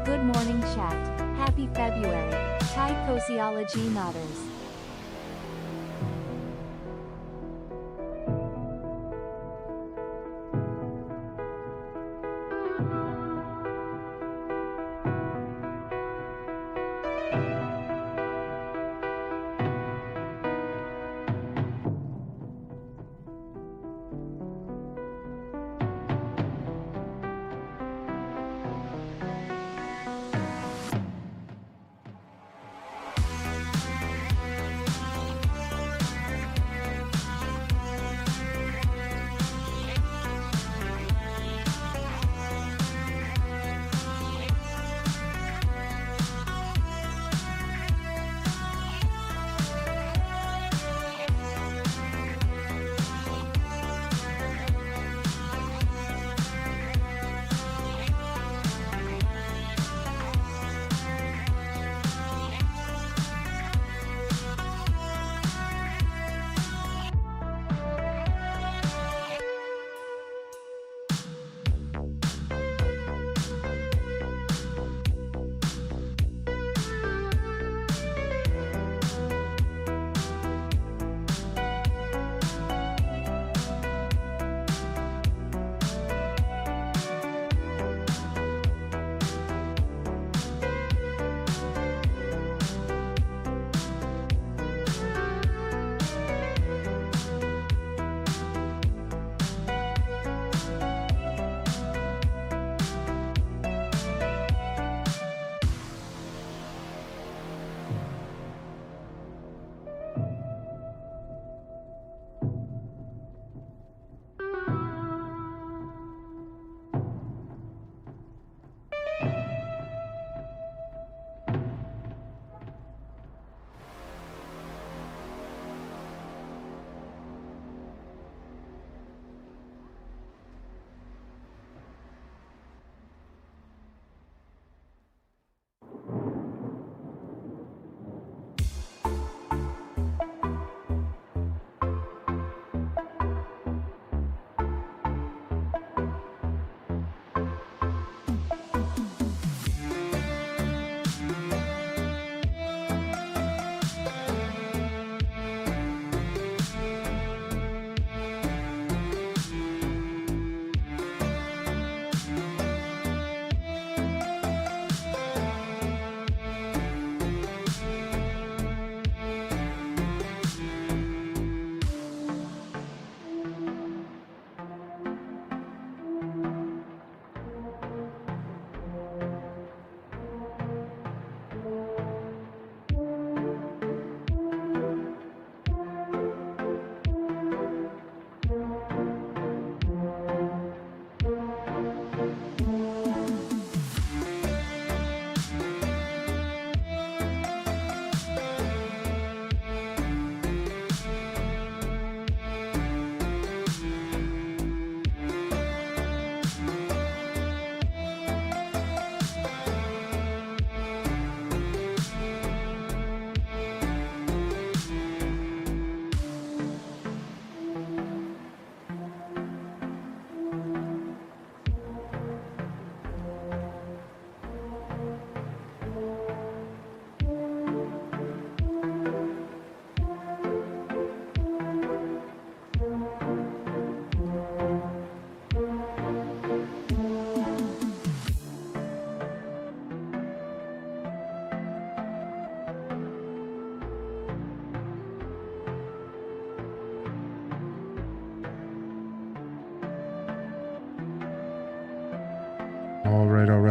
Good morning chat. Happy February. Thai Coziology Nodders.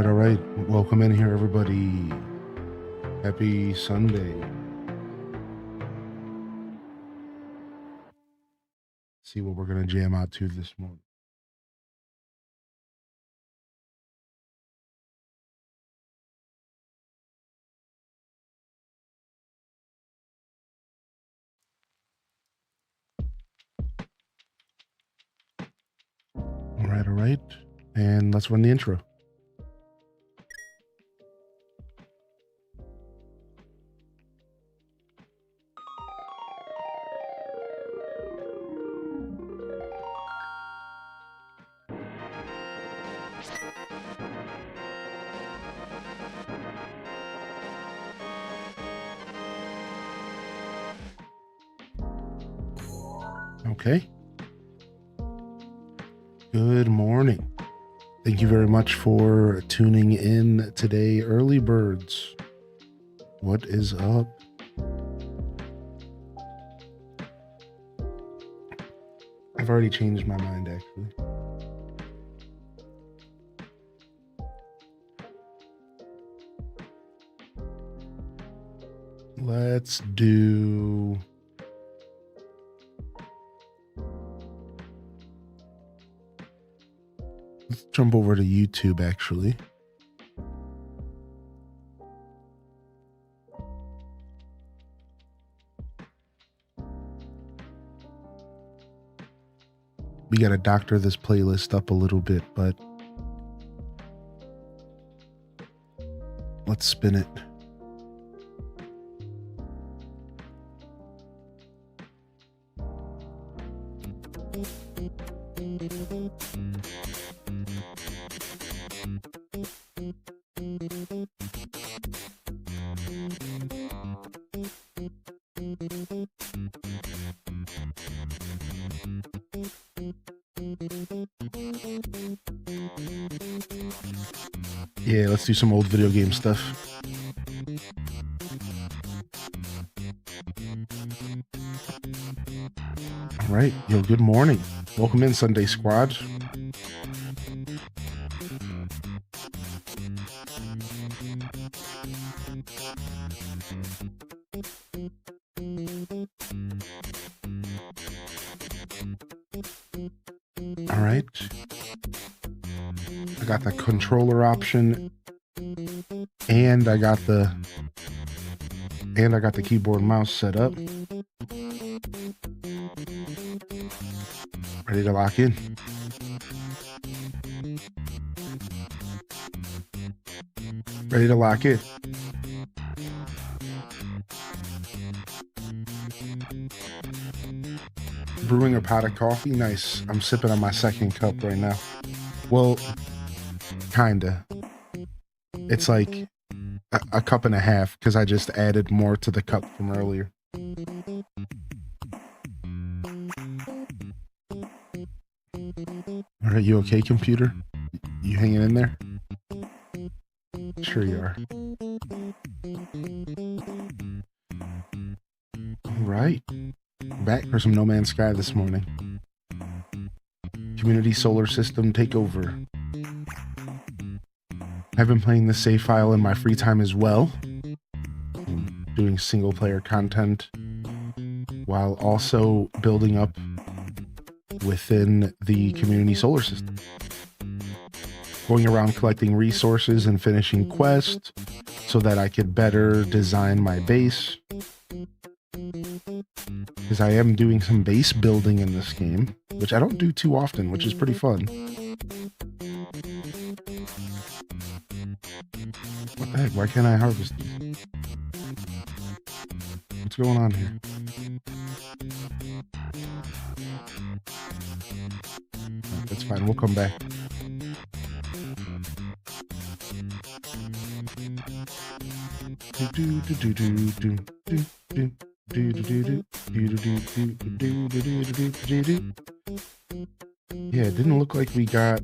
All right. Welcome in here, everybody. Happy Sunday. see what we're going to jam out to this morning. All right. And let's run the intro. Okay. Good morning. Thank you very much for tuning in today, early birds. What is up? I've already changed my mind, actually. Let's jump over to YouTube, actually. We got to doctor this playlist up a little bit, but let's spin it. Yeah, let's do some old video game stuff. All right. Yo, good morning. Welcome in, Sunday Squad. All right. I got the controller option and I got the keyboard and mouse set up. Ready to lock in. Ready to lock in. Brewing a pot of coffee. Nice. I'm sipping on my second cup right now. Well, kinda. It's like a cup and a half because I just added more to the cup from earlier. All right, you okay, computer? You hanging in there? Sure you are. All right. Back for some No Man's Sky this morning. Community Solar System Takeover. I've been playing the save file in my free time as well, doing single player content while also building up within the community solar system. Going around collecting resources and finishing quests so that I could better design my base. Because I am doing some base building in this game, which I don't do too often, which is pretty fun. What the heck? Why can't I harvest these? What's going on here? That's fine. We'll come back. Yeah, it didn't look like we got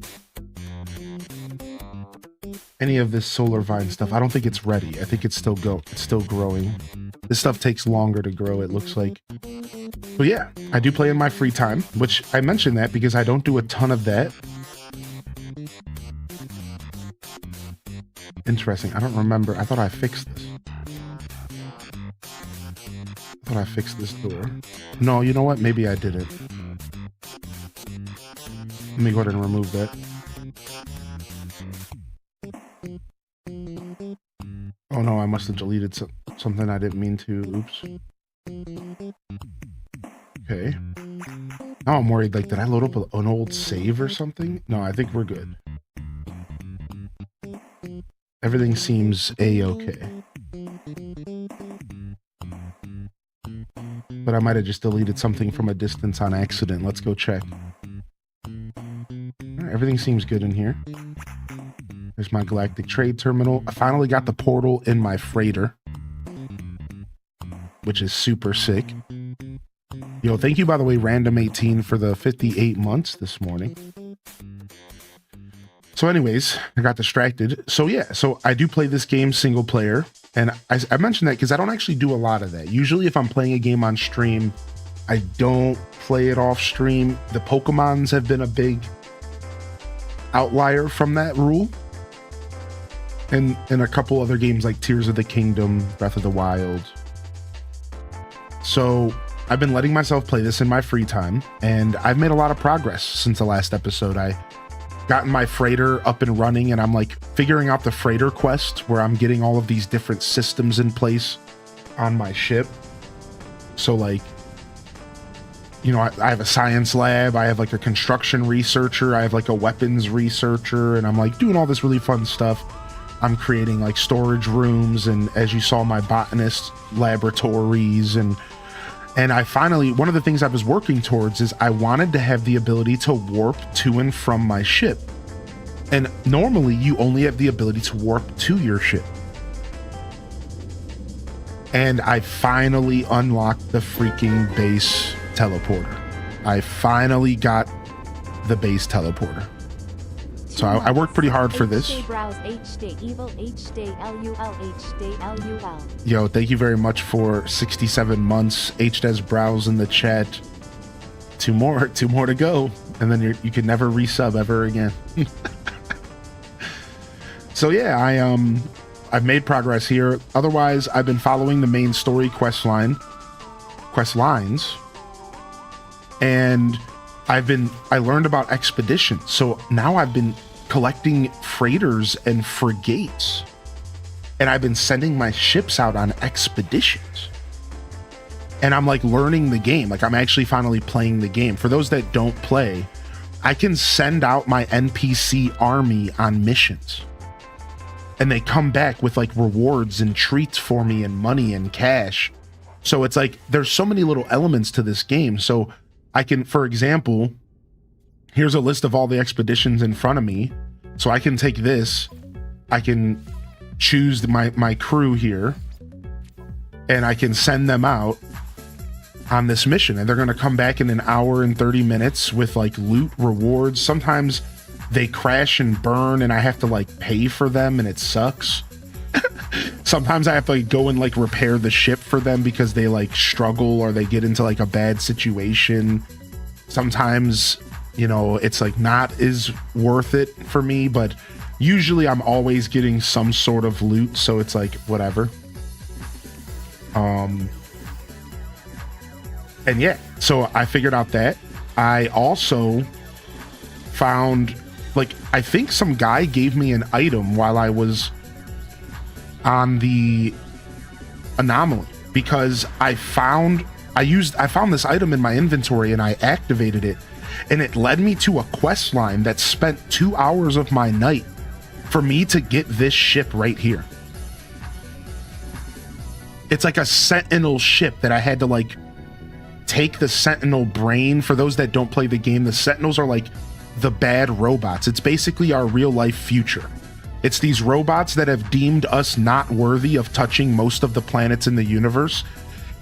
any of this solar vine stuff. I don't think it's ready. I think it's still growing. This stuff takes longer to grow, it looks like. But yeah, I do play in my free time, which I mentioned that because I don't do a ton of that. Interesting. I don't remember. I thought I fixed this. I thought I fixed this door. No, you know what? Maybe I didn't. Let me go ahead and remove that. Oh no, I must have deleted something I didn't mean to. Oops. Okay. Now I'm worried, like, did I load up an old save or something? No, I think we're good. Everything seems a-okay. But I might have just deleted something from a distance on accident. Let's go check. Right, everything seems good in here. There's my Galactic Trade Terminal. I finally got the portal in my freighter, which is super sick. Yo, thank you, by the way, Random18, for the 58 months this morning. So anyways, I got distracted. So yeah, so I do play this game single player. And I mentioned that because I don't actually do a lot of that. Usually if I'm playing a game on stream, I don't play it off stream. The Pokemons have been a big outlier from that rule. And a couple other games like Tears of the Kingdom, Breath of the Wild. So I've been letting myself play this in my free time, and I've made a lot of progress since the last episode. I gotten my freighter up and running, and I'm like figuring out the freighter quest where I'm getting all of these different systems in place on my ship. So like, you know, I have a science lab, I have like a construction researcher, I have like a weapons researcher, and I'm like doing all this really fun stuff. I'm creating like storage rooms, and as you saw, my botanist laboratories, and I finally, one of the things I was working towards is I wanted to have the ability to warp to and from my ship. And normally you only have the ability to warp to your ship. And I finally unlocked the freaking base teleporter. I finally got the base teleporter. So I worked pretty hard for this. Yo, thank you very much for 67 months. HDes Browse in the chat. Two more to go, and then you can never resub ever again. So yeah, I've made progress here. Otherwise, I've been following the main story quest lines, and I learned about expeditions. So now I've been collecting freighters and frigates, and I've been sending my ships out on expeditions. And I'm like learning the game. Like I'm actually finally playing the game. For those that don't play, I can send out my NPC army on missions, and they come back with like rewards and treats for me and money and cash. So it's like there's so many little elements to this game. So I can, for example, here's a list of all the expeditions in front of me. So I can take this, I can choose my crew here, and I can send them out on this mission, and they're going to come back in an hour and 30 minutes with like loot, rewards. Sometimes they crash and burn and I have to like pay for them, and it sucks. Sometimes I have to like go and like repair the ship for them because they like struggle or they get into like a bad situation. Sometimes, you know, it's like not as worth it for me, but usually I'm always getting some sort of loot, so it's like whatever. And yeah, so I figured out that. I also found, like, I think some guy gave me an item while I was on the anomaly, because I found this item in my inventory and I activated it, and it led me to a quest line that spent 2 hours of my night for me to get this ship right here. It's like a Sentinel ship that I had to like take the Sentinel brain. For those that don't play the game, the Sentinels are like the bad robots. It's basically our real life future. It's these robots that have deemed us not worthy of touching most of the planets in the universe.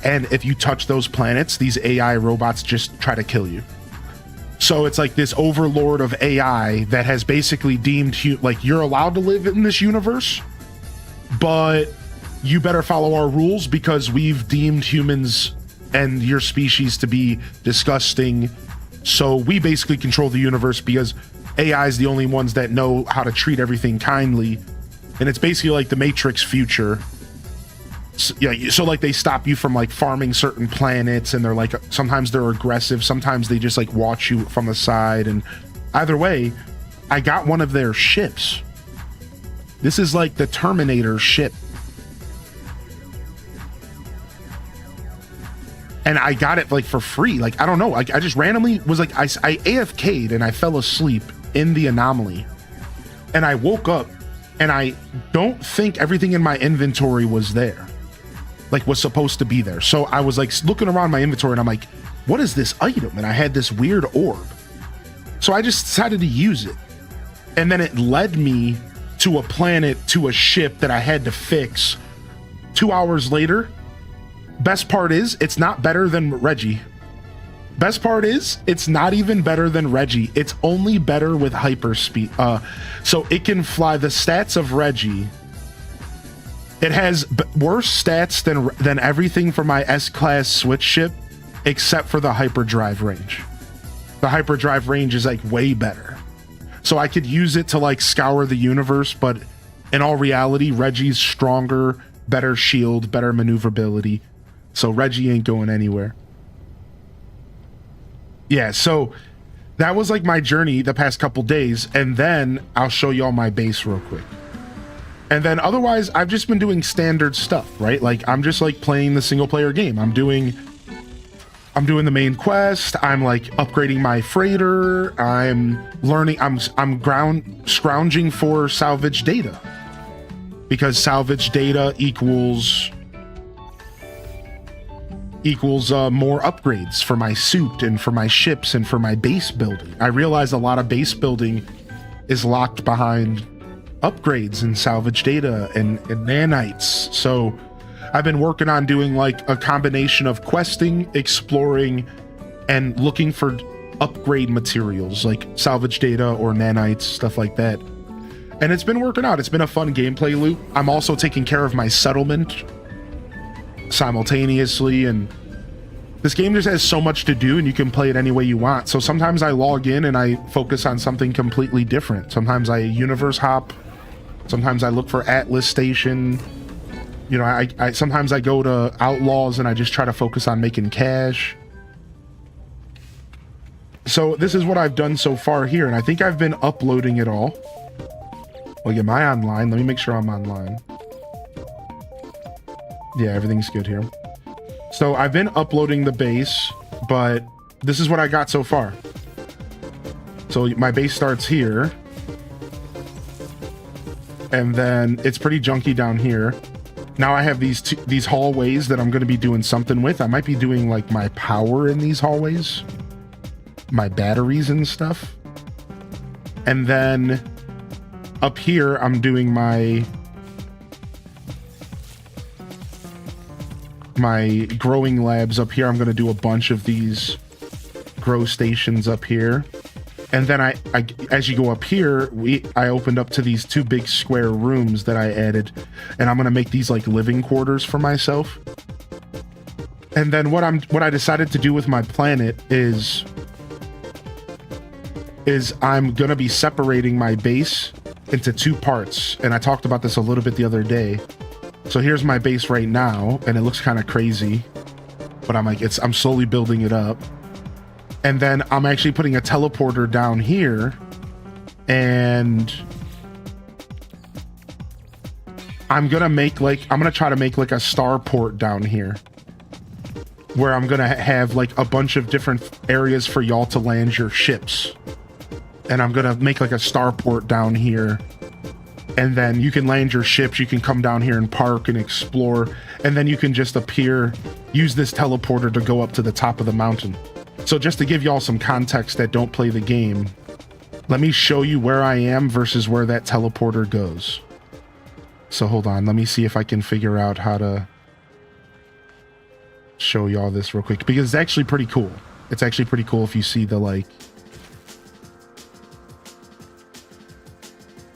And if you touch those planets, these AI robots just try to kill you. So it's like this overlord of AI that has basically deemed like you're allowed to live in this universe, but you better follow our rules because we've deemed humans and your species to be disgusting. So we basically control the universe because AI is the only ones that know how to treat everything kindly. And it's basically like the Matrix future. So, yeah, so like they stop you from like farming certain planets, and they're like, sometimes they're aggressive, sometimes they just like watch you from the side, and Either way, I got one of their ships. This is like the Terminator ship. And I got it like for free. Like, I don't know. Like, I just randomly was like, I AFK'd and I fell asleep in the anomaly. And I woke up and I don't think everything in my inventory was there. Like, was supposed to be there. So I was like looking around my inventory and I'm like, what is this item? And I had this weird orb. So I just decided to use it. And then it led me to a planet, to a ship that I had to fix. 2 hours later, best part is it's not better than Reggie. Best part is it's not even better than Reggie. It's only better with hyperspeed. So it can fly the stats of Reggie. It has worse stats than everything from my S-class switch ship, except for the hyperdrive range. The hyperdrive range is like way better. So I could use it to like scour the universe, but in all reality, Reggie's stronger, better shield, better maneuverability. So Reggie ain't going anywhere. Yeah, so that was like my journey the past couple days, and then I'll show y'all my base real quick. And then otherwise, I've just been doing standard stuff, right? Like, I'm just like playing the single player game. I'm doing the main quest. I'm like upgrading my freighter. I'm learning. I'm scrounging for salvage data, because salvage data equals more upgrades for my suit and for my ships and for my base building. I realize a lot of base building is locked behind upgrades and salvage data and nanites. So I've been working on doing like a combination of questing, exploring, and looking for upgrade materials like salvage data or nanites, stuff like that. And it's been working out. It's been a fun gameplay loop. I'm also taking care of my settlement simultaneously, and this game just has so much to do, and you can play it any way you want. So sometimes I log in and I focus on something completely different. Sometimes I universe hop. Sometimes I look for Atlas Station. You know, I sometimes I go to Outlaws and I just try to focus on making cash. So this is what I've done so far here, and I think I've been uploading it all. Like, am I online? Let me make sure I'm online. Yeah, everything's good here. So I've been uploading the base, but this is what I got so far. So my base starts here, and then it's pretty junky down here. Now I have these hallways that I'm going to be doing something with. I might be doing like my power in these hallways, my batteries and stuff. And then up here, I'm doing my growing labs up here. I'm going to do a bunch of these grow stations up here. And then I as you go up here, I opened up to these 2 big square rooms that I added, and I'm gonna make these like living quarters for myself. And then what I decided to do with my planet is I'm gonna be separating my base into 2 parts, and I talked about this a little bit the other day. So here's my base right now, and it looks kind of crazy, but I'm slowly building it up. And then I'm actually putting a teleporter down here, and I'm gonna try to make like a starport down here, where I'm gonna have like a bunch of different areas for y'all to land your ships. And I'm gonna make like a starport down here, and then you can land your ships. You can come down here and park and explore, and then you can just use this teleporter to go up to the top of the mountain. So just to give y'all some context that don't play the game, let me show you where I am versus where that teleporter goes. So hold on, let me see if I can figure out how to show y'all this real quick, because it's actually pretty cool. It's actually pretty cool if you see the like...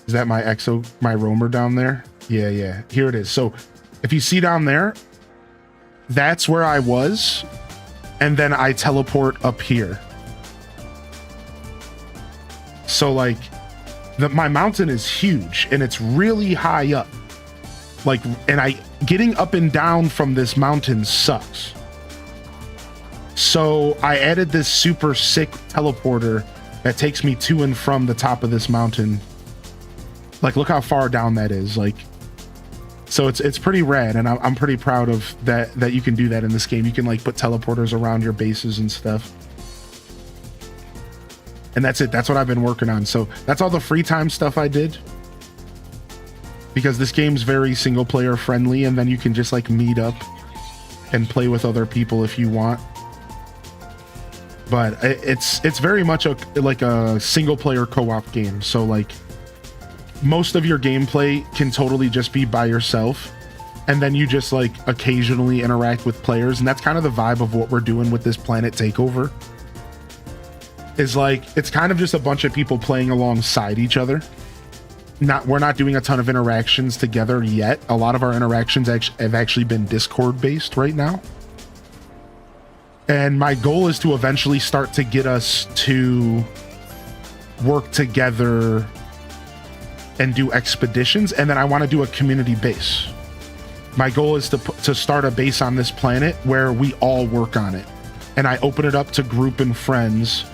Is that my roamer down there? Yeah, here it is. So if you see down there, that's where I was. And then I teleport up here. So like my mountain is huge and it's really high up. Like, and getting up and down from this mountain sucks. So I added this super sick teleporter that takes me to and from the top of this mountain. Like, look how far down that is. Like, so it's pretty rad, and I'm pretty proud of that you can do that in this game. You can like put teleporters around your bases and stuff. And that's it. That's what I've been working on. So that's all the free time stuff I did, because this game's very single player friendly, and then you can just like meet up and play with other people if you want. But it's very much like a single player co-op game. So like most of your gameplay can totally just be by yourself, and then you just like occasionally interact with players. And that's kind of the vibe of what we're doing with this Planet Takeover, is like it's kind of just a bunch of people playing alongside each other. We're not doing a ton of interactions together yet. A lot of our interactions have actually been Discord based right now. And my goal is to eventually start to get us to work together and do expeditions, and then I want to do a community base. My goal is to start a base on this planet where we all work on it, and I open it up to group and friends,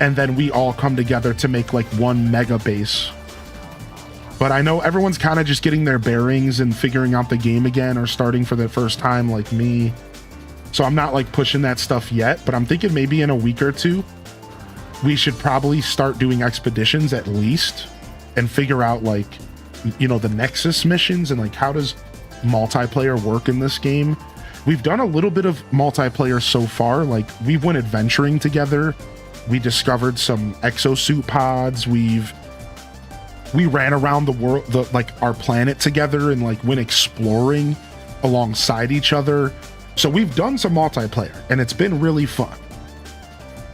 and then we all come together to make like one mega base. But I know everyone's kind of just getting their bearings and figuring out the game again, or starting for the first time like me. So I'm not like pushing that stuff yet, but I'm thinking maybe in a week or two, we should probably start doing expeditions at least, and figure out like, you know, the Nexus missions and like how does multiplayer work in this game. We've done a little bit of multiplayer so far. Like we went adventuring together. We discovered some exosuit pods. We ran around the world, like our planet together, and like went exploring alongside each other. So we've done some multiplayer, and it's been really fun.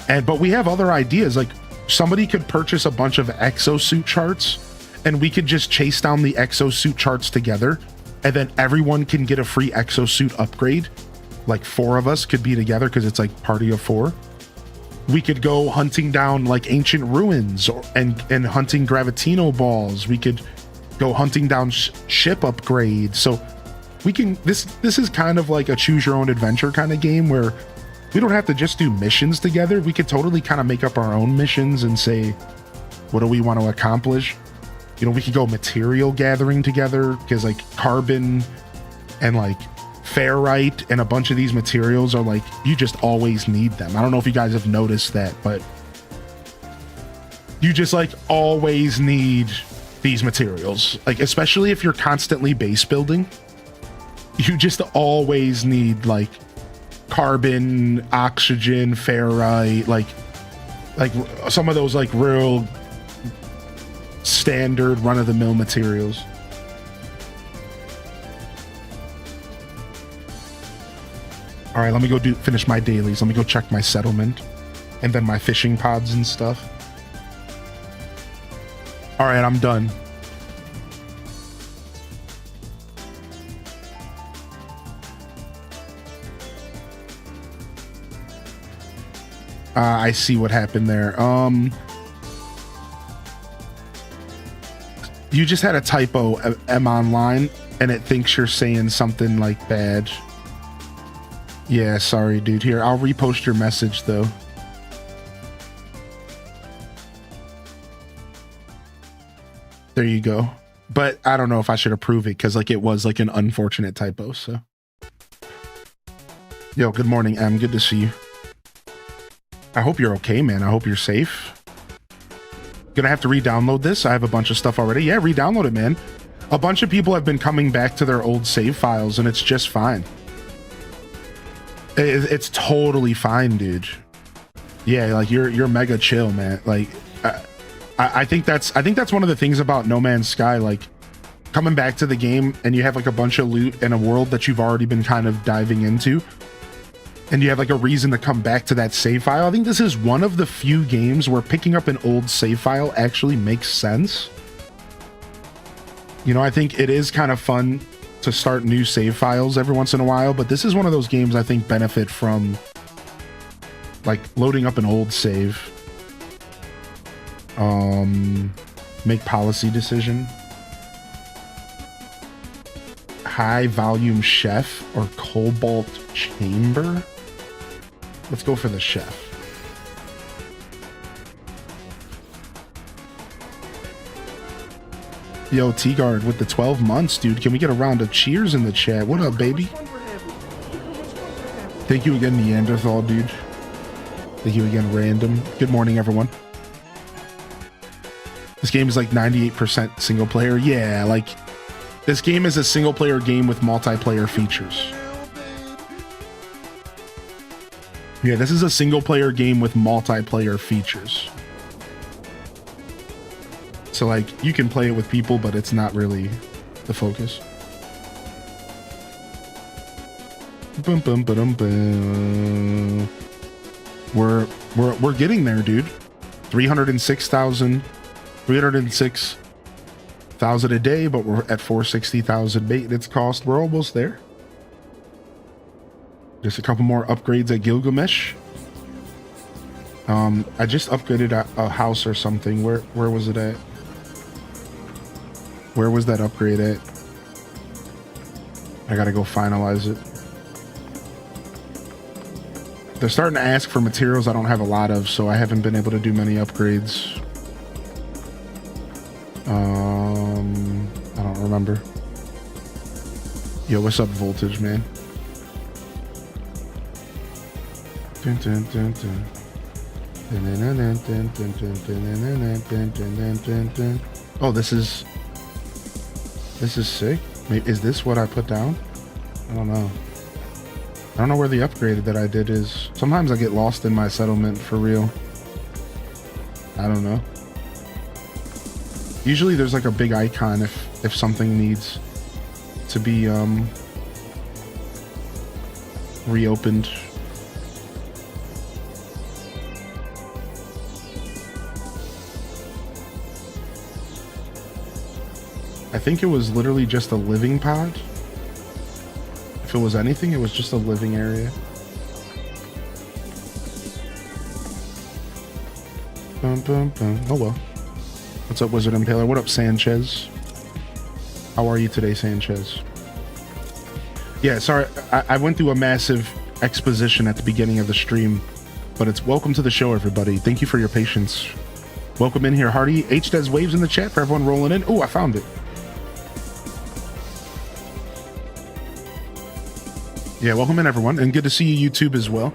But we have other ideas. Like somebody could purchase a bunch of exosuit charts, and we could just chase down the exosuit charts together, and then everyone can get a free exosuit upgrade. Like 4 of us could be together because it's like party of 4. We could go hunting down like ancient ruins and hunting gravitino balls. We could go hunting down ship upgrades. So we can, this is kind of like a choose your own adventure kind of game where we don't have to just do missions together. We could totally kind of make up our own missions and say, what do we want to accomplish? You know, we could go material gathering together, because like carbon and like ferrite and a bunch of these materials are like, you just always need them. I don't know if you guys have noticed that, but you just like always need these materials. Like, especially if you're constantly base building, you just always need like carbon, oxygen, ferrite, like some of those like real standard run-of-the-mill materials. All right, let me go finish my dailies. Let me go check my settlement and then my fishing pods and stuff. All right, I'm done. I see what happened there. You just had a typo, M online, and it thinks you're saying something like bad. Yeah, sorry, dude. Here, I'll repost your message, though. There you go. But I don't know if I should approve it, because like it was like an unfortunate typo, so. Yo, good morning, M. Good to see you. I hope you're okay, man. I hope you're safe. Gonna have to re-download this. I have a bunch of stuff already. Yeah, re-download it, man. A bunch of people have been coming back to their old save files, and it's just fine. It's totally fine, dude. Yeah, like you're mega chill, man. Like I think that's one of the things about No Man's Sky. Like coming back to the game, and you have like a bunch of loot in a world that you've already been kind of diving into, and you have like a reason to come back to that save file. I think this is one of the few games where picking up an old save file actually makes sense. You know, I think it is kind of fun to start new save files every once in a while, but this is one of those games I think benefit from like loading up an old save. Make policy decision. High volume chef or cobalt chamber? Let's go for the chef. Yo, T-Guard with the 12 months, dude. Can we get a round of cheers in the chat? What up, baby? Thank you again, Neanderthal, dude. Thank you again, Random. Good morning, everyone. This game is like 98% single player. Yeah, like this game is a single player game with multiplayer features. Yeah, this is a single player game with multiplayer features. So like you can play it with people, but it's not really the focus. Boom, boom, boom, boom. We're getting there, dude. 306,000 a day, but we're at 460,000 maintenance cost. We're almost there. Just a couple more upgrades at Gilgamesh. I just upgraded a house or something. Where was it at? Where was that upgrade at? I gotta go finalize it. They're starting to ask for materials I don't have a lot of, so I haven't been able to do many upgrades. I don't remember. Yo, what's up, Voltage, man? Dun, dun, dun, dun. Oh, this is sick. Maybe, is this what I put down? I don't know. I don't know where the upgrade that I did is. Sometimes I get lost in my settlement for real. I don't know. Usually there's like a big icon if something needs to be reopened. I think it was literally just a living pod. If it was anything, it was just a living area. Bum, bum, bum. Oh well. What's up, Wizard Impaler? What up, Sanchez? How are you today, Sanchez? Yeah, sorry, I went through a massive exposition at the beginning of the stream, but it's welcome to the show, everybody. Thank you for your patience. Welcome in here, Hardy. HDES waves in the chat for everyone rolling in. Oh, I found it. Yeah, welcome in, everyone, and good to see you, YouTube, as well.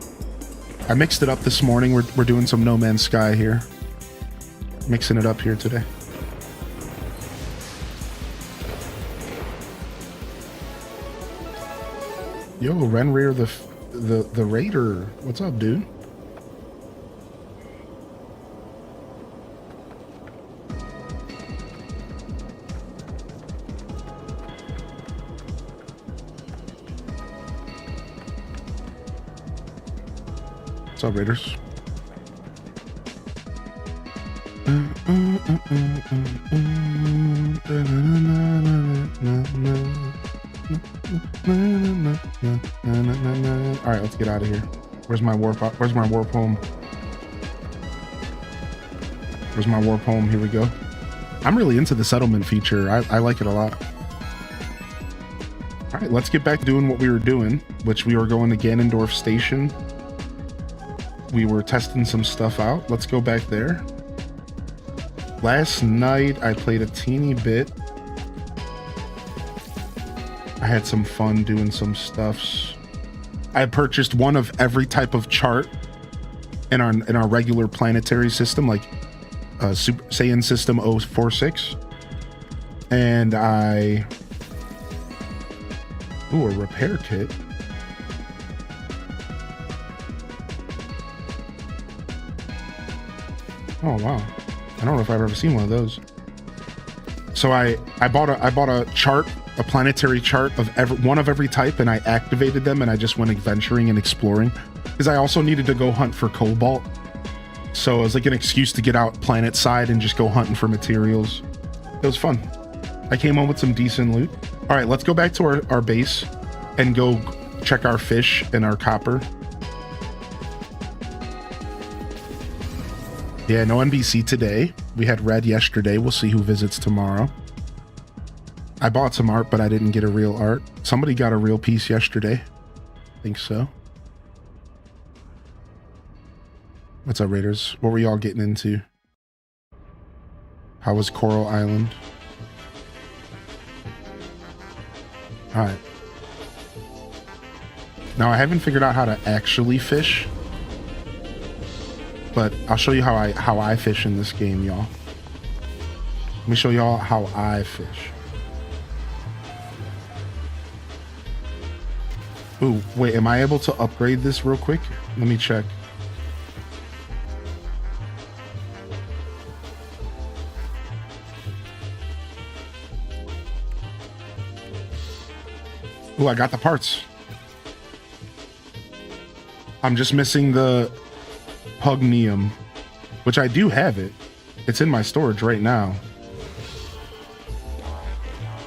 I mixed it up this morning. We're doing some No Man's Sky here. Mixing it up here today. Yo, Renrir the Raider. What's up, dude? What's up, Raiders? All right, let's get out of here. Where's my warp home? Where's my warp home? Here we go. I'm really into the settlement feature. I like it a lot. All right, let's get back to doing what we were doing, which we were going to Ganondorf Station. We were testing some stuff out. Let's go back there. Last night, I played a teeny bit. I had some fun doing some stuffs. I purchased one of every type of chart in our regular planetary system, like Super Saiyan System 046. And ooh, a repair kit. Oh wow. I don't know if I've ever seen one of those. So I bought a chart, a planetary chart of one of every type, and I activated them, and I just went adventuring and exploring because I also needed to go hunt for cobalt. So it was like an excuse to get out planet side and just go hunting for materials. It was fun. I came home with some decent loot. All right, let's go back to our base and go check our fish and our copper. Yeah, no NBC today. We had Red yesterday. We'll see who visits tomorrow. I bought some art, but I didn't get a real art. Somebody got a real piece yesterday. I think so. What's up, Raiders? What were y'all getting into? How was Coral Island? All right. Now I haven't figured out how to actually fish, but I'll show you how I fish in this game, y'all. Let me show y'all how I fish. Ooh, wait, am I able to upgrade this real quick? Let me check. Ooh, I got the parts. I'm just missing the Pugnium, which I do have it. It's in my storage right now.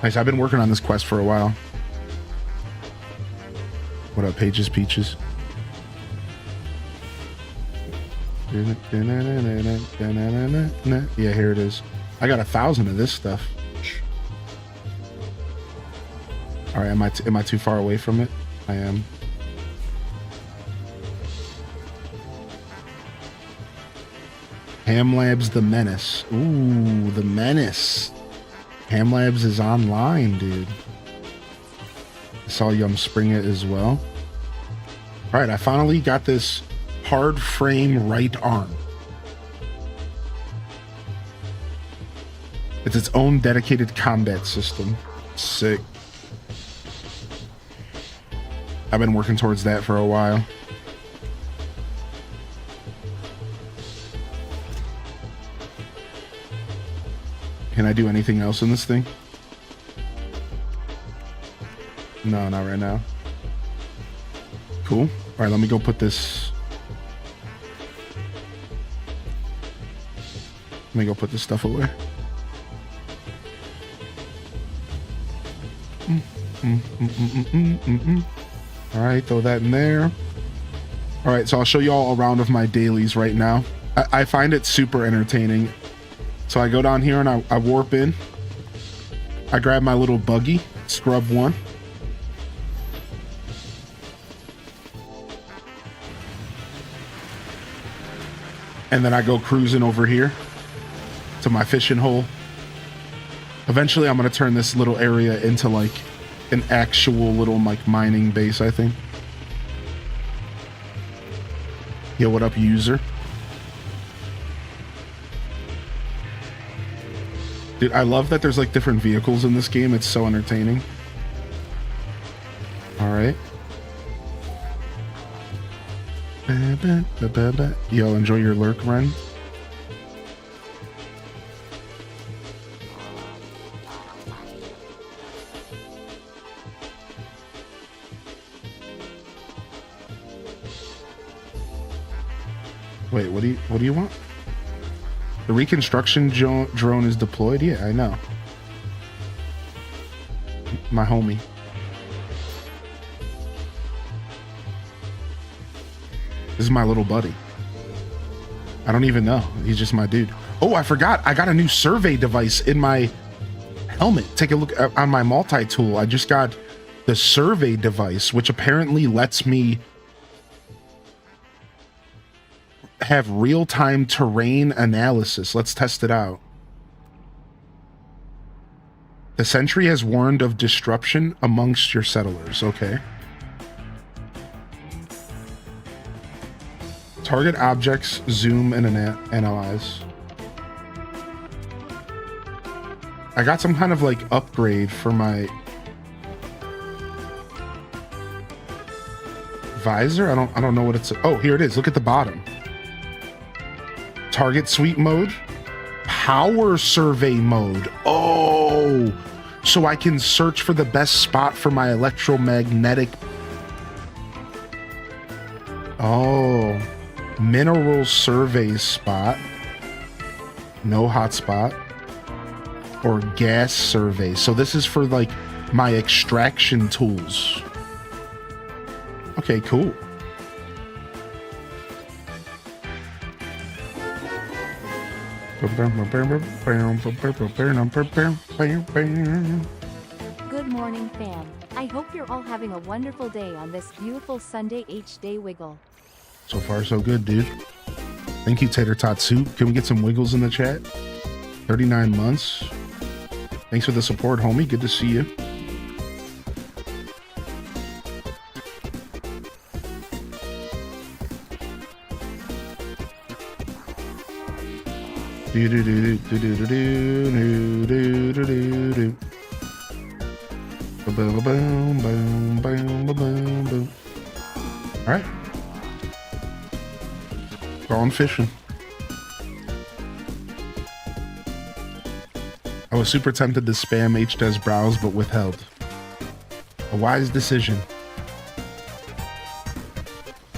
Nice, I've been working on this quest for a while. What up, Pages Peaches? Yeah, here it is. I got 1,000 of this stuff. All right, am I too far away from it? I am. Ham Labs The Menace. Ooh, The Menace. Ham Labs is online, dude. I saw Yum Spring it as well. All right, I finally got this hard frame right arm. It's its own dedicated combat system. Sick. I've been working towards that for a while. Can I do anything else in this thing? No, not right now. Cool. All right, let me go put this. Let me go put this stuff away. All right, throw that in there. All right, so I'll show you all a round of my dailies right now. I find it super entertaining. So I go down here and I warp in. I grab my little buggy, scrub one. And then I go cruising over here to my fishing hole. Eventually I'm gonna turn this little area into like an actual little like mining base, I think. Yo, what up, user? Dude, I love that there's like different vehicles in this game. It's so entertaining. All right. Yo, enjoy your lurk run. Wait, what do you want? The reconstruction drone is deployed? Yeah, I know. My homie. This is my little buddy. I don't even know. He's just my dude. Oh, I forgot. I got a new survey device in my helmet. Take a look on my multi-tool. I just got the survey device, which apparently lets me have real-time terrain analysis. Let's test it out. The sentry has warned of disruption amongst your settlers. Okay. Target objects, zoom, and analyze. I got some kind of like upgrade for my visor. I don't know what it's. Oh, here it is. Look at the bottom. Target sweep mode, power survey mode. Oh, so I can search for the best spot for my electromagnetic. Oh, mineral survey spot, no hotspot, or gas survey. So this is for like my extraction tools. Okay, cool. Good morning, fam. I hope you're all having a wonderful day on this beautiful Sunday Day Wiggle. So far, so good, dude. Thank you, Tater Tot Soup. Can we get some wiggles in the chat? 39 months. Thanks for the support, homie. Good to see you. Do do do do do do do do do do do. Boom boom boom boom boom boom. All right. Gone fishing. I was super tempted to spam HDES browse, but withheld. A wise decision.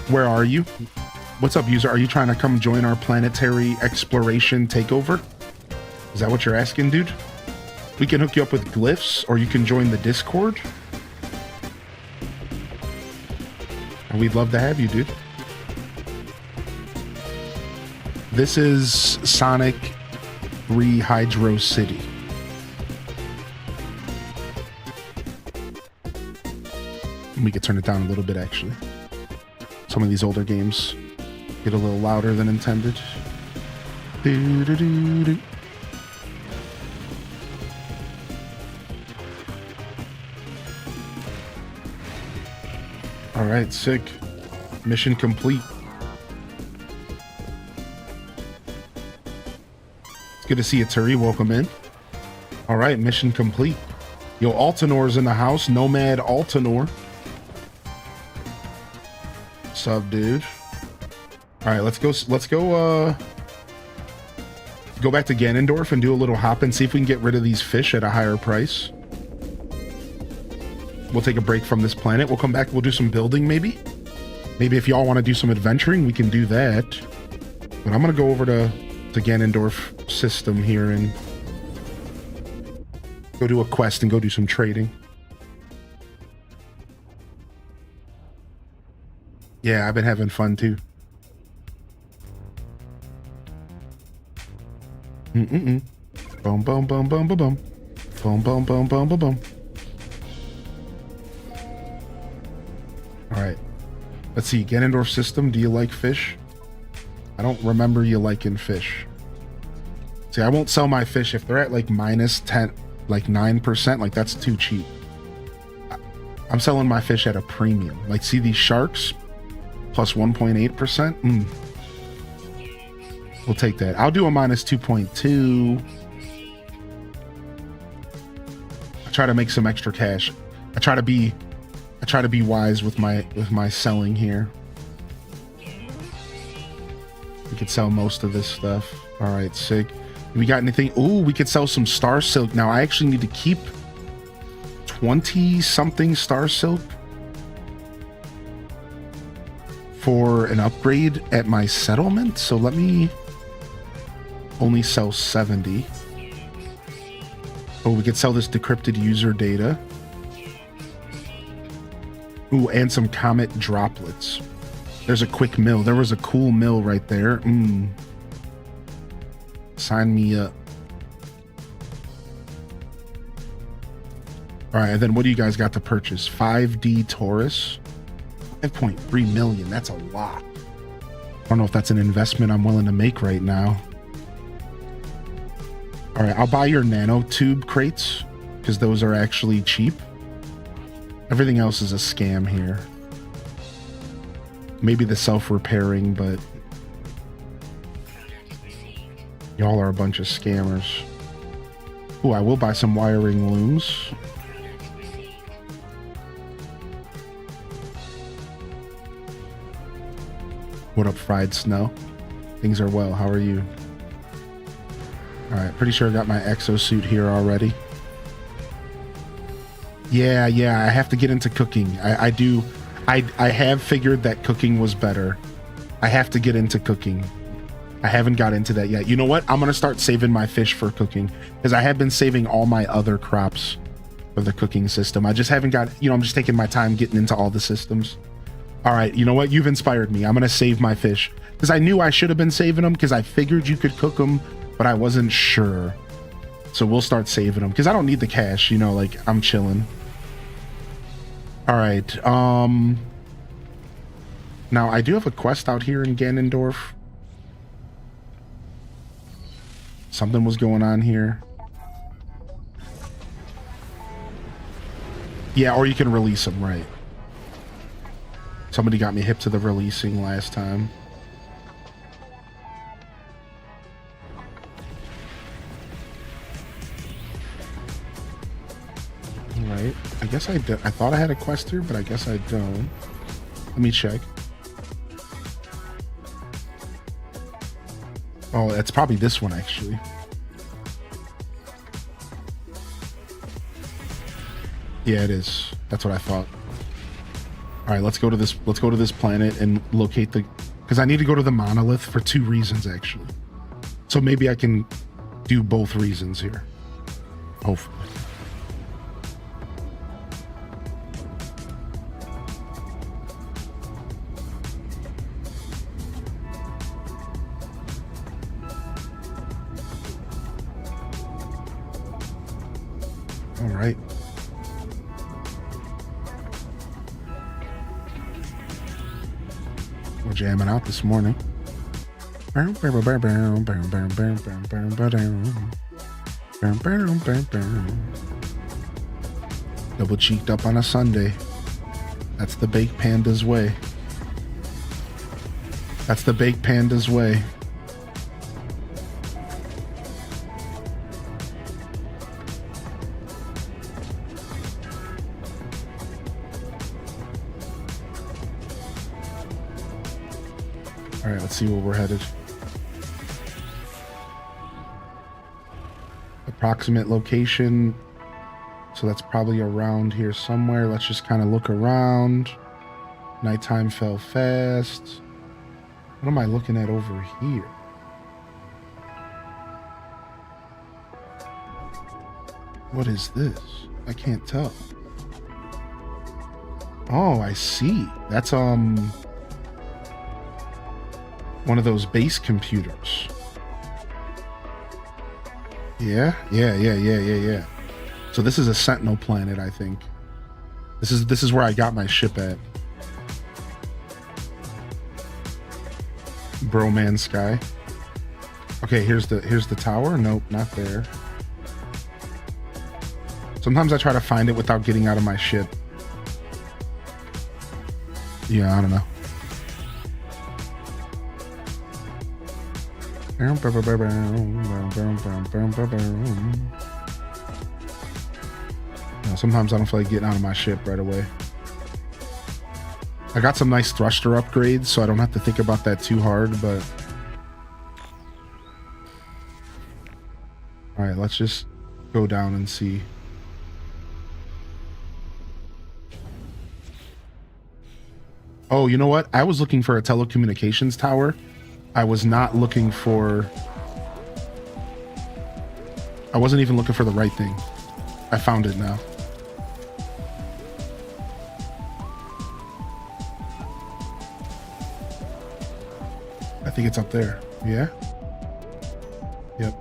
Where are you? What's up, user? Are you trying to come join our planetary exploration takeover? Is that what you're asking, dude? We can hook you up with glyphs, or you can join the Discord. And we'd love to have you, dude. This is Sonic 3 Hydro City. We could turn it down a little bit, actually. Some of these older games get a little louder than intended. Do, do, do, do. All right, sick. Mission complete. It's good to see you, Turi. Welcome in. All right, mission complete. Yo, Altanor's in the house. Nomad Altanor. What's up, dude? All right, let's go back to Ganondorf and do a little hop and see if we can get rid of these fish at a higher price. We'll take a break from this planet. We'll come back. We'll do some building, maybe. Maybe if y'all want to do some adventuring, we can do that. But I'm going to go over to Ganondorf system here and go do a quest and go do some trading. Yeah, I've been having fun too. Boom, boom, boom, boom, boom, boom. Boom, boom, boom, boom, boom, boom. All right. Let's see. Ganondorf system. Do you like fish? I don't remember you liking fish. See, I won't sell my fish if they're at like minus 10, like 9%. Like that's too cheap. I'm selling my fish at a premium. Like, see these sharks? Plus 1.8%. We'll take that. I'll do a minus 2.2. I try to make some extra cash. I try to be wise with my selling here. We could sell most of this stuff. All right, sick. We got anything? Ooh, we could sell some Star Silk. Now I actually need to keep 20 something Star Silk for an upgrade at my settlement. So let me only sell 70. Oh, we could sell this decrypted user data. Ooh, and some comet droplets. There's a quick mill. There was a cool mill right there. Sign me up. All right, and then what do you guys got to purchase? 5D Taurus. 5.3 million. That's a lot. I don't know if that's an investment I'm willing to make right now. All right, I'll buy your nanotube crates because those are actually cheap. Everything else is a scam here. Maybe the self-repairing, but y'all are a bunch of scammers. Ooh, I will buy some wiring looms. What up, Fried Snow? Things are well. How are you? All right, pretty sure I got my exosuit here already. Yeah, I have to get into cooking. I do. I have figured that cooking was better. I have to get into cooking. I haven't got into that yet. You know what? I'm going to start saving my fish for cooking because I have been saving all my other crops for the cooking system. I just haven't got, I'm just taking my time getting into all the systems. All right, you know what? You've inspired me. I'm going to save my fish because I knew I should have been saving them because I figured you could cook them, but I wasn't sure. So we'll start saving them because I don't need the cash, like I'm chilling. All right. Now I do have a quest out here in Ganondorf. Something was going on here. Yeah, or you can release them, right? Somebody got me hip to the releasing last time. All right. I guess I thought I had a quest here, but I guess I don't. Let me check. Oh, it's probably this one actually. Yeah, it is. That's what I thought. All right, let's go to this. Let's go to this planet and locate the. Because I need to go to the monolith for 2 reasons actually. So maybe I can do both reasons here. Hopefully. All right. We're jamming out this morning. Double cheeked up on a Sunday. That's the baked panda's way. That's the baked panda's way. All right, let's see where we're headed. Approximate location. So that's probably around here somewhere. Let's just kind of look around. Nighttime fell fast. What am I looking at over here? What is this? I can't tell. Oh, I see. That's one of those base computers. Yeah. So this is a Sentinel planet, I think. This is where I got my ship at. Broman Sky. Okay, here's the tower. Nope, not there. Sometimes I try to find it without getting out of my ship. Yeah, I don't know. Sometimes I don't feel like getting out of my ship right away. I got some nice thruster upgrades, so I don't have to think about that too hard, but... Alright, let's just go down and see. Oh, you know what? I was looking for a telecommunications tower. I was not looking for... I wasn't even looking for the right thing. I found it now. I think it's up there. Yeah? Yep.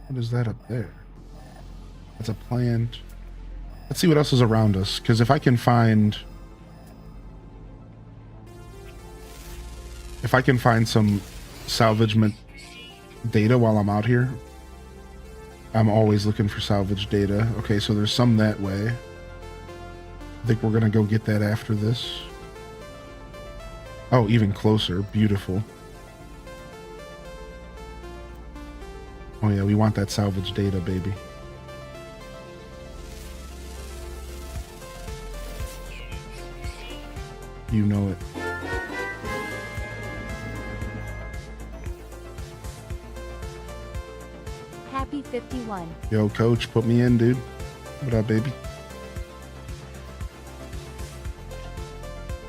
What is that up there? That's a plant. Let's see what else is around us, because if I can find some salvagement data while I'm out here, I'm always looking for salvage data. Okay, so there's some that way. I think we're gonna go get that after this. Oh, even closer. Beautiful. Oh yeah, we want that salvage data, baby. You know it. Happy 51. Yo, coach, put me in, dude. What up, baby?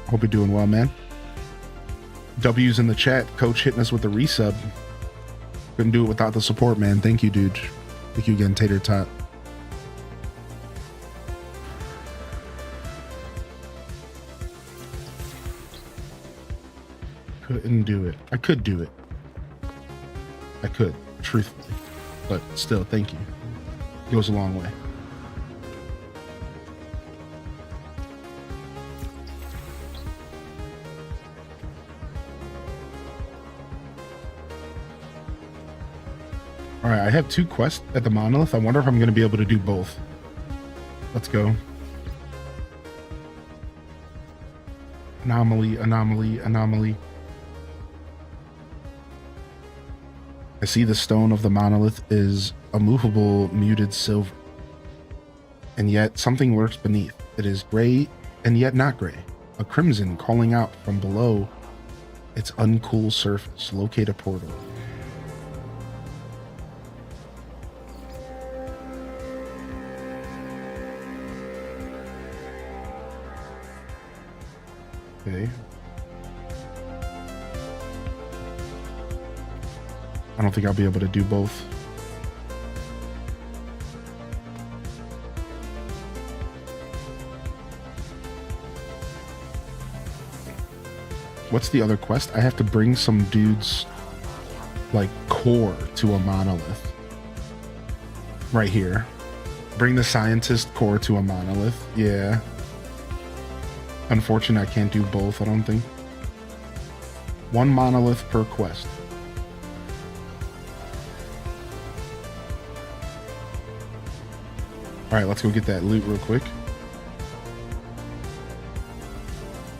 Hope you're doing well, man. W's in the chat. Coach hitting us with the resub. Couldn't do it without the support, man. Thank you, dude. Thank you again, Tater Tot. Couldn't do it. I could do it. I could, truthfully. But still, thank you. It goes a long way. All right, I have 2 quests at the monolith. I wonder if I'm going to be able to do both. Let's go. Anomaly, anomaly, anomaly. I see the stone of the monolith is a movable muted silver. And yet something lurks beneath. It is gray and yet not gray. A crimson calling out from below its uncool surface. Locate a portal. Okay. I don't think I'll be able to do both. What's the other quest? I have to bring some dude's like core to a monolith. Right here. Bring the scientist core to a monolith. Yeah. Unfortunate I can't do both, I don't think. 1 monolith per quest. Alright, let's go get that loot real quick.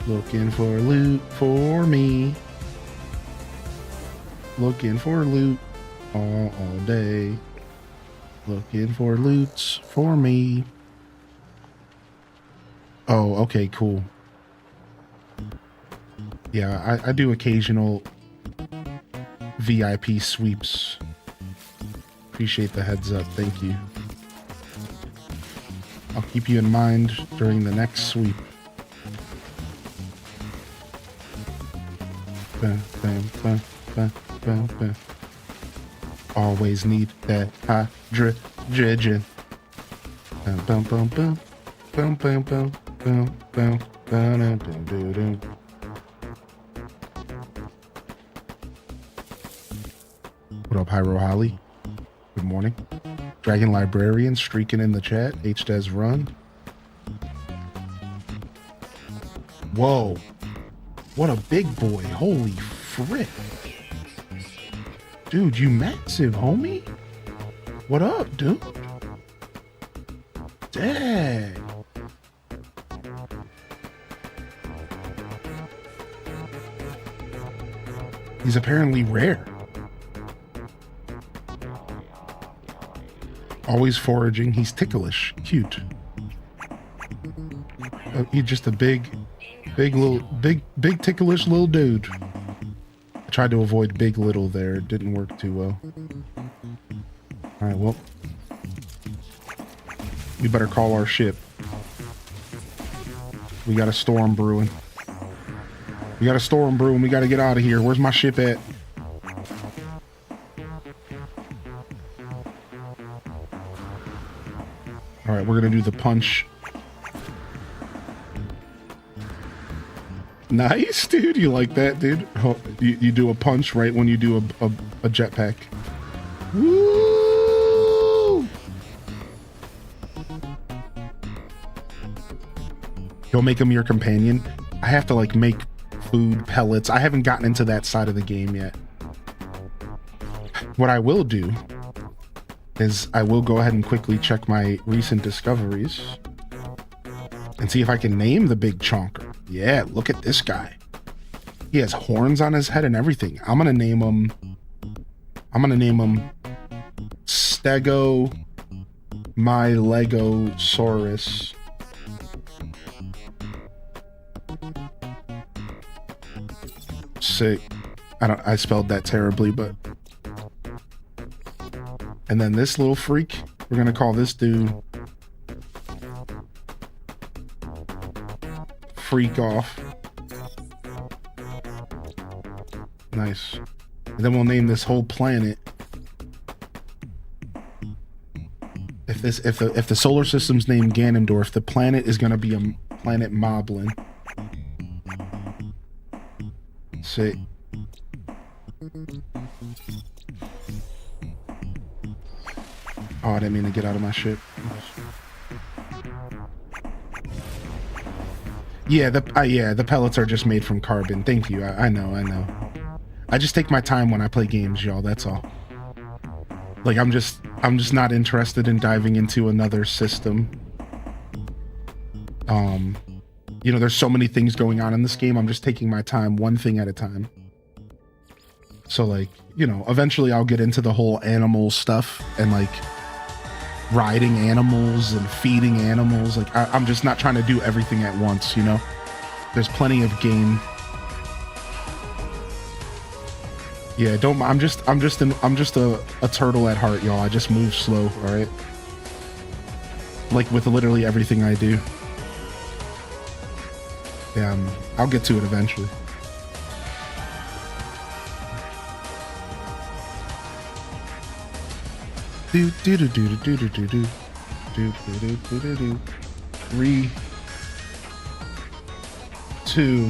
Looking for loot for me. Looking for loot all day. Looking for loots for me. Oh, okay, cool. Yeah, I do occasional VIP sweeps. Appreciate the heads up, thank you. I'll keep you in mind during the next sweep. Bam, bam, bam, bam, bam, bam. Always need that hydrogen. Bam, bam, bam, bam, bam, bam, bam, bam, bam, bam, bam, bam. What up, Hyro Holly? Good morning. Dragon Librarian streaking in the chat. HDes run. Whoa. What a big boy. Holy frick. Dude, you massive, homie. What up, dude? Dang. He's apparently rare. Always foraging. He's ticklish. Cute. He's just a big ticklish little dude. I tried to avoid big little there. It didn't work too well. Alright, well. We better call our ship. We got a storm brewing. We got a storm brewing. We got to get out of here. Where's my ship at? Alright, we're going to do the punch. Nice, dude. You like that, dude? Oh, you do a punch right when you do a jetpack. Woo! You'll make him your companion. I have to like make food pellets. I haven't gotten into that side of the game yet. What I will do is I will go ahead and quickly check my recent discoveries and see if I can name the big chonker. Yeah, look at this guy. He has horns on his head and everything. I'm gonna name him Stego My Legosaurus. Sick. I spelled that terribly, but. And then this little freak, we're gonna call this dude Freak Off. Nice. And then we'll name this whole planet. If the solar system's named Ganondorf, the planet is gonna be a planet Moblin. Sick. Oh, I didn't mean to get out of my ship. Yeah, the pellets are just made from carbon. Thank you. I know. I just take my time when I play games, y'all. That's all. Like, I'm just not interested in diving into another system. You know, there's so many things going on in this game. I'm just taking my time, one thing at a time. So, like, you know, eventually I'll get into the whole animal stuff and, like, riding animals and feeding animals. Like, I'm just not trying to do everything at once, you know? There's plenty of game. Yeah, I'm just a turtle at heart, y'all. I just move slow, all right? Like with literally everything I do. Yeah, I'll get to it eventually. Do do do do do do do do do do do do do. 3, 2,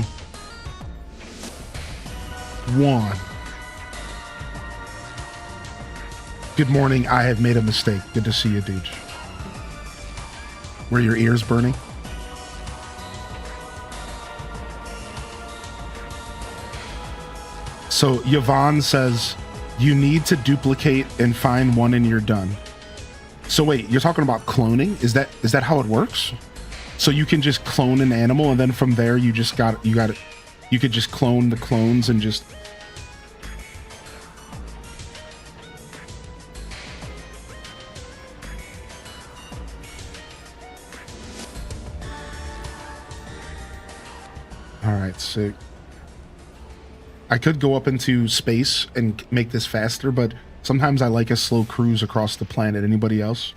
1. Good morning. I have made a mistake. Good to see you, dude. Were your ears burning? So Yvonne says you need to duplicate and find one and you're done. So wait, you're talking about cloning? Is that how it works? So you can just clone an animal and then from there you could just clone the clones and just. All right, sick. I could go up into space and make this faster, but sometimes I like a slow cruise across the planet. Anybody else?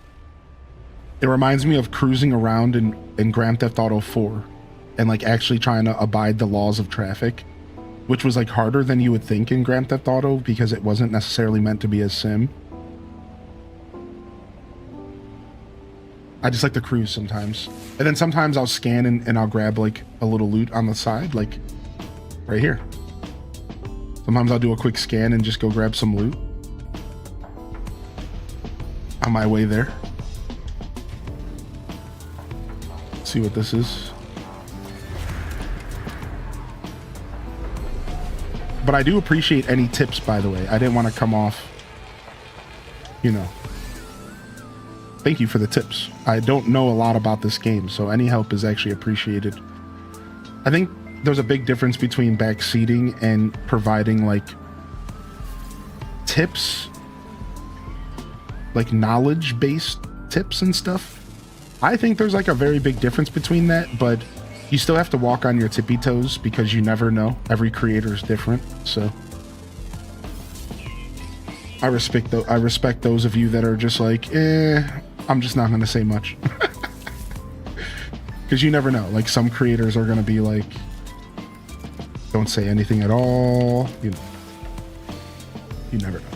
It reminds me of cruising around in Grand Theft Auto 4 and like actually trying to abide the laws of traffic, which was like harder than you would think in Grand Theft Auto because it wasn't necessarily meant to be a sim. I just like to cruise sometimes. And then sometimes I'll scan and I'll grab like a little loot on the side, like right here. Sometimes I'll do a quick scan and just go grab some loot on my way there. Let's see what this is. But I do appreciate any tips, by the way. I didn't want to come off, you know. Thank you for the tips. I don't know a lot about this game, so any help is actually appreciated. I think there's a big difference between backseating and providing like tips, like knowledge-based tips and stuff. I think there's like a very big difference between that, but you still have to walk on your tippy toes because you never know. Every creator is different, so I respect those of you that are just like, I'm just not going to say much. Because you never know. Like some creators are going to be like, don't say anything at all. You never know.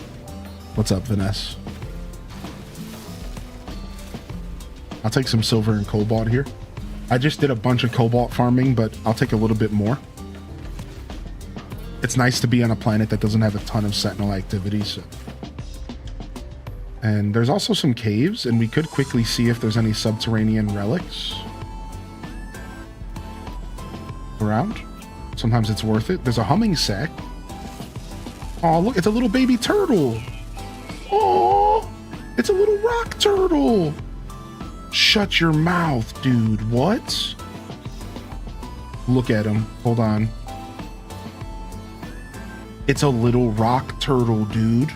What's up, Vanessa? I'll take some silver and cobalt here. I just did a bunch of cobalt farming, but I'll take a little bit more. It's nice to be on a planet that doesn't have a ton of sentinel activity, so. And there's also some caves, and we could quickly see if there's any subterranean relics around. Sometimes it's worth it. There's a humming sack. Oh, look, it's a little baby turtle. Oh, it's a little rock turtle. Shut your mouth, dude. What? Look at him. Hold on. It's a little rock turtle, dude.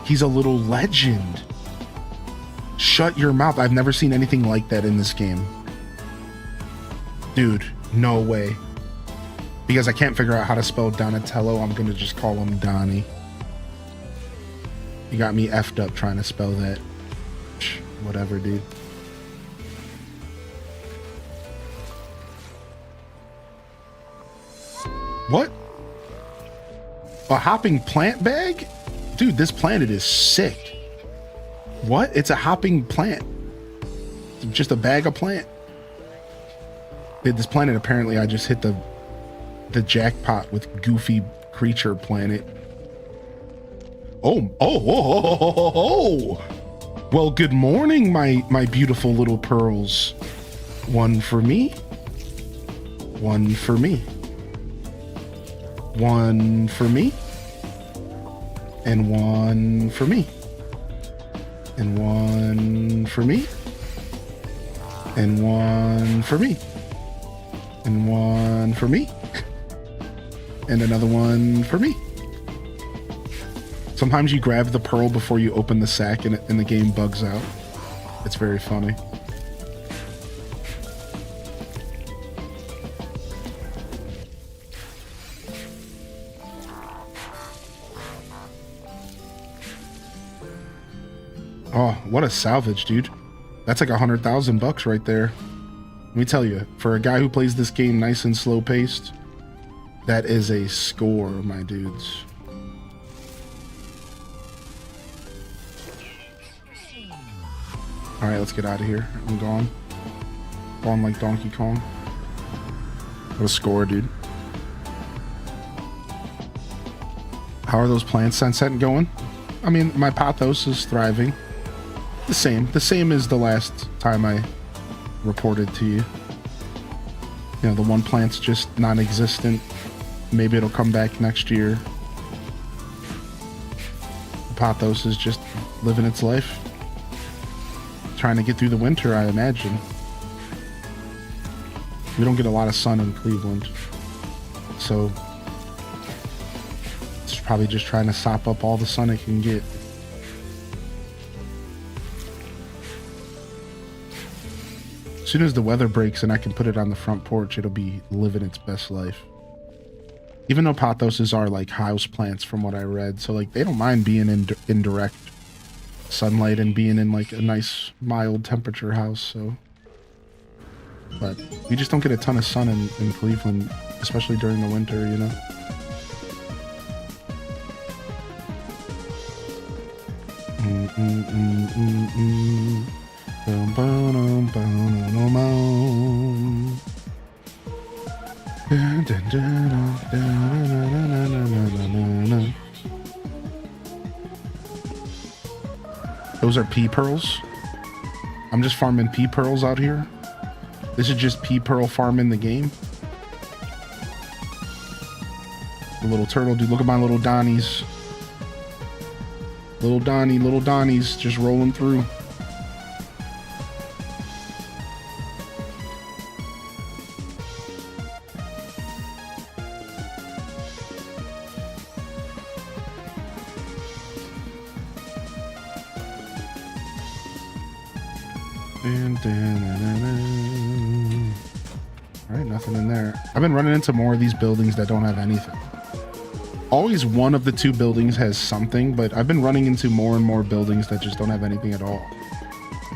He's a little legend. Shut your mouth. I've never seen anything like that in this game. Dude, no way. Because I can't figure out how to spell Donatello, I'm going to just call him Donnie. You got me effed up trying to spell that. Whatever, dude. What? A hopping plant bag? Dude, this planet is sick. What? It's a hopping plant. It's just a bag of plant. Dude, this planet, apparently I just hit the jackpot with Goofy Creature Planet. Oh. Well, good morning, my beautiful little pearls. One for me. One for me. One for me. And one for me. And one for me. And one for me. And one for me. And another one for me. Sometimes you grab the pearl before you open the sack and the game bugs out. It's very funny. Oh, what a salvage, dude. That's like $100,000 right there. Let me tell you, for a guy who plays this game nice and slow paced, that is a score, my dudes. All right, let's get out of here. I'm gone. Gone like Donkey Kong. What a score, dude. How are those plants Sunset going? I mean, my pothos is thriving. The same as the last time I reported to you. You know, the one plant's just non-existent. Maybe it'll come back next year. The pothos is just living its life. Trying to get through the winter, I imagine. We don't get a lot of sun in Cleveland. So it's probably just trying to sop up all the sun it can get. As soon as the weather breaks and I can put it on the front porch, it'll be living its best life. Even though pothoses are like house plants from what I read, so like they don't mind being in direct sunlight and being in like a nice mild temperature house, so. But we just don't get a ton of sun in Cleveland, especially during the winter, you know. Those are pea pearls. I'm just farming pea pearls out here. This is just pea pearl farm in the game. The little turtle, dude. Look at my little Donnies. Little Donnies just rolling through. Alright, nothing in there. I've been running into more of these buildings that don't have anything. Always one of the two buildings has something, but I've been running into more and more buildings that just don't have anything at all.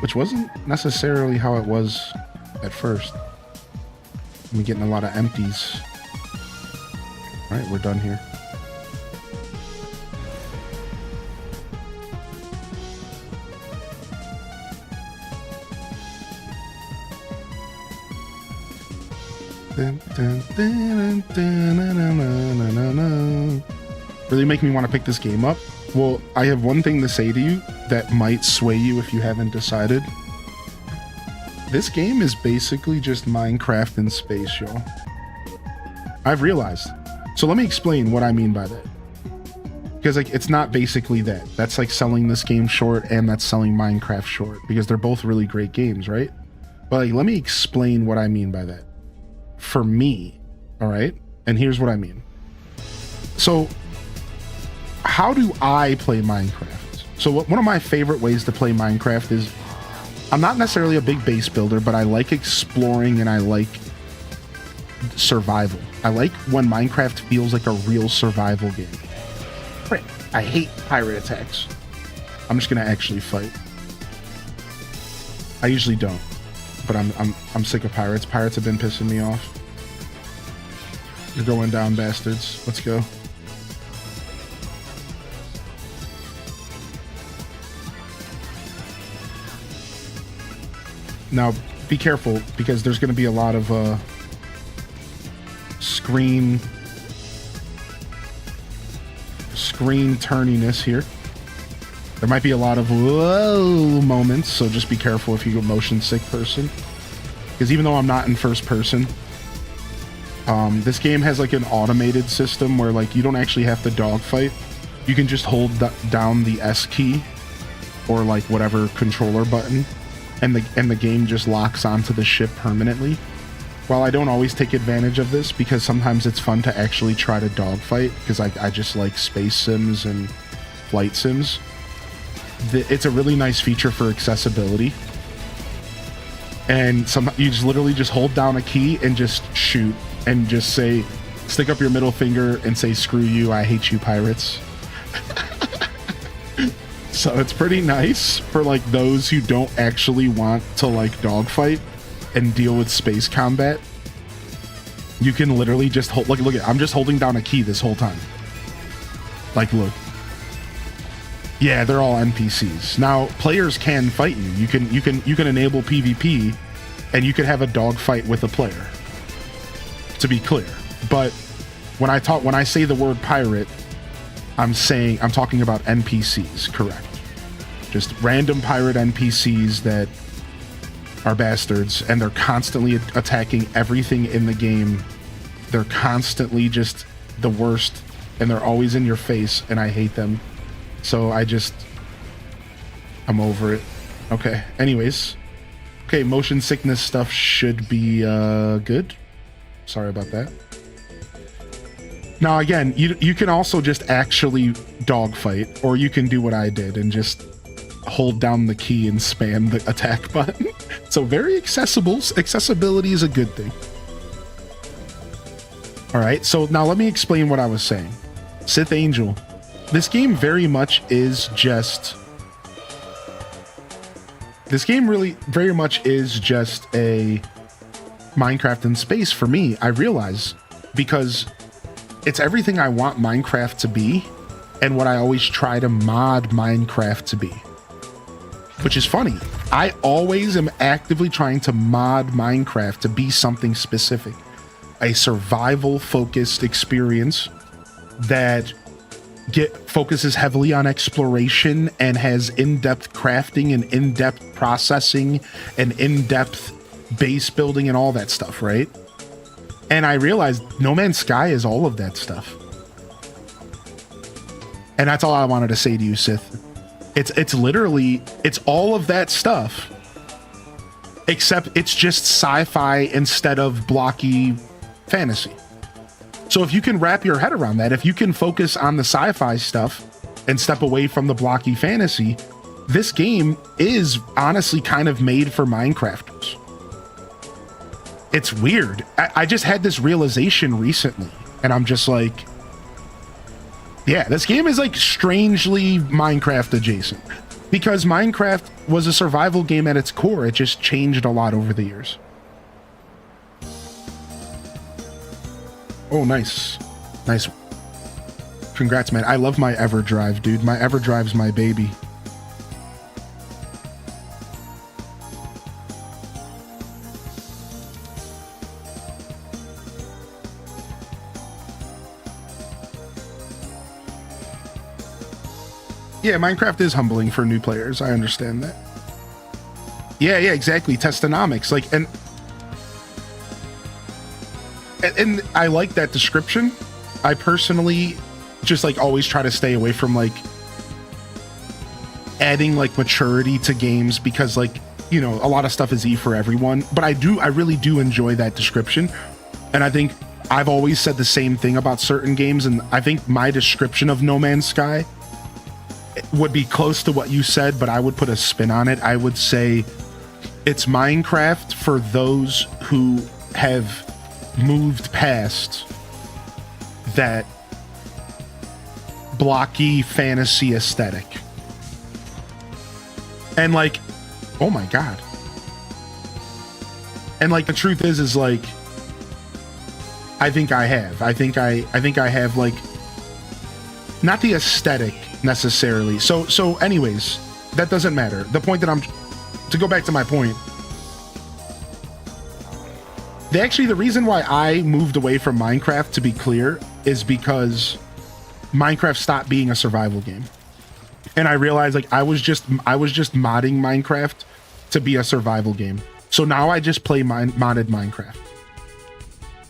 Which wasn't necessarily how it was at first. I'm getting a lot of empties. Alright, we're done here. Really make me want to pick this game up? Well, I have one thing to say to you that might sway you if you haven't decided. This game is basically just Minecraft in space, y'all. I've realized. So let me explain what I mean by that. Because like it's not basically that. That's like selling this game short and that's selling Minecraft short. Because they're both really great games, right? But like, let me explain what I mean by that. For me, all right? And here's what I mean. So, how do I play Minecraft? So one of my favorite ways to play Minecraft is, I'm not necessarily a big base builder, but I like exploring and I like survival. I like when Minecraft feels like a real survival game. Right. I hate pirate attacks. I'm just gonna actually fight. I usually don't. But I'm sick of pirates. Pirates have been pissing me off. You're going down, bastards. Let's go. Now, be careful, because there's going to be a lot of screen turniness here. There might be a lot of whoa moments, so just be careful if you're a motion sick person. Because even though I'm not in first person, this game has like an automated system where like you don't actually have to dogfight. You can just hold down the S key or like whatever controller button, and the game just locks onto the ship permanently. While I don't always take advantage of this because sometimes it's fun to actually try to dogfight because I just like space sims and flight sims, it's a really nice feature for accessibility. And you just literally just hold down a key and just shoot and just say, stick up your middle finger and say, screw you, I hate you, pirates. So it's pretty nice for like those who don't actually want to like dogfight and deal with space combat. You can literally just hold, look at, I'm just holding down a key this whole time. Like, look. Yeah, they're all NPCs. Now, players can fight you. You can enable PvP, and you could have a dogfight with a player. To be clear, but when I say the word pirate, I'm talking about NPCs. Correct. Just random pirate NPCs that are bastards, and they're constantly attacking everything in the game. They're constantly just the worst, and they're always in your face, and I hate them. So I'm over it. Okay, anyways. Okay, motion sickness stuff should be good. Sorry about that. Now again, you can also just actually dogfight, or you can do what I did and just hold down the key and spam the attack button. So very accessible. Accessibility is a good thing. All right, so now let me explain what I was saying. Sith Angel. This game very much is just... This game really very much is just a Minecraft in space for me, I realize, because it's everything I want Minecraft to be and what I always try to mod Minecraft to be. Which is funny. I always am actively trying to mod Minecraft to be something specific. A survival-focused experience that focuses heavily on exploration and has in-depth crafting and in-depth processing and in-depth base building and all that stuff, right? And I realized No Man's Sky is all of that stuff. And that's all I wanted to say to you, Sith. It's literally, it's all of that stuff, except it's just sci-fi instead of blocky fantasy. So if you can wrap your head around that, if you can focus on the sci-fi stuff and step away from the blocky fantasy, this game is honestly kind of made for Minecrafters. It's weird. I just had this realization recently, and I'm just like, yeah, this game is like strangely Minecraft adjacent, because Minecraft was a survival game at its core. It just changed a lot over the years. Oh, nice. Nice. Congrats, man. I love my EverDrive, dude. My EverDrive's my baby. Yeah, Minecraft is humbling for new players. I understand that. Yeah, exactly. Testonomics. Like, and I like that description. I personally just like always try to stay away from like adding like maturity to games, because like, you know, a lot of stuff is E for everyone, but I really do enjoy that description. And I think I've always said the same thing about certain games, and I think my description of No Man's Sky would be close to what you said, but I would put a spin on it. I would say it's Minecraft for those who have moved past that blocky fantasy aesthetic. And like, oh my god. And like the truth is like, I think I have like not the aesthetic necessarily. So anyways, that doesn't matter. The point that to go back to my point, the reason why I moved away from Minecraft, to be clear, is because Minecraft stopped being a survival game. And I realized like I was just modding Minecraft to be a survival game. So now I just play modded Minecraft.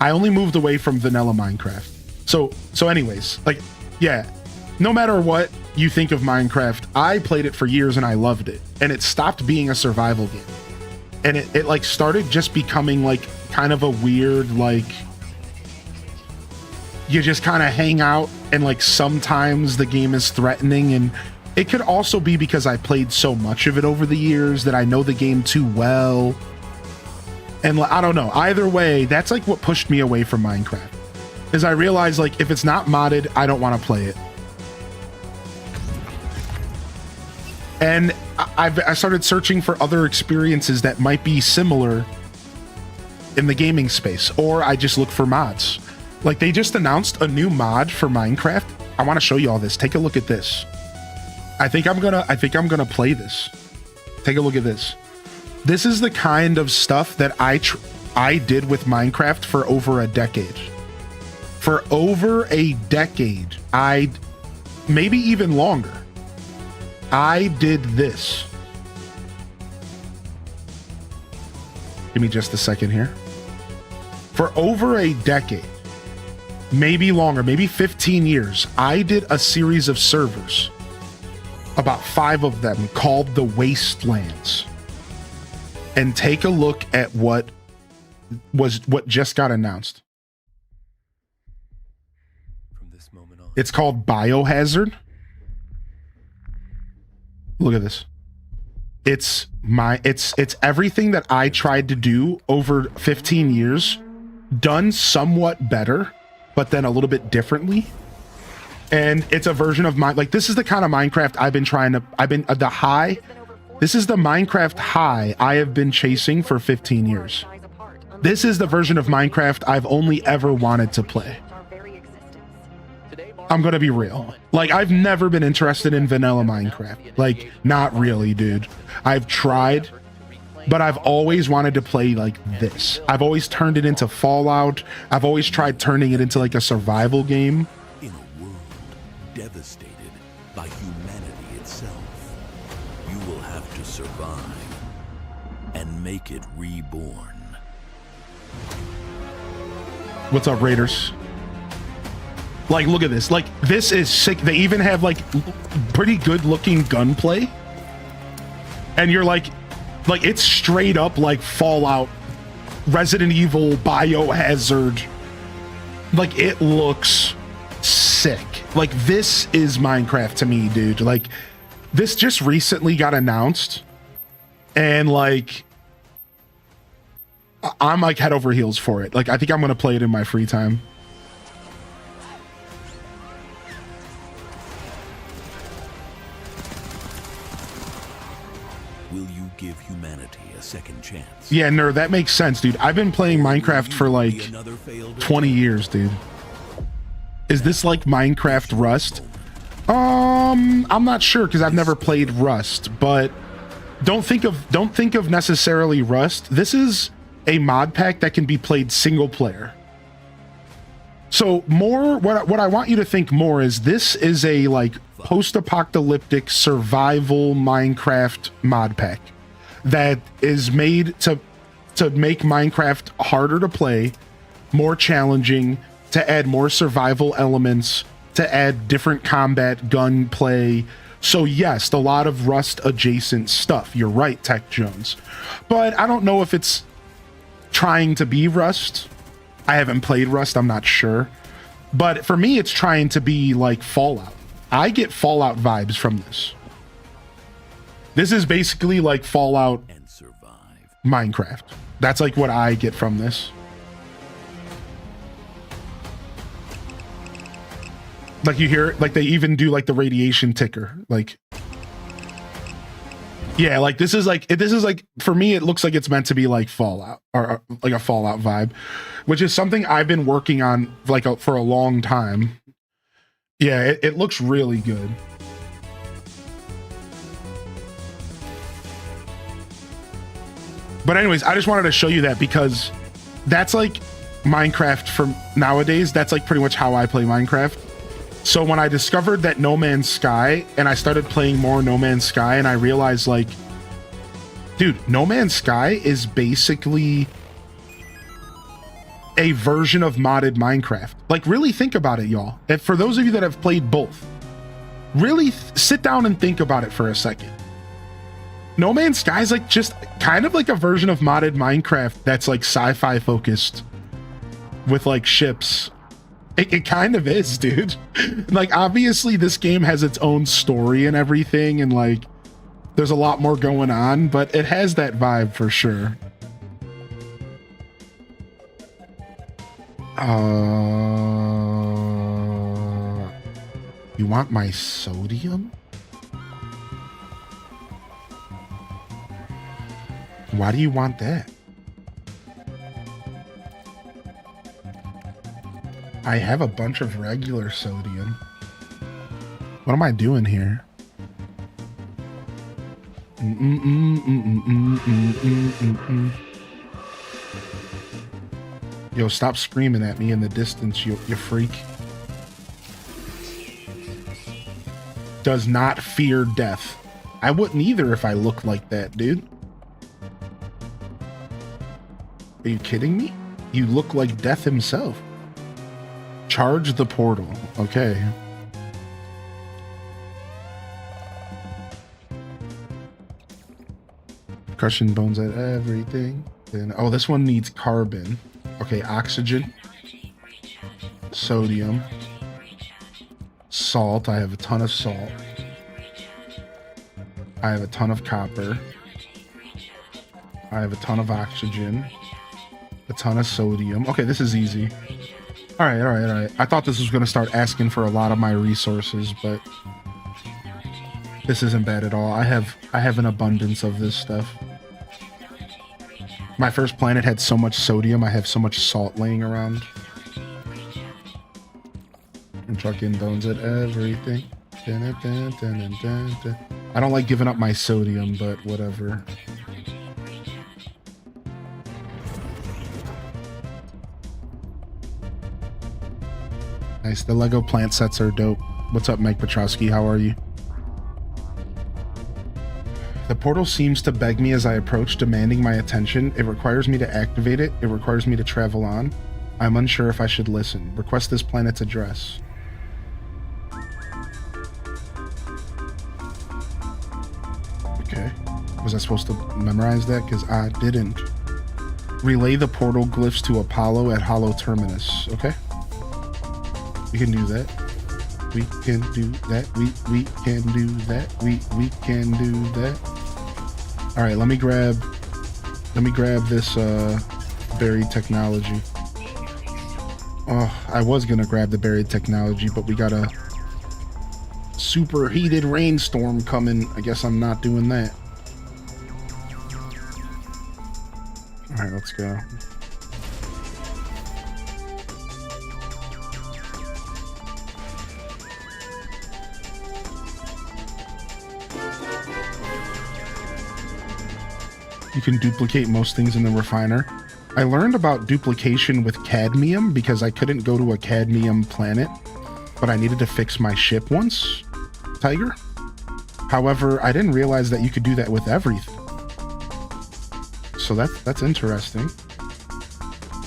I only moved away from vanilla Minecraft. So anyways, like, yeah, no matter what, you think of Minecraft, I played it for years and I loved it. And it stopped being a survival game. And it like started just becoming like kind of a weird, like, you just kind of hang out and like sometimes the game is threatening. And it could also be because I played so much of it over the years that I know the game too well. And I don't know, either way, that's like what pushed me away from Minecraft, is I realized like if it's not modded, I don't want to play it. And I started searching for other experiences that might be similar in the gaming space, or I just look for mods. Like they just announced a new mod for Minecraft. I want to show you all this. Take a look at this. I think I'm gonna play this. Take a look at this. This is the kind of stuff that I did with Minecraft for over a decade. For over a decade, maybe even longer, I did this. Give me just a second here. For over a decade, maybe longer, maybe 15 years, I did a series of servers, about 5 of them, called the Wastelands. And take a look at what just got announced. From this moment on. It's called Biohazard. Look at this. It's everything that I tried to do over 15 years, done somewhat better, but then a little bit differently. And it's a version of like, this is the kind of Minecraft this is the Minecraft high I have been chasing for 15 years. This is the version of Minecraft I've only ever wanted to play. I'm gonna be real. Like, I've never been interested in vanilla Minecraft. Like, not really, dude. I've tried, but I've always wanted to play like this. I've always turned it into Fallout. I've always tried turning it into like a survival game. In a world devastated by humanity itself, you will have to survive and make it reborn. What's up, Raiders? Like, look at this. Like, this is sick. They even have like pretty good looking gunplay. And you're like it's straight up like Fallout, Resident Evil, Biohazard. Like, it looks sick. Like, this is Minecraft to me, dude. Like, this just recently got announced. And like, I'm like head over heels for it. Like, I think I'm going to play it in my free time. Will you give humanity a second chance? Yeah, no, that makes sense, dude. I've been playing Minecraft for like 20 years, dude. Is this like Minecraft Rust? I'm not sure because I've never played Rust, but don't think of necessarily Rust. This is a mod pack that can be played single player. So more, what I want you to think more is this is a like post-apocalyptic survival Minecraft mod pack that is made to make Minecraft harder to play, more challenging, to add more survival elements, to add different combat gunplay. So yes, a lot of Rust adjacent stuff. You're right, Tech Jones. But I don't know if it's trying to be Rust. I haven't played Rust, I'm not sure. But for me, it's trying to be like Fallout. I get Fallout vibes from this. This is basically like Fallout And survive. Minecraft. That's like what I get from this. Like, you hear, like, they even do like the radiation ticker. Like, yeah, like this is like for me, it looks like it's meant to be like Fallout, or like a Fallout vibe, which is something I've been working on like for a long time. Yeah, it looks really good. But anyways, I just wanted to show you that because that's like Minecraft from nowadays. That's like pretty much how I play Minecraft. So when I discovered that No Man's Sky and I started playing more No Man's Sky, and I realized like, dude, No Man's Sky is basically a version of modded Minecraft. Like, really think about it, y'all. And for those of you that have played both, Really sit down and think about it for a second. No Man's Sky is like just kind of like a version of modded Minecraft that's like sci-fi focused with like ships. It kind of is, dude. Like, obviously this game has its own story and everything, and like there's a lot more going on, but it has that vibe for sure. You want my sodium? Why do you want that? I have a bunch of regular sodium. What am I doing here? Yo, stop screaming at me in the distance, you freak. Does not fear death. I wouldn't either if I looked like that, dude. Are you kidding me? You look like death himself. Charge the portal. Okay. Crushing bones at everything. Then, oh, this one needs carbon. Okay, oxygen. Sodium. Salt. I have a ton of salt. I have a ton of copper. I have a ton of oxygen. A ton of sodium. Okay, this is easy. All right. I thought this was going to start asking for a lot of my resources, but this isn't bad at all. I have an abundance of this stuff. My first planet had so much sodium. I have so much salt laying around. I'm chucking bones at everything. I don't like giving up my sodium, but whatever. Nice. The Lego plant sets are dope. What's up, Mike Petrowski? How are you? The portal seems to beg me as I approach, demanding my attention. It requires me to activate it. It requires me to travel on. I'm unsure if I should listen. Request this planet's address. Okay. Was I supposed to memorize that? Because I didn't. Relay the portal glyphs to Apollo at Hollow Terminus. Okay. We can do that. We can do that. We can do that. We can do that. All right, let me grab this buried technology. Oh, I was gonna grab the buried technology, but we got a superheated rainstorm coming. I guess I'm not doing that. All right, let's go. You can duplicate most things in the refiner. I learned about duplication with cadmium because I couldn't go to a cadmium planet, but I needed to fix my ship once, Tiger. However, I didn't realize that you could do that with everything. So that's interesting.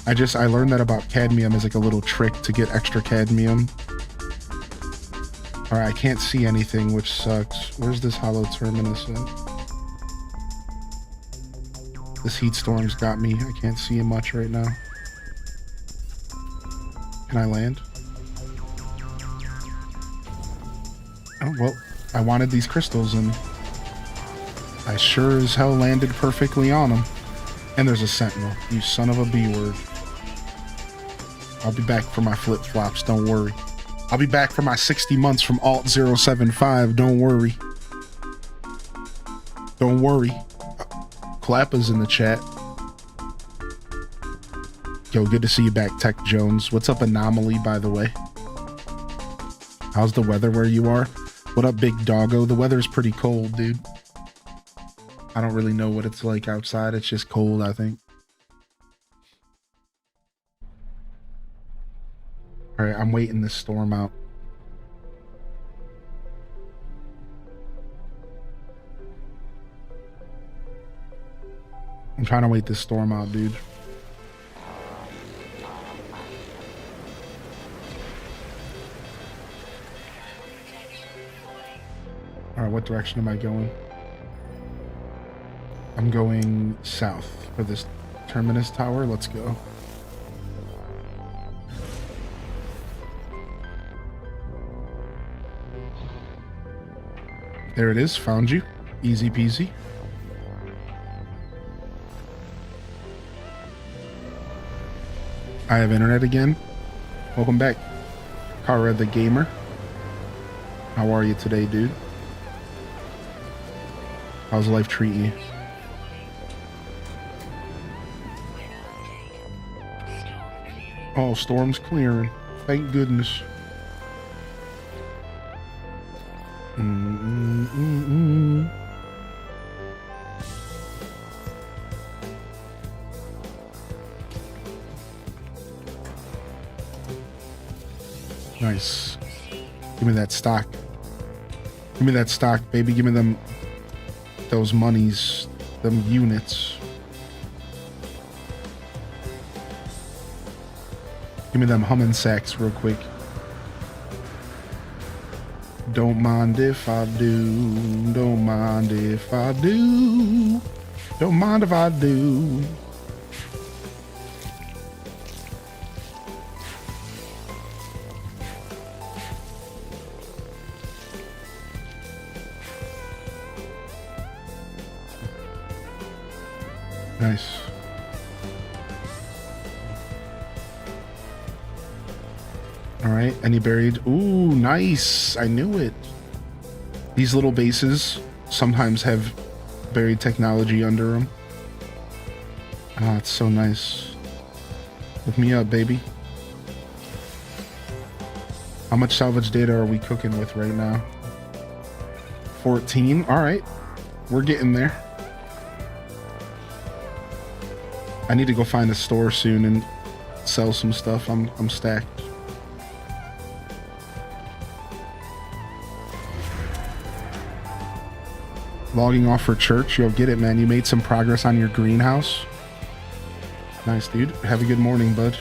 I learned that about cadmium as like a little trick to get extra cadmium. All right, I can't see anything, which sucks. Where's this Hollow Terminus at? This heat storm's got me. I can't see much right now. Can I land? Oh, well, I wanted these crystals and I sure as hell landed perfectly on them. And there's a sentinel. You son of a B-word. I'll be back for my flip-flops, don't worry. I'll be back for my 60 months from Alt 075, don't worry. Don't worry. Clappa's in the chat. Yo, good to see you back, Tech Jones. What's up, Anomaly, by the way? How's the weather where you are? What up, Big Doggo? The weather's pretty cold, dude. I don't really know what it's like outside. It's just cold, I think. All right, I'm waiting this storm out. I'm trying to wait this storm out, dude. All right, what direction am I going? I'm going south for this terminus tower. Let's go. There it is. Found you. Easy peasy. I have internet again. Welcome back, Kara the Gamer. How are you today, dude? How's life treating you? Oh, storm's clearing. Thank goodness. Nice. Give me that stock. Give me that stock, baby. Give me those monies, them units. Give me them humming sacks real quick. Don't mind if I do. Don't mind if I do. Don't mind if I do. Nice. All right, any buried? Ooh, nice. I knew it. These little bases sometimes have buried technology under them. Ah, it's so nice. Look me up, baby. How much salvage data are we cooking with right now? 14. All right, we're getting there. I need to go find a store soon and sell some stuff. I'm stacked. Logging off for church. You'll get it, man. You made some progress on your greenhouse. Nice, dude. Have a good morning, bud.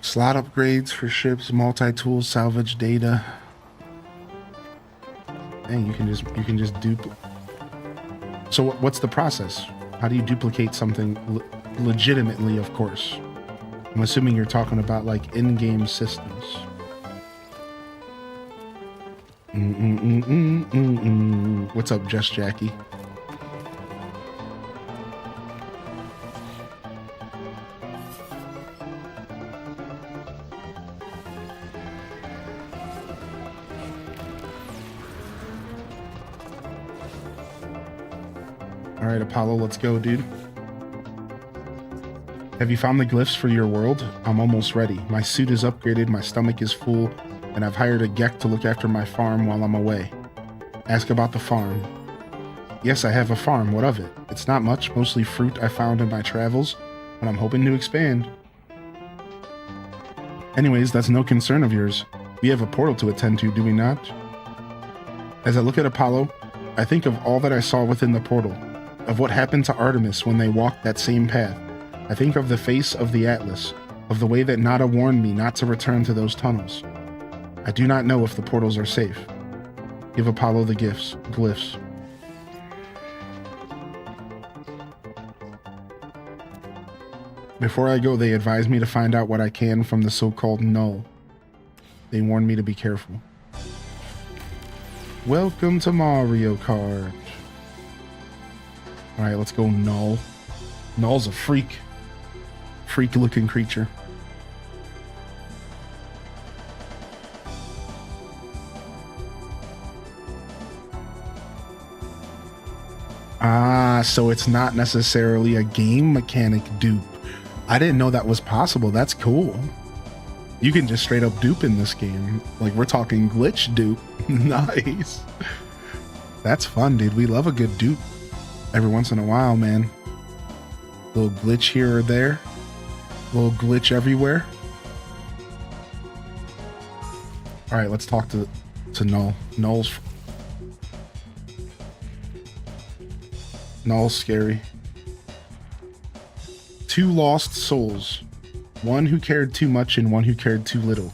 Slot upgrades for ships, multi-tool, salvage data. Dang, you can just duplicate. So what's the process? How do you duplicate something legitimately, of course? I'm assuming you're talking about like in-game systems. What's up, Just Jackie? All right, Apollo, let's go, dude. Have you found the glyphs for your world? I'm almost ready. My suit is upgraded, my stomach is full, and I've hired a Gek to look after my farm while I'm away. Ask about the farm. Yes, I have a farm. What of it? It's not much, mostly fruit I found in my travels, but I'm hoping to expand. Anyways, that's no concern of yours. We have a portal to attend to, do we not? As I look at Apollo, I think of all that I saw within the portal, of what happened to Artemis when they walked that same path. I think of the face of the Atlas, of the way that Nada warned me not to return to those tunnels. I do not know if the portals are safe. Give Apollo the glyphs. Before I go, they advised me to find out what I can from the so-called Null. They warned me to be careful. Welcome to Mario Kart. Alright, let's go Null. Null's a freak. Freak-looking creature. Ah, so it's not necessarily a game mechanic dupe. I didn't know that was possible. That's cool. You can just straight up dupe in this game. Like, we're talking glitch dupe. Nice. That's fun, dude. We love a good dupe every once in a while, man. Little glitch here or there. Little glitch everywhere. All right, let's talk to Null. Null's scary. Two lost souls. One who cared too much and one who cared too little.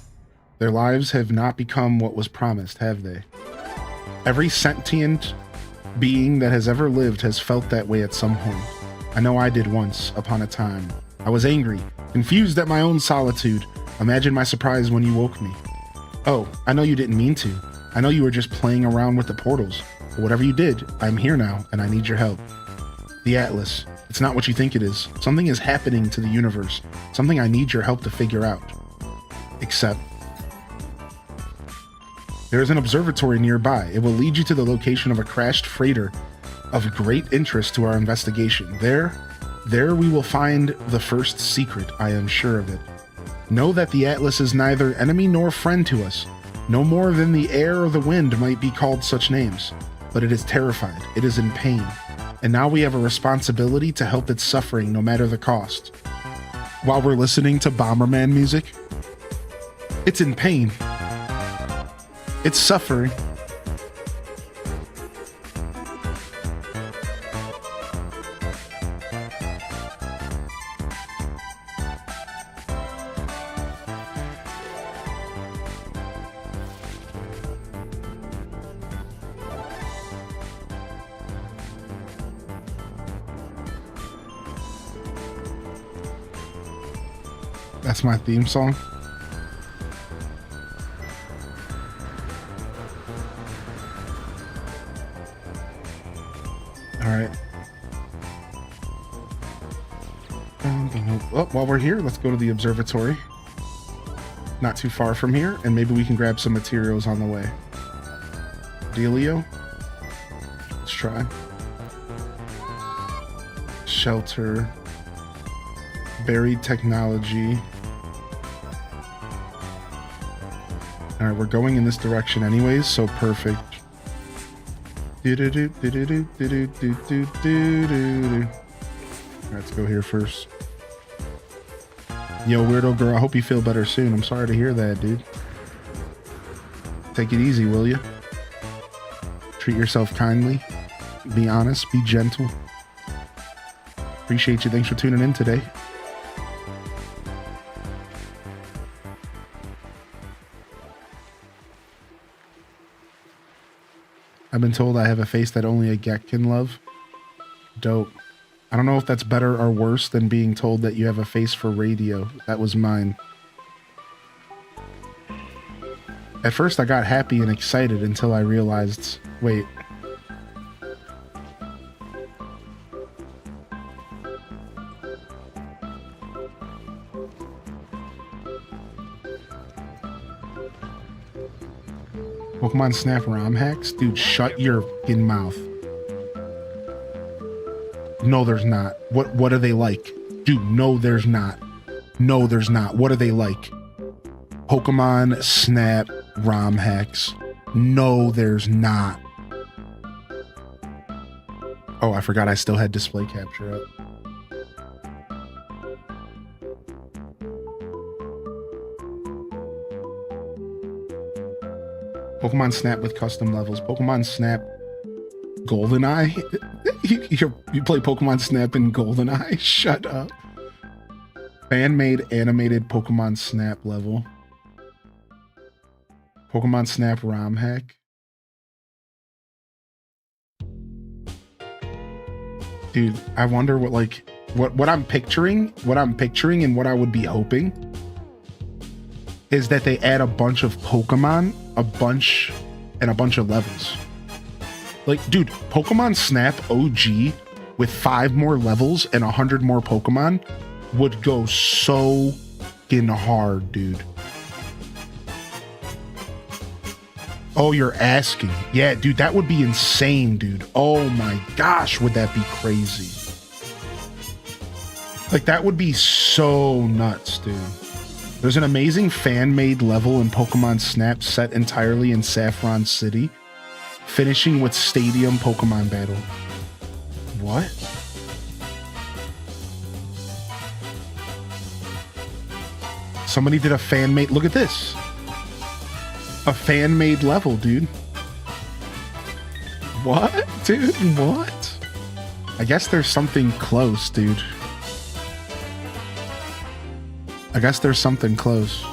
Their lives have not become what was promised, have they? Every sentient being that has ever lived has felt that way at some point. I know I did once, upon a time. I was angry, confused at my own solitude. Imagine my surprise when you woke me. Oh, I know you didn't mean to. I know you were just playing around with the portals. But whatever you did, I'm here now, and I need your help. The Atlas. It's not what you think it is. Something is happening to the universe. Something I need your help to figure out. Except, there is an observatory nearby. It will lead you to the location of a crashed freighter of great interest to our investigation. There we will find the first secret, I am sure of it. Know that the Atlas is neither enemy nor friend to us. No more than the air or the wind might be called such names. But it is terrified. It is in pain. And now we have a responsibility to help its suffering no matter the cost. While we're listening to Bomberman music, it's in pain. It's suffering. That's my theme song. All right. Well, while we're here, let's go to the observatory. Not too far from here, and maybe we can grab some materials on the way. Dealio. Let's try. Shelter. Buried technology. All right, we're going in this direction anyways, so perfect. Let's go here first. Yo, weirdo girl, I hope you feel better soon. I'm sorry to hear that, dude. Take it easy, will you? Treat yourself kindly. Be honest, be gentle. Appreciate you. Thanks for tuning in today. I've been told I have a face that only a Gek can love. Dope. I don't know if that's better or worse than being told that you have a face for radio. That was mine. At first I got happy and excited until I realized, wait. Pokemon Snap ROM hacks? Dude, shut your fucking mouth. No, there's not. What are they like? Dude, no, there's not. No, there's not. What are they like? Pokemon Snap ROM hacks. No, there's not. Oh, I forgot I still had display capture up. Pokemon Snap with custom levels. Pokemon Snap GoldenEye? You play Pokemon Snap in GoldenEye? Shut up. Fan-made animated Pokemon Snap level. Pokemon Snap ROM hack. Dude, I wonder what I'm picturing and what I would be hoping is that they add a bunch of Pokemon, a bunch of levels. Like, dude, Pokemon Snap OG with 5 more levels and 100 more Pokemon would go so fucking hard, dude. Oh, you're asking. Yeah, dude, that would be insane, dude. Oh my gosh, would that be crazy? Like, that would be so nuts, dude. There's an amazing fan-made level in Pokemon Snap set entirely in Saffron City, finishing with Stadium Pokemon Battle. What? Somebody did a fan-made... Look at this. A fan-made level, dude. What? Dude, what? I guess there's something close, dude. I guess there's something close.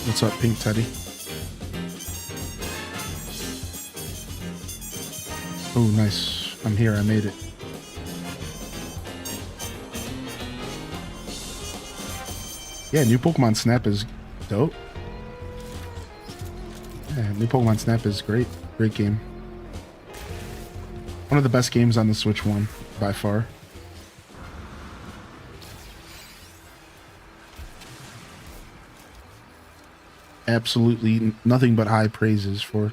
What's up, Pink Teddy? Oh, nice. I'm here. I made it. Yeah, new Pokemon Snap is dope. Yeah, new Pokemon Snap is great. Great game. One of the best games on the Switch One, by far. Absolutely nothing but high praises for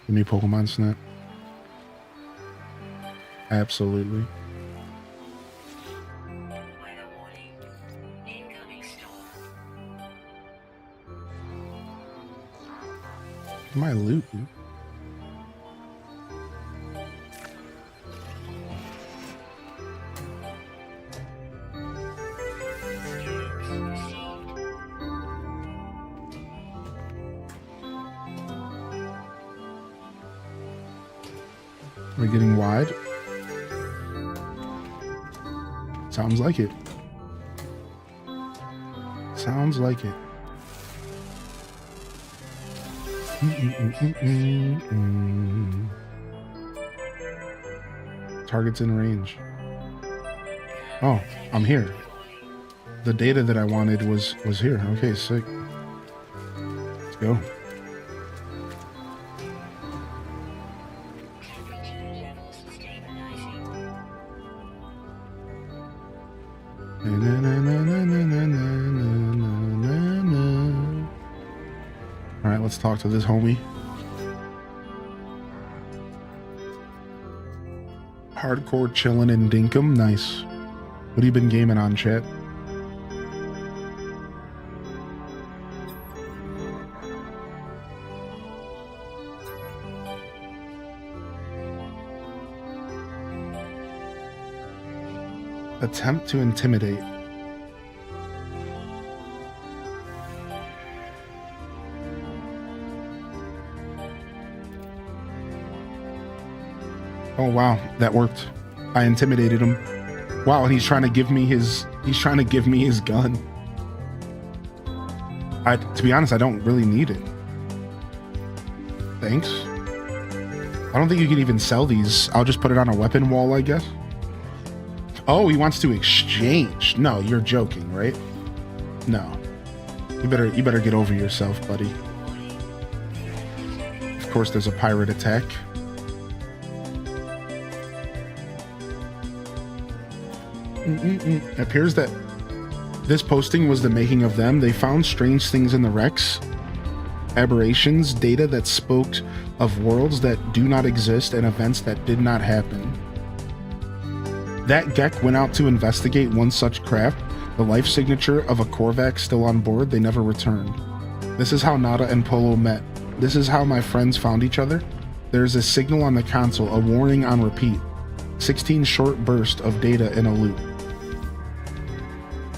the new Pokemon Snap. Absolutely. My loot, dude. We're getting wide. Sounds like it. Sounds like it. Target's in range. Oh, I'm here. The data that I wanted was here. Okay, sick. Let's go. Alright, let's talk to this homie. Hardcore chillin' in Dinkum. Nice. What have you been gaming on, chat? Attempt to intimidate. Oh wow, that worked. I intimidated him. Wow, and he's trying to give me his gun. To be honest, I don't really need it. Thanks. I don't think you can even sell these. I'll just put it on a weapon wall, I guess. Oh, he wants to exchange. No, you're joking, right? No. You better get over yourself, buddy. Of course, there's a pirate attack. It appears that this posting was the making of them. They found strange things in the wrecks, aberrations, data that spoke of worlds that do not exist and events that did not happen. That Gek went out to investigate one such craft, the life signature of a Korvax still on board. They never returned. This is how Nada and Polo met. This is how my friends found each other. There is a signal on the console, a warning on repeat. 16 short bursts of data in a loop.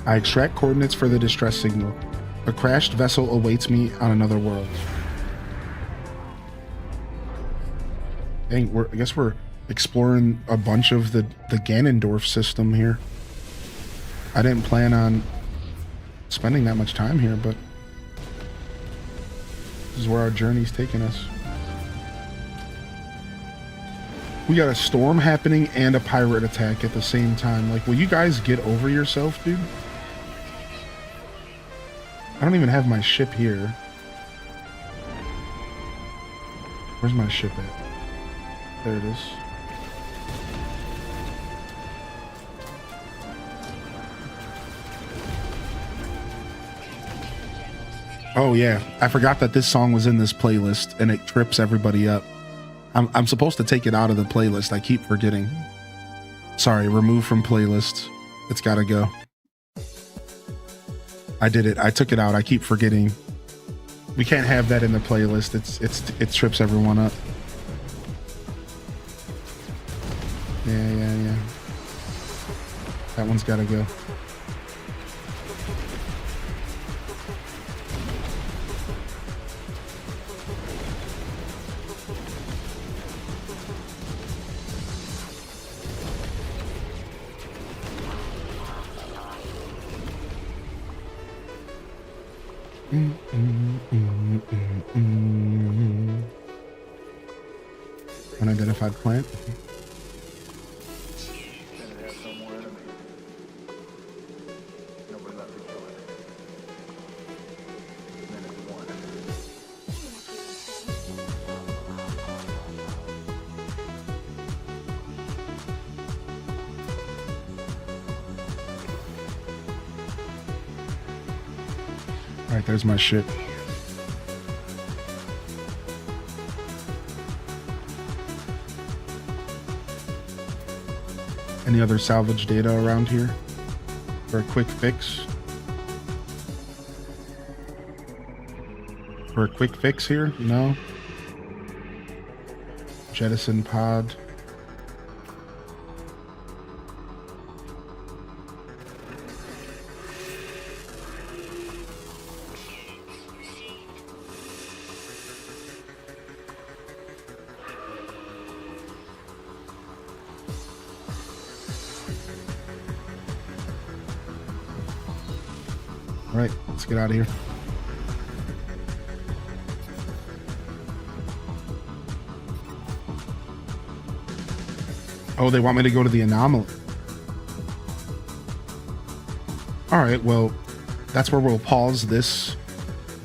I extract coordinates for the distress signal. A crashed vessel awaits me on another world. Dang, I guess we're exploring a bunch of the Ganondorf system here. I didn't plan on spending that much time here, but this is where our journey's taking us. We got a storm happening and a pirate attack at the same time. Like, will you guys get over yourself, dude? I don't even have my ship here. Where's my ship at? There it is. Oh yeah, I forgot that this song was in this playlist and it trips everybody up. I'm supposed to take it out of the playlist. I keep forgetting. Sorry, remove from playlist. It's gotta go. I did it. I took it out. I keep forgetting. We can't have that in the playlist. It trips everyone up. Yeah. That one's gotta go. Unidentified plant. All right, there's my shit. Any other salvage data around here for a quick fix? For a quick fix here? No. Jettison pod. All right, let's get out of here. Oh, they want me to go to the anomaly. All right, well, that's where we'll pause this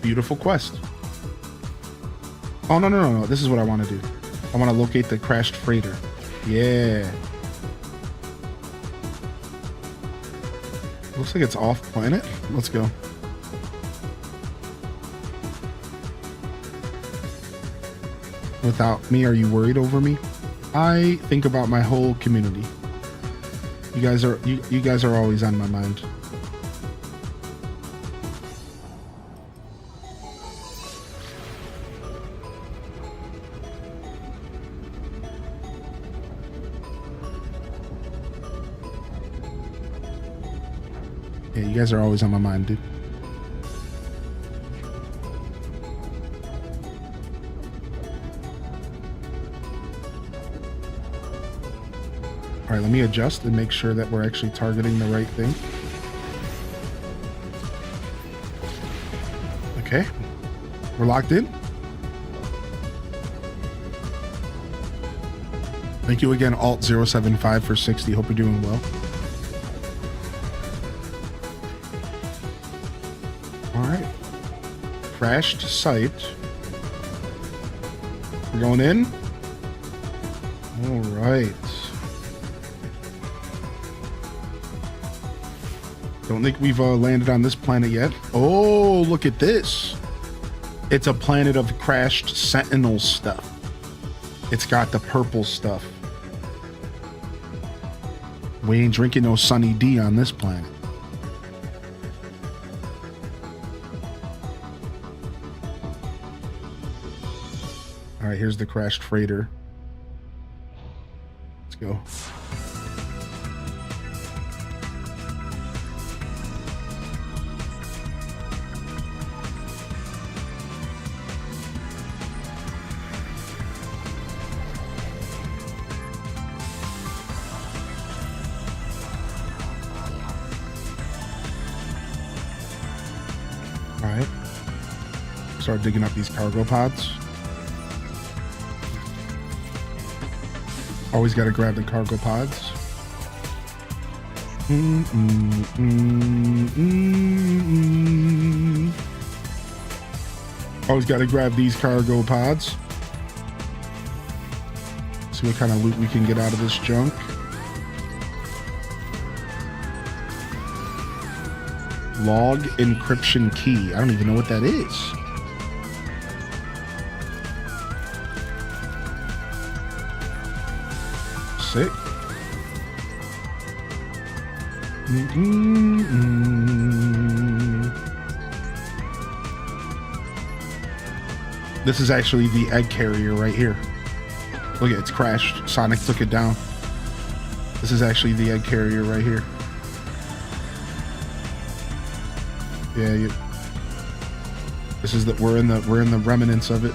beautiful quest. Oh, no. This is what I want to do. I want to locate the crashed freighter. Yeah. Looks like it's off planet. Let's go. Without me, are you worried over me? I think about my whole community. You guys are always on my mind. Yeah, you guys are always on my mind, dude. All right, let me adjust and make sure that we're actually targeting the right thing. Okay, we're locked in. Thank you again, Alt075 for 60. Hope you're doing well. All right, crashed site. We're going in. All right. Don't think we've landed on this planet yet. Oh, look at this. It's a planet of crashed Sentinel stuff. It's got the purple stuff. We ain't drinking no Sunny D on this planet. All right, here's the crashed freighter. Let's go. All right. Start digging up these cargo pods. Always got to grab the cargo pods. Always got to grab these cargo pods. See what kind of loot we can get out of this junk. Log encryption key. I don't even know what that is. Sick. This is actually the egg carrier right here. Look at it, it's crashed. Sonic took it down. This is actually the egg carrier right here. Yeah, this is the we're in the remnants of it.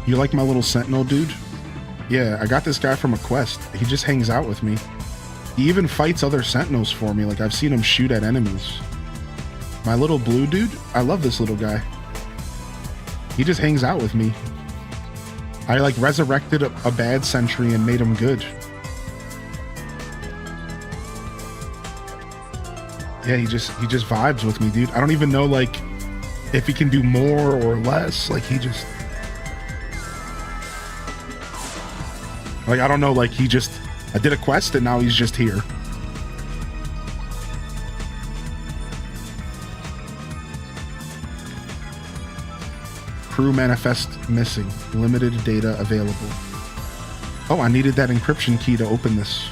You like my little sentinel dude? Yeah, I got this guy from a quest. He just hangs out with me. He even fights other sentinels for me. Like, I've seen him shoot at enemies. My little blue dude, I love this little guy. He just hangs out with me. I like resurrected a bad sentry and made him good. Yeah, he just vibes with me, dude. I don't even know like if he can do more or less. Like he just like I don't know, like he just I did a quest and now he's just here. Crew manifest missing. Limited data available. Oh, I needed that encryption key to open this.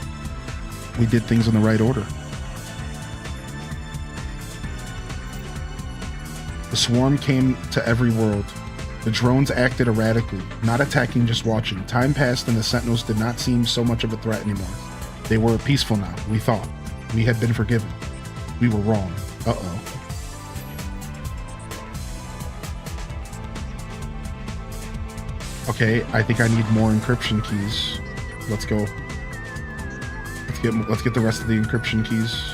We did things in the right order. The swarm came to every world. The drones acted erratically, not attacking, just watching. Time passed and the Sentinels did not seem so much of a threat anymore. They were peaceful now, we thought. We had been forgiven. We were wrong. Uh-oh. Okay, I think I need more encryption keys. Let's go. Let's get the rest of the encryption keys.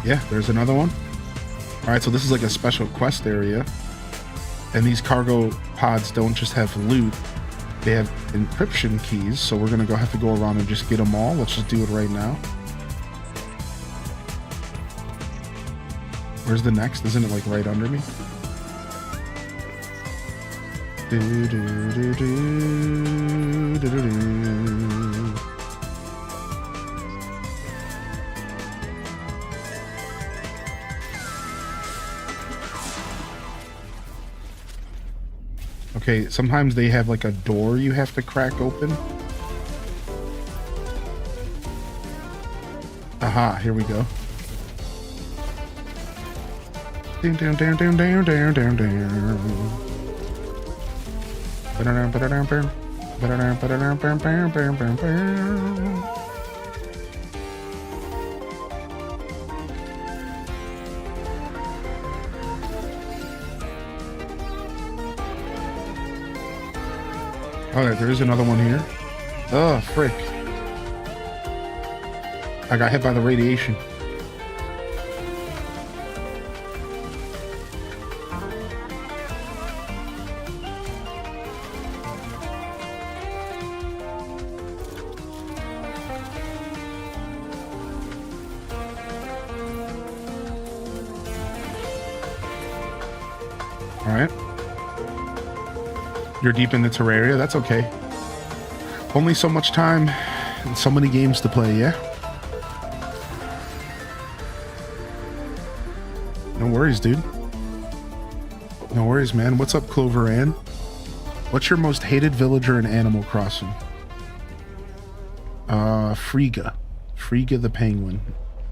Yeah, there's another one. All right, so this is like a special quest area. And these cargo pods don't just have loot. They have encryption keys. So we're going to have to go around and just get them all. Let's just do it right now. Where's the next? Isn't it like right under me? Do, do, do, do, do, do, do. Okay, sometimes they have like a door you have to crack open. Aha, here we go. Down, down, down, down, down, down, down, down. Oh, there is another one here. Oh, frick. I got hit by the radiation. All right. You're deep in the Terraria, that's okay. Only so much time and so many games to play, yeah? No worries, dude. No worries, man. What's up, Clover Ann? What's your most hated villager in Animal Crossing? Frigga. Frigga the penguin.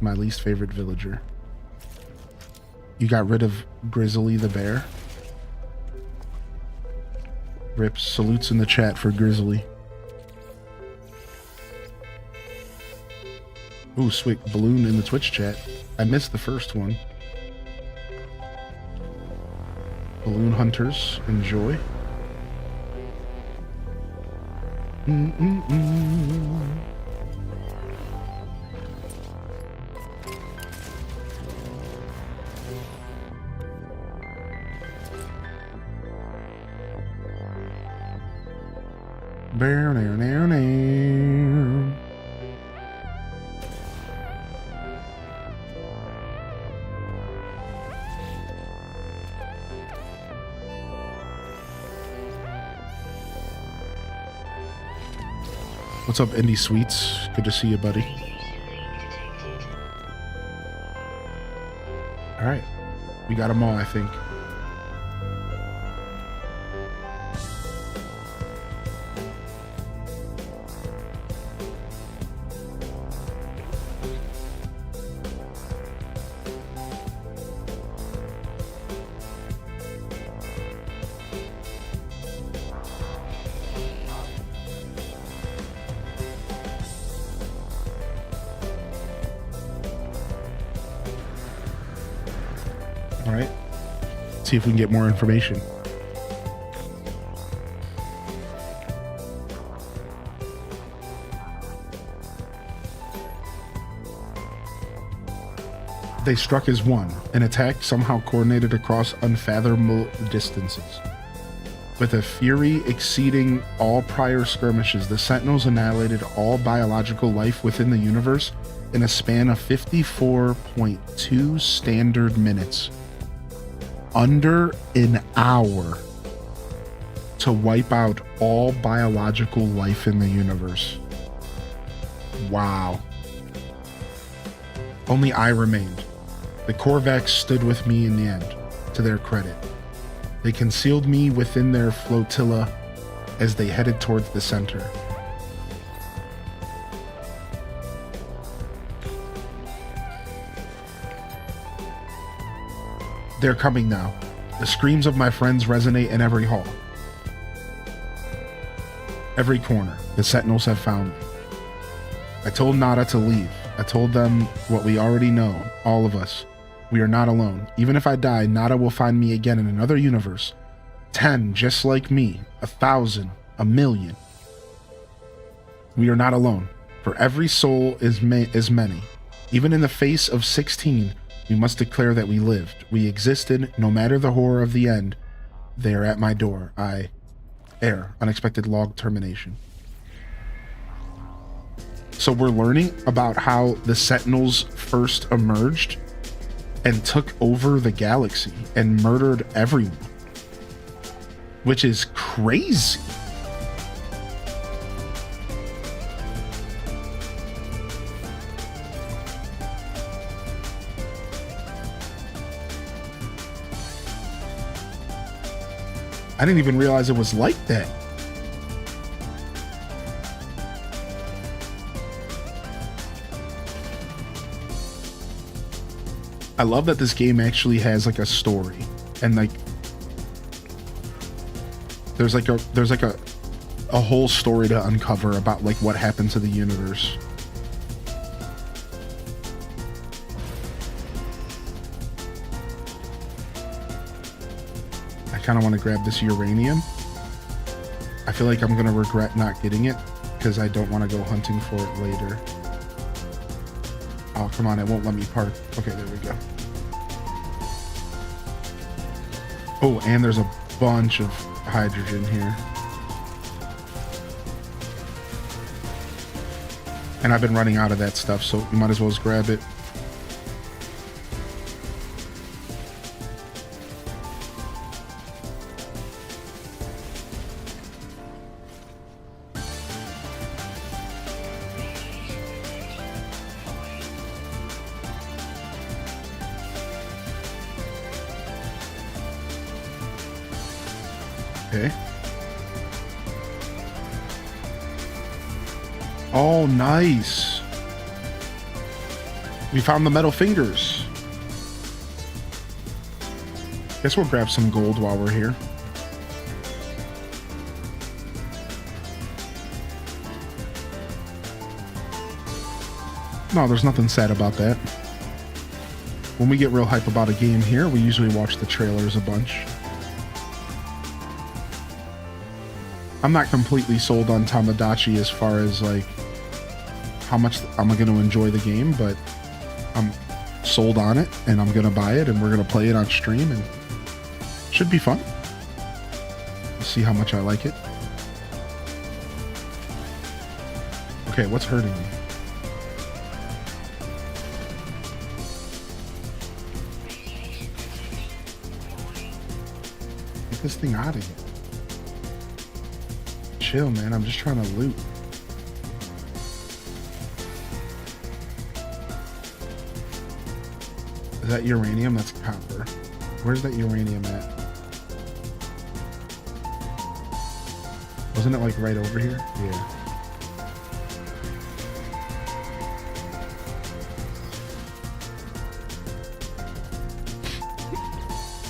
My least favorite villager. You got rid of Grizzly the bear? Rips salutes in the chat for Grizzly. Ooh, sweet balloon in the Twitch chat. I missed the first one. Balloon hunters, enjoy. Bear, near, near, near. What's up, Indie Sweets? Good to see you, buddy. All right. We got them all, I think. All right. See if we can get more information. They struck as one, an attack somehow coordinated across unfathomable distances. With a fury exceeding all prior skirmishes, the Sentinels annihilated all biological life within the universe in a span of 54.2 standard minutes. Under an hour to wipe out all biological life in the universe. Wow. Only I remained. The Korvax stood with me in the end, to their credit. They concealed me within their flotilla as they headed towards the center. They're coming now. The screams of my friends resonate in every hall. Every corner, the Sentinels have found me. I told Nada to leave. I told them what we already know, all of us. We are not alone. Even if I die, Nada will find me again in another universe. 10 just like me, 1,000, 1,000,000. We are not alone, for every soul is many. Even in the face of 16, we must declare that we lived. We existed, no matter the horror of the end. They are at my door. Unexpected log termination. So we're learning about how the Sentinels first emerged and took over the galaxy and murdered everyone. Which is crazy. I didn't even realize it was like that. I love that this game actually has like a story and like there's like a whole story to uncover about like what happened to the universe. I kind of want to grab this uranium. I feel like I'm going to regret not getting it because I don't want to go hunting for it later. Oh, come on, it won't let me park. Okay, there we go. Oh, and there's a bunch of hydrogen here. And I've been running out of that stuff, so you might as well just grab it. Okay. Oh, nice. We found the metal fingers. Guess we'll grab some gold while we're here. No, there's nothing sad about that. When we get real hype about a game here, we usually watch the trailers a bunch. I'm not completely sold on Tamagotchi as far as like how much I'm going to enjoy the game, but I'm sold on it and I'm going to buy it and we're going to play it on stream and it should be fun. We'll see how much I like it. Okay, what's hurting me? Get this thing out of here. Chill, man. I'm just trying to loot. Is that uranium? That's copper. Where's that uranium at? Wasn't it like right over here? Yeah.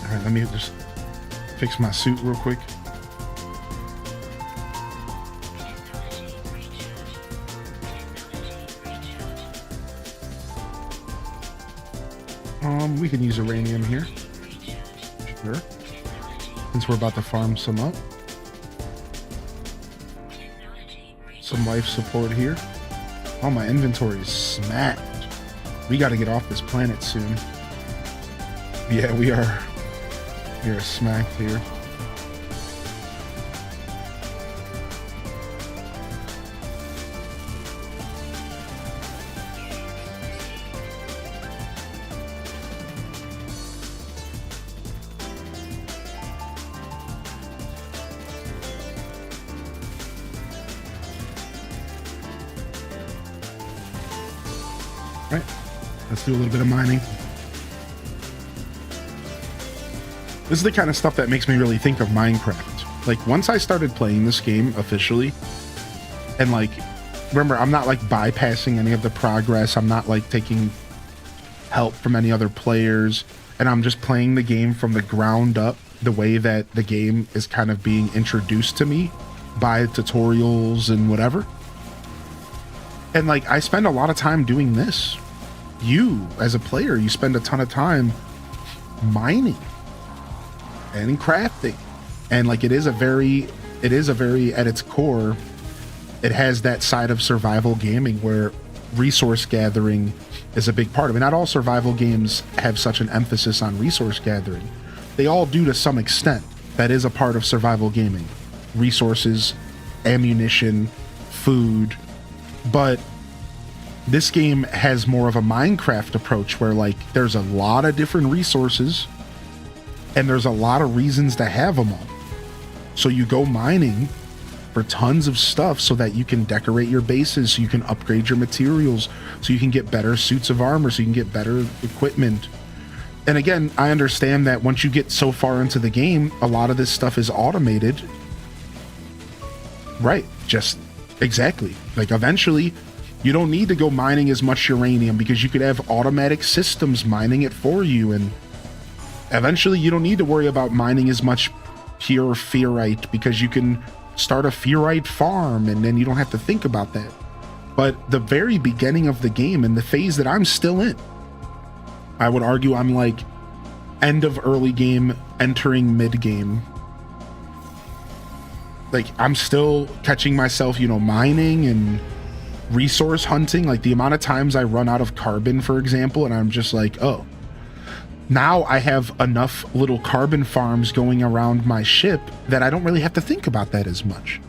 All right, let me just fix my suit real quick. We can use uranium here. Sure. Since we're about to farm some up. Some life support here. Oh, my inventory is smacked. We got to get off this planet soon. Yeah, we are smacked here. Right, let's do a little bit of mining. This is the kind of stuff that makes me really think of Minecraft. Like, once I started playing this game officially, and like, remember, I'm not like bypassing any of the progress. I'm not like taking help from any other players, and I'm just playing the game from the ground up, the way that the game is kind of being introduced to me by tutorials and whatever. And like, I spend a lot of time doing this. You, as a player, you spend a ton of time mining and crafting. And like, it is a very, at its core, it has that side of survival gaming where resource gathering is a big part of it. Not all survival games have such an emphasis on resource gathering. They all do to some extent. That is a part of survival gaming. Resources, ammunition, food. But this game has more of a Minecraft approach where like there's a lot of different resources and there's a lot of reasons to have them all. So you go mining for tons of stuff so that you can decorate your bases, so you can upgrade your materials, so you can get better suits of armor, so you can get better equipment. And again, I understand that once you get so far into the game, a lot of this stuff is automated. Right, just exactly. Like, eventually, you don't need to go mining as much uranium because you could have automatic systems mining it for you. And eventually, you don't need to worry about mining as much pure ferrite because you can start a ferrite farm and then you don't have to think about that. But the very beginning of the game and the phase that I'm still in, I would argue I'm like end of early game, entering mid game. Like, I'm still catching myself, you know, mining and resource hunting. Like, the amount of times I run out of carbon, for example, and I'm just like, oh, now I have enough little carbon farms going around my ship that I don't really have to think about that as much.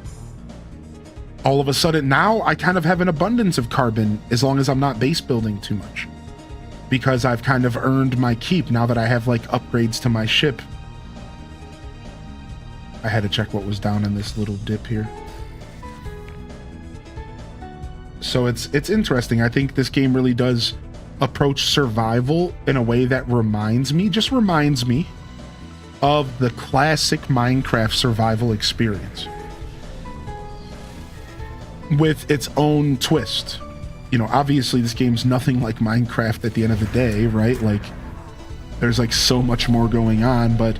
All of a sudden, now I kind of have an abundance of carbon as long as I'm not base building too much. Because I've kind of earned my keep now that I have, like, upgrades to my ship. I had to check what was down in this little dip here. So it's interesting. I think this game really does approach survival in a way that reminds me of the classic Minecraft survival experience. With its own twist. You know, obviously this game's nothing like Minecraft at the end of the day, right? Like, there's like so much more going on, but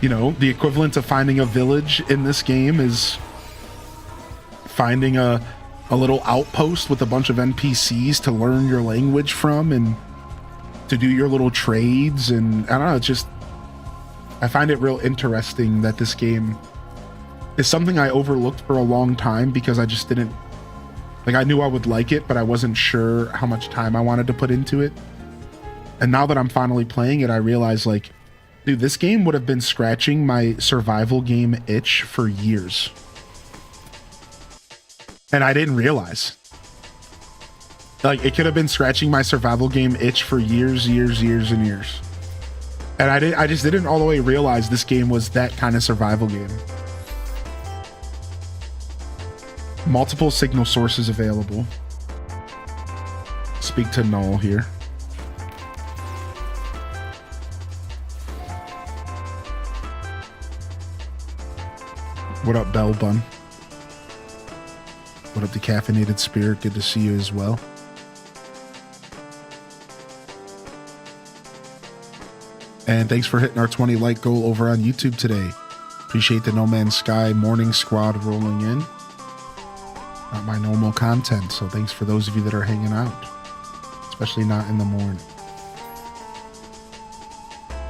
you know, the equivalent of finding a village in this game is finding a little outpost with a bunch of NPCs to learn your language from and to do your little trades. And I don't know, it's just, I find it real interesting that this game is something I overlooked for a long time because I just didn't, like, I knew I would like it, but I wasn't sure how much time I wanted to put into it. And now that I'm finally playing it, I realize, like, dude, this game would have been scratching my survival game itch for years. And I didn't realize. Like, it could have been scratching my survival game itch for years and years. And I just didn't all the way realize this game was that kind of survival game. Multiple signal sources available. Speak to Null here. What up, Bell Bun? What up, Decaffeinated Spirit? Good to see you as well. And thanks for hitting our 20 like goal over on YouTube today. Appreciate the No Man's Sky morning squad rolling in. Not my normal content, so thanks for those of you that are hanging out, especially not in the morning.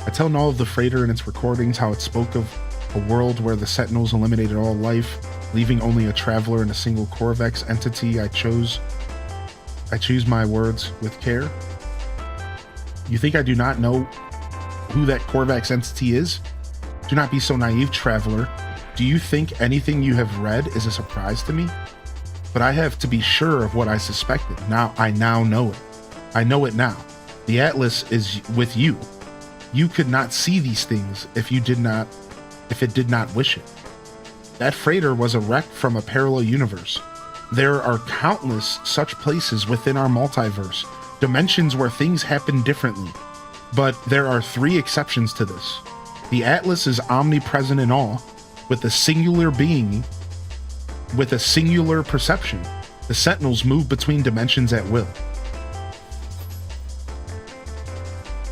I tell Null of the freighter and its recordings how it spoke of a world where the Sentinels eliminated all life, leaving only a traveler and a single Corvex entity. I choose my words with care. You think I do not know who that Corvex entity is? Do not be so naive, traveler. Do you think anything you have read is a surprise to me? But I have to be sure of what I suspected. I now know it. I know it now. The Atlas is with you. You could not see these things if it did not wish it. That freighter was a wreck from a parallel universe. There are countless such places within our multiverse, dimensions where things happen differently. But there are 3 exceptions to this. The Atlas is omnipresent in all, with a singular being, with a singular perception. The Sentinels move between dimensions at will.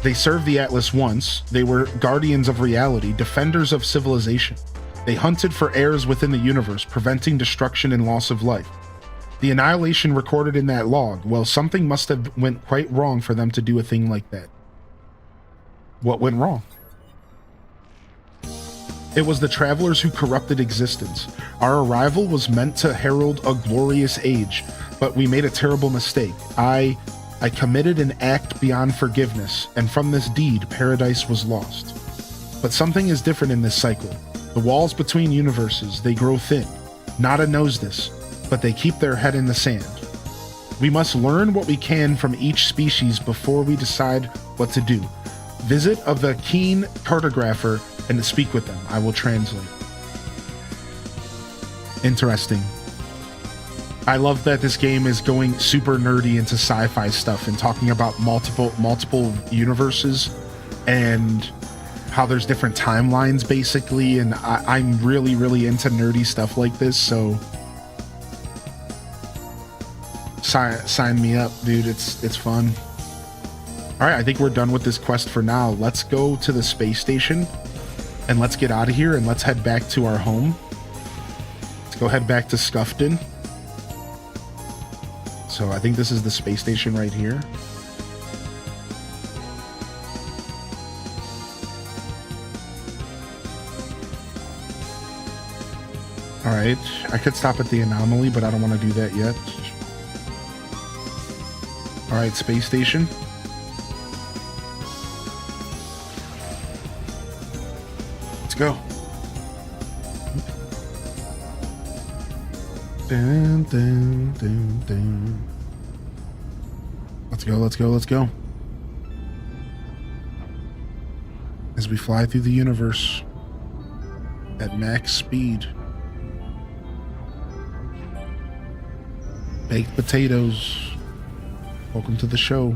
They served the Atlas once. They were guardians of reality, defenders of civilization. They hunted for heirs within the universe, preventing destruction and loss of life. The annihilation recorded in that log, well, something must have went quite wrong for them to do a thing like that. What went wrong? It was the travelers who corrupted existence. Our arrival was meant to herald a glorious age, but we made a terrible mistake. I committed an act beyond forgiveness, and from this deed, paradise was lost. But something is different in this cycle. The walls between universes, they grow thin. Nada knows this, but they keep their head in the sand. We must learn what we can from each species before we decide what to do. Visit a Vakeen cartographer and speak with them. I will translate. Interesting. I love that this game is going super nerdy into sci-fi stuff and talking about multiple universes and how there's different timelines basically, and I'm really into nerdy stuff like this, so sign me up, dude. It's fun. All right, I think we're done with this quest for now. Let's go to the space station and let's get out of here and let's head back to our home. Let's go head back to Scuffton. So I think this is the space station right here. All right, I could stop at the anomaly, but I don't want to do that yet. All right, space station. Let's go. Dun, dun, dun, dun. Let's go. As we fly through the universe at max speed. Baked potatoes. Welcome to the show.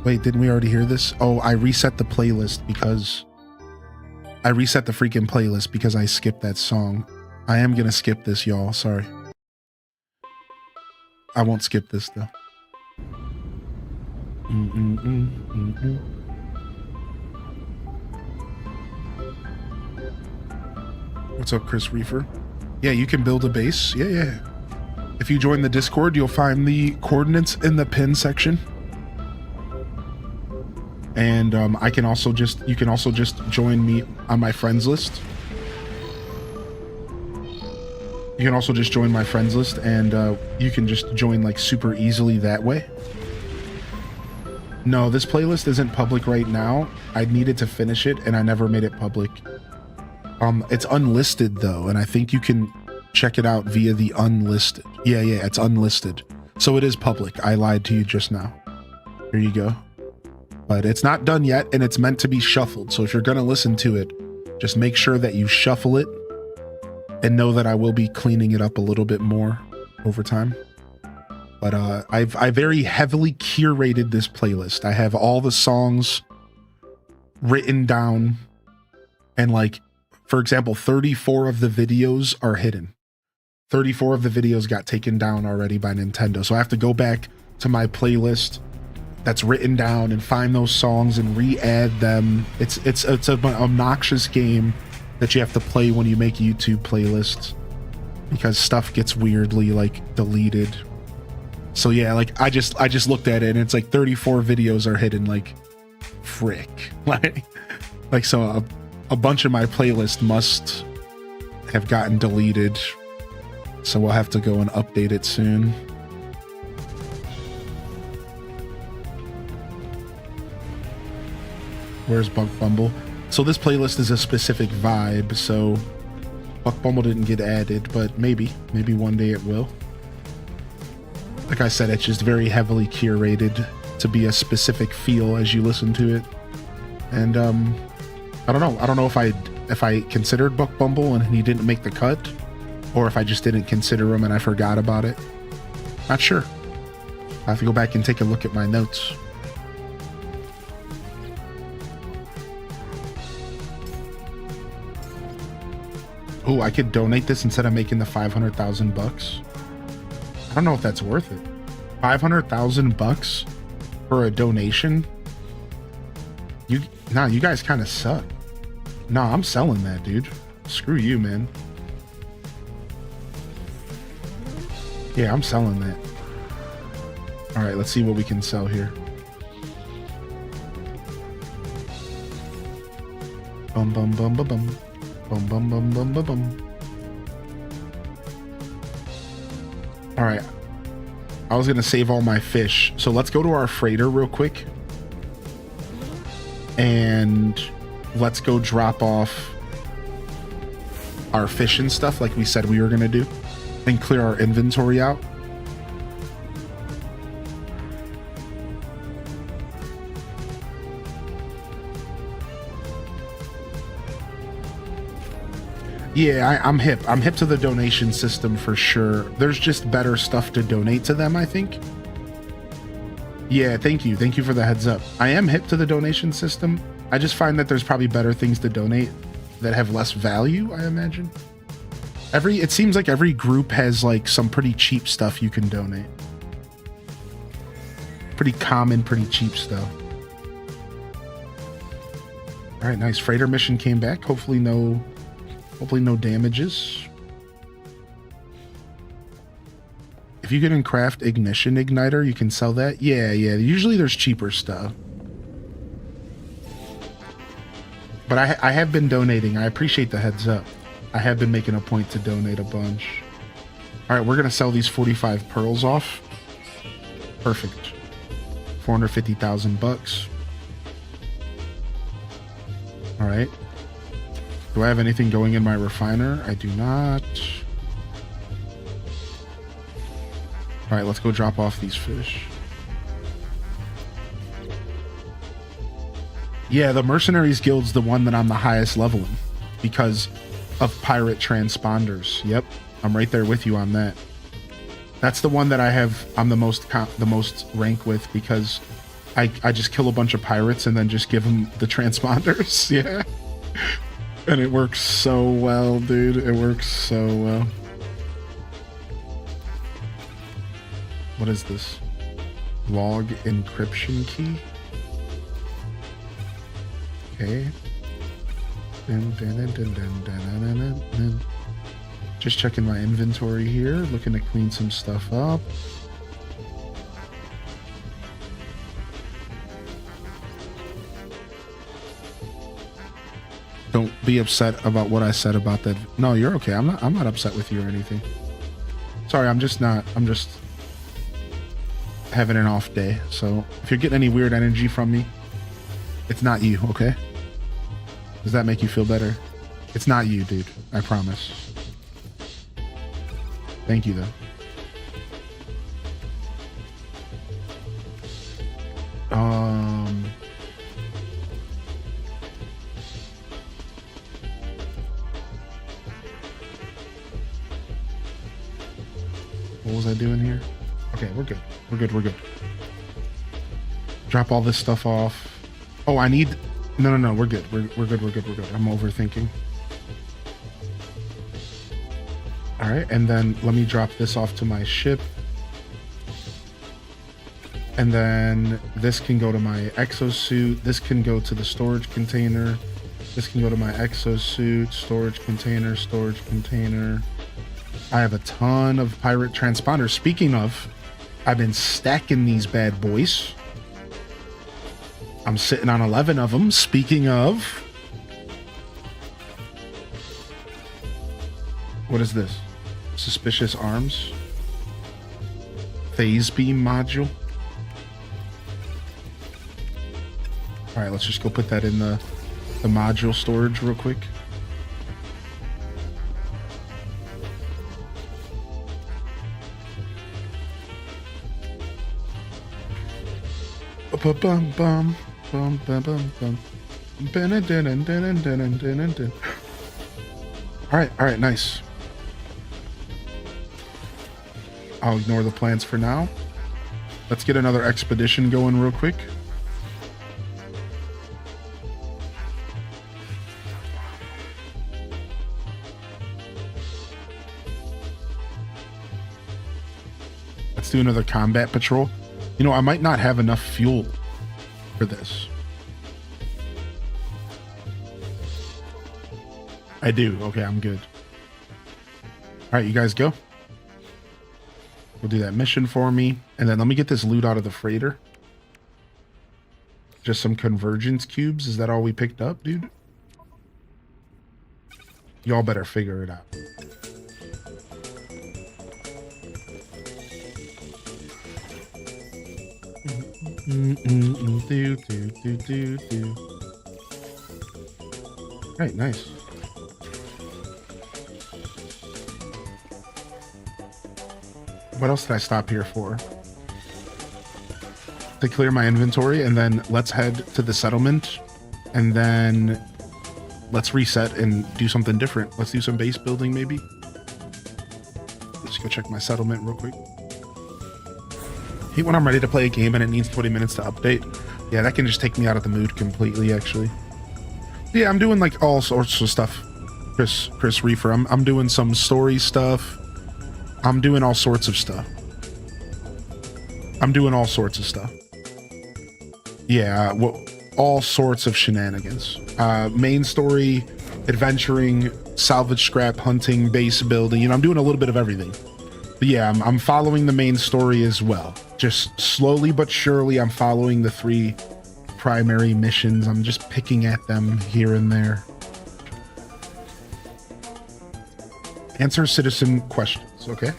Wait, didn't we already hear this? Oh, I reset the playlist because I reset the freaking playlist because I skipped that song. I am gonna skip this, y'all. Sorry. I won't skip this though. What's up, Chris Reefer? Yeah, you can build a base. Yeah. If you join the Discord, you'll find the coordinates in the pin section. And you can also just join me on my friends list. You can also just join my friends list, and you can just join like super easily that way. No, this playlist isn't public right now. I needed to finish it, and I never made it public. It's unlisted though, and I think you can check it out via the unlisted. Yeah, it's unlisted. So it is public. I lied to you just now. Here you go. But it's not done yet, and it's meant to be shuffled. So if you're going to listen to it, just make sure that you shuffle it and know that I will be cleaning it up a little bit more over time. But I very heavily curated this playlist. I have all the songs written down, and like, for example, 34 of the videos are hidden. 34 of the videos got taken down already by Nintendo. So I have to go back to my playlist that's written down and find those songs and re-add them. It's an obnoxious game that you have to play when you make YouTube playlists, because stuff gets weirdly like deleted. So yeah, like I just looked at it and it's like 34 videos are hidden. Like, frick. like so a bunch of my playlist must have gotten deleted. So we'll have to go and update it soon. Where's Buck Bumble? So this playlist is a specific vibe, so Buck Bumble didn't get added, but maybe one day it will. Like I said, it's just very heavily curated to be a specific feel as you listen to it. And I don't know if I considered Buck Bumble and he didn't make the cut, or if I just didn't consider him and I forgot about it. Not sure. I have to go back and take a look at my notes. Oh, I could donate this instead of making the 500,000 bucks. I don't know if that's worth it. 500,000 bucks for a donation? You guys kind of suck. Nah, I'm selling that, dude. Screw you, man. Yeah, I'm selling that. All right, let's see what we can sell here. Bum bum bum bum bum. Bum bum bum bum bum bum. All right. I was gonna save all my fish, so let's go to our freighter real quick, and let's go drop off our fish and stuff like we said we were gonna do, and clear our inventory out. Yeah, I'm hip. I'm hip to the donation system for sure. There's just better stuff to donate to them, I think. Yeah, thank you. Thank you for the heads up. I am hip to the donation system. I just find that there's probably better things to donate that have less value, I imagine. It seems like every group has like some pretty cheap stuff you can donate. Pretty common, pretty cheap stuff. All right, nice. Freighter mission came back. Hopefully no damages. If you can craft ignition igniter, you can sell that. Yeah. Usually there's cheaper stuff. But I have been donating. I appreciate the heads up. I have been making a point to donate a bunch. All right, we're going to sell these 45 pearls off. Perfect. 450,000 bucks. All right. Do I have anything going in my refiner? I do not. All right, let's go drop off these fish. Yeah, the Mercenaries Guild's the one that I'm the highest level in because of pirate transponders. Yep, I'm right there with you on that. That's the one that I'm the most rank with because I just kill a bunch of pirates and then just give them the transponders. Yeah. And it works so well, dude. It works so well. What is this? Log encryption key? Okay. Just checking my inventory here. Looking to clean some stuff up. Don't be upset about what I said about that. No, you're okay. I'm not upset with you or anything. Sorry, I'm just having an off day. So if you're getting any weird energy from me, it's not you, okay? Does that make you feel better? It's not you, dude. I promise. Thank you, though. What was I doing here? Okay, we're good. We're good. We're good. Drop all this stuff off. Oh, I need... No. We're good. We're good. We're good. We're good. I'm overthinking. All right, and then let me drop this off to my ship. And then this can go to my exosuit. This can go to the storage container. This can go to my exosuit, storage container, storage container. I have a ton of pirate transponders. Speaking of, I've been stacking these bad boys. I'm sitting on 11 of them. Speaking of, what is this? Suspicious arms. Phase beam module. All right, let's just go put that in the module storage real quick. Bum bum bum bum bum bum. All right, nice. I'll ignore the plans for now. Let's get another expedition going real quick. Let's do another combat patrol. You know, I might not have enough fuel for this. I do. Okay, I'm good. All right, you guys go. We'll do that mission for me. And then let me get this loot out of the freighter. Just some convergence cubes. Is that all we picked up, dude? Y'all better figure it out. Do. Right, nice. What else did I stop here for? To clear my inventory, and then let's head to the settlement, and then let's reset and do something different. Let's do some base building, maybe. Let's go check my settlement real quick. Hate when I'm ready to play a game and it needs 20 minutes to update. Yeah, that can just take me out of the mood completely, actually. Yeah, I'm doing like all sorts of stuff. Chris Reefer. I'm doing some story stuff. I'm doing all sorts of stuff. Yeah, all sorts of shenanigans. Main story, adventuring, salvage scrap hunting, base building. You know, I'm doing a little bit of everything. But yeah, I'm following the main story as well. Just slowly but surely, I'm following the 3 primary missions. I'm just picking at them here and there. Answer citizen questions, okay?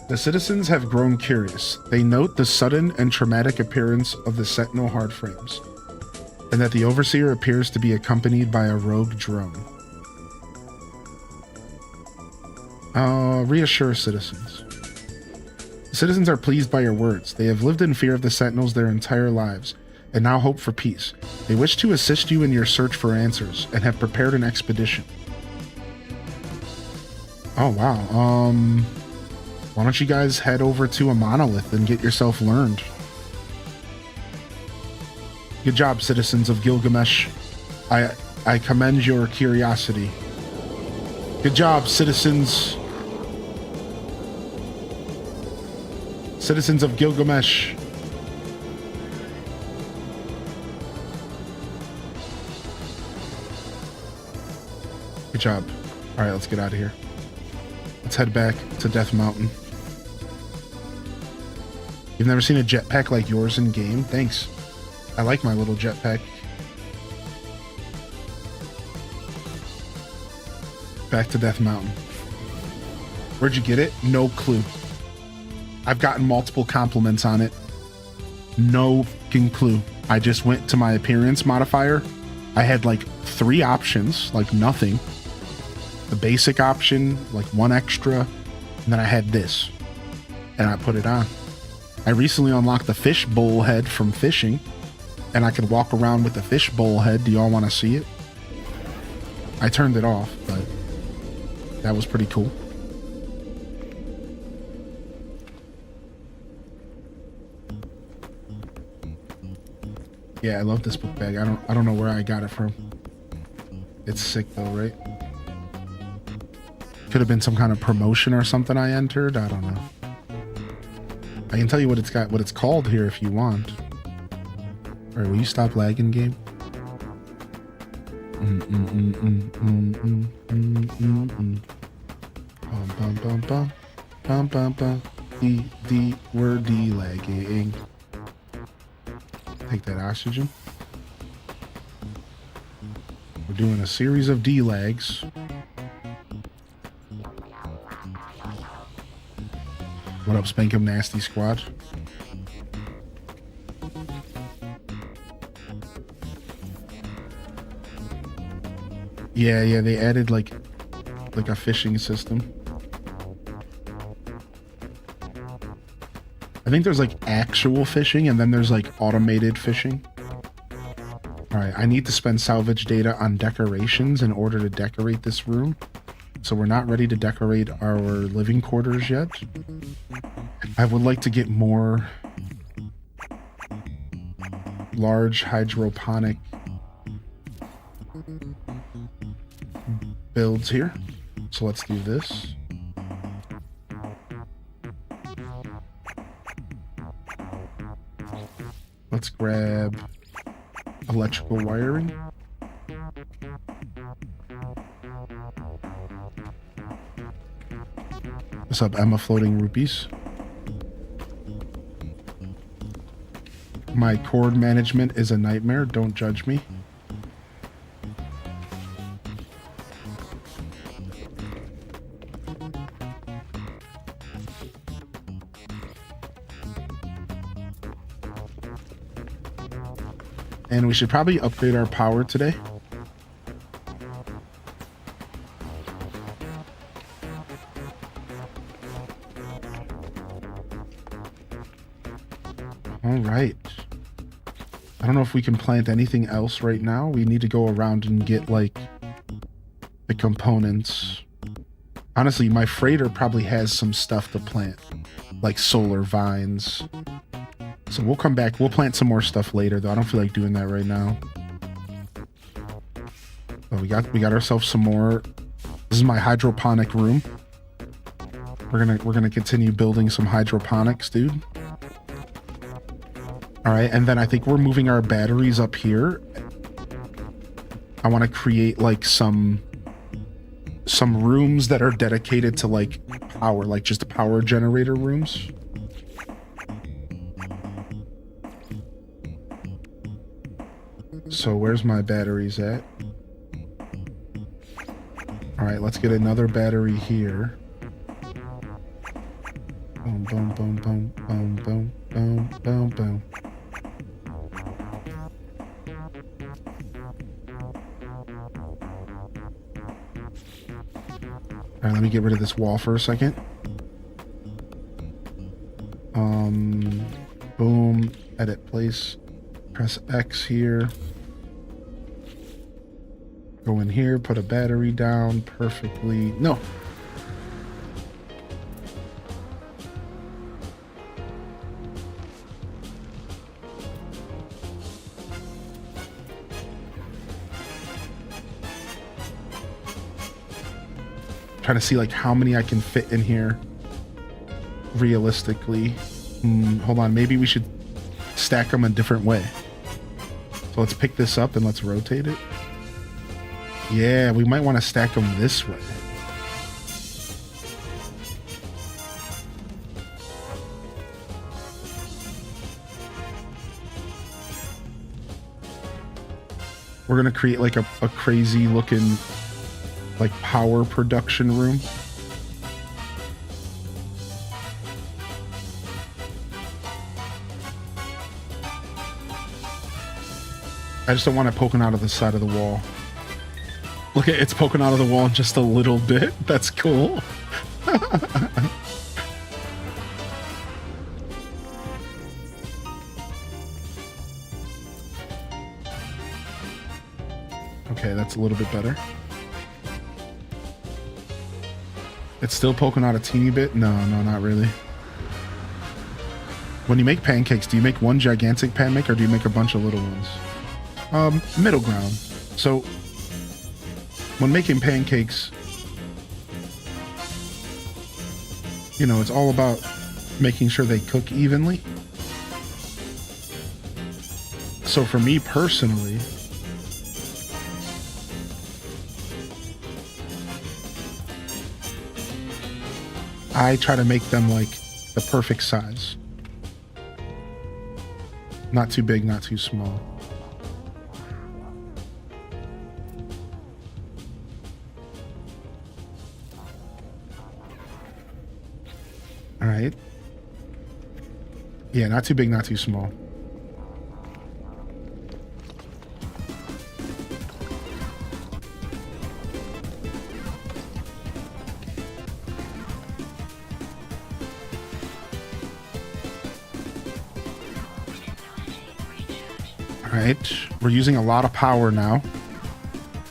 The citizens have grown curious. They note the sudden and traumatic appearance of the Sentinel hardframes, and that the Overseer appears to be accompanied by a rogue drone. Reassure citizens. The citizens are pleased by your words. They have lived in fear of the Sentinels their entire lives, and now hope for peace. They wish to assist you in your search for answers, and have prepared an expedition. Oh, wow. Why don't you guys head over to a monolith and get yourself learned? Good job, citizens of Gilgamesh. I commend your curiosity. Good job, citizens of Gilgamesh. Good job. All right, let's get out of here. Let's head back to Death Mountain. You've never seen a jetpack like yours in game? Thanks. I like my little jetpack. Back to Death Mountain. Where'd you get it? No clue. I've gotten multiple compliments on it. No fucking clue. I just went to my appearance modifier. I had like 3 options, like nothing. The basic option, like 1 extra, and then I had this. and I put it on. I recently unlocked the fish bowl head from fishing, and I could walk around with the fish bowl head. Do y'all want to see it? I turned it off, but that was pretty cool. Yeah, I love this book bag. I don't know where I got it from. It's sick though, right? Could have been some kind of promotion or something I entered. I don't know. I can tell you what it's called here if you want. All right, will you stop lagging, game? We're de-lagging. Take that oxygen. We're doing a series of D-lags. What up, Spankum Nasty Squad? Yeah, they added like a fishing system. I think there's like actual fishing and then there's like automated fishing. All right, I need to spend salvage data on decorations in order to decorate this room. So we're not ready to decorate our living quarters yet. I would like to get more large hydroponic builds here. So let's do this. Let's grab electrical wiring. What's up, Emma Floating Rupees? My cord management is a nightmare. Don't judge me. And we should probably upgrade our power today. All right. I don't know if we can plant anything else right now. We need to go around and get like the components. Honestly, my freighter probably has some stuff to plant, like solar vines. So we'll come back. We'll plant some more stuff later, though. I don't feel like doing that right now. But we got ourselves some more. This is my hydroponic room. We're gonna continue building some hydroponics, dude. All right, and then I think we're moving our batteries up here. I want to create like some rooms that are dedicated to like power, like just power generator rooms. So where's my batteries at? All right, let's get another battery here. Boom, boom, boom, boom, boom, boom, boom, boom, boom. All right, let me get rid of this wall for a second. Boom, edit place. Press X here. Go in here, put a battery down perfectly. No. Trying to see like how many I can fit in here realistically. Hold on, maybe we should stack them a different way. So let's pick this up and let's rotate it. Yeah, we might want to stack them this way. We're gonna create like a crazy looking like power production room. I just don't want it poking out of the side of the wall. Look at it's poking out of the wall just a little bit. That's cool. Okay, that's a little bit better. It's still poking out a teeny bit? No, not really. When you make pancakes, do you make one gigantic pancake or do you make a bunch of little ones? Middle ground. So, when making pancakes, you know, it's all about making sure they cook evenly. So for me personally, I try to make them like the perfect size. Not too big, not too small. All right. Yeah, not too big, not too small. All right, we're using a lot of power now.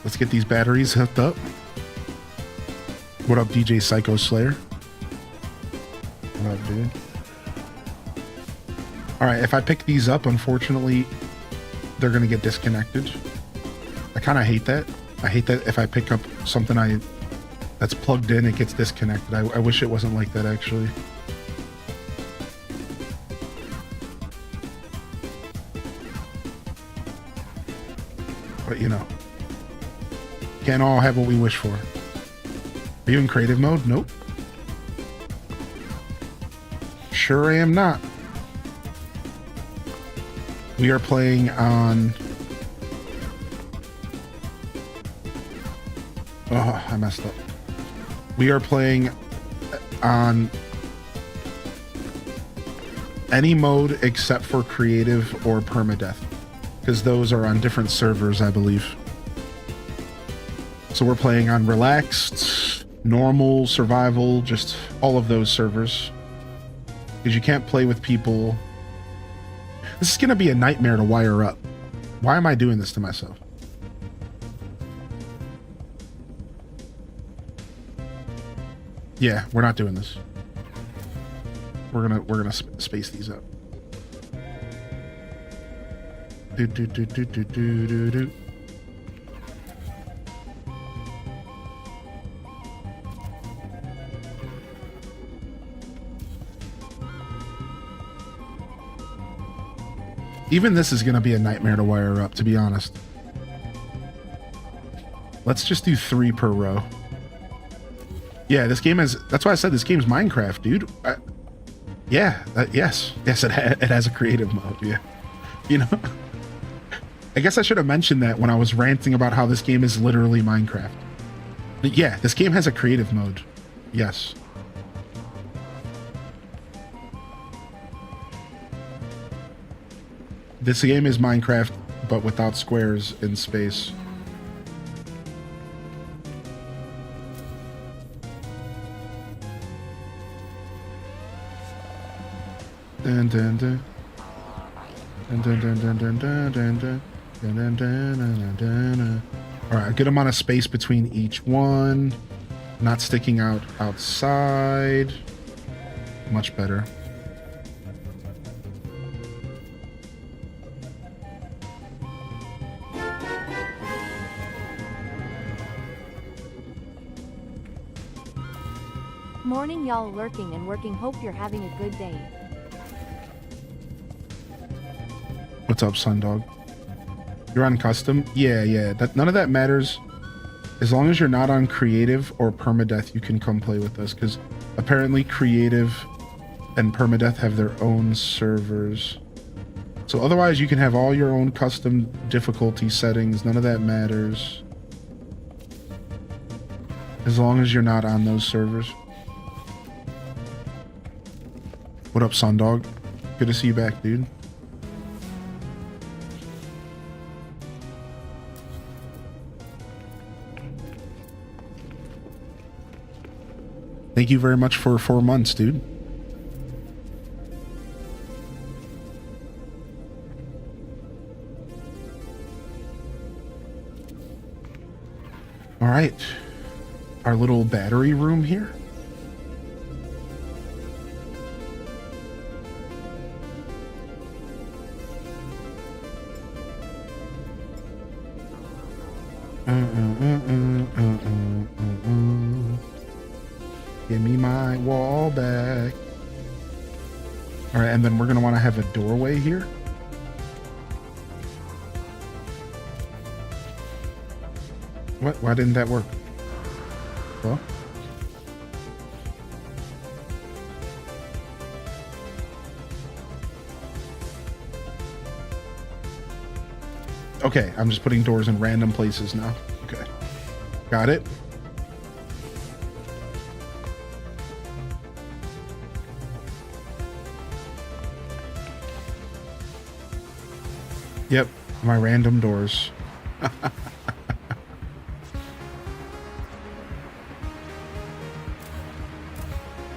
Let's get these batteries hooked up. What up, DJ Psycho Slayer? What up, dude? All right, if I pick these up, unfortunately, they're gonna get disconnected. I kind of hate that. I hate that if I pick up something that's plugged in, it gets disconnected. I wish it wasn't like that, actually. But, you know, can't all have what we wish for. Are you in creative mode? Nope. Sure am not. We are playing on... Oh, I messed up. We are playing on any mode except for creative or permadeath, because those are on different servers, I believe. So we're playing on relaxed, normal, survival, just all of those servers, because you can't play with people. This is going to be a nightmare to wire up. Why am I doing this to myself? Yeah, we're not doing this. We're gonna space these up. Do. Even this is gonna be a nightmare to wire up, to be honest. Let's just do 3 per row. Yeah, this game has... That's why I said this game's Minecraft, dude. Yeah, yes, it has a creative mode, yeah. You know? I guess I should have mentioned that when I was ranting about how this game is literally Minecraft. But yeah, this game has a creative mode. Yes. This game is Minecraft, but without squares in space. Dun, dun, dun. Dun, dun, dun, dun, dun, dun, dun, dun. Dun, dun, dun, dun, dun, dun. All right, a good amount of space between each one. Not sticking out outside. Much better. Morning y'all lurking and working, hope you're having a good day. What's up, Sundog? You're on custom? Yeah. None of that matters. As long as you're not on creative or permadeath, you can come play with us, because apparently creative and permadeath have their own servers. So otherwise you can have all your own custom difficulty settings. None of that matters. As long as you're not on those servers. What up, Sundog? Good to see you back, dude. Thank you very much for 4 months, dude. All right. Our little battery room here. Give me my wall back. All right, and then we're going to want to have a doorway here. What? Why didn't that work? Well, okay, I'm just putting doors in random places now. Okay, got it. Yep, my random doors.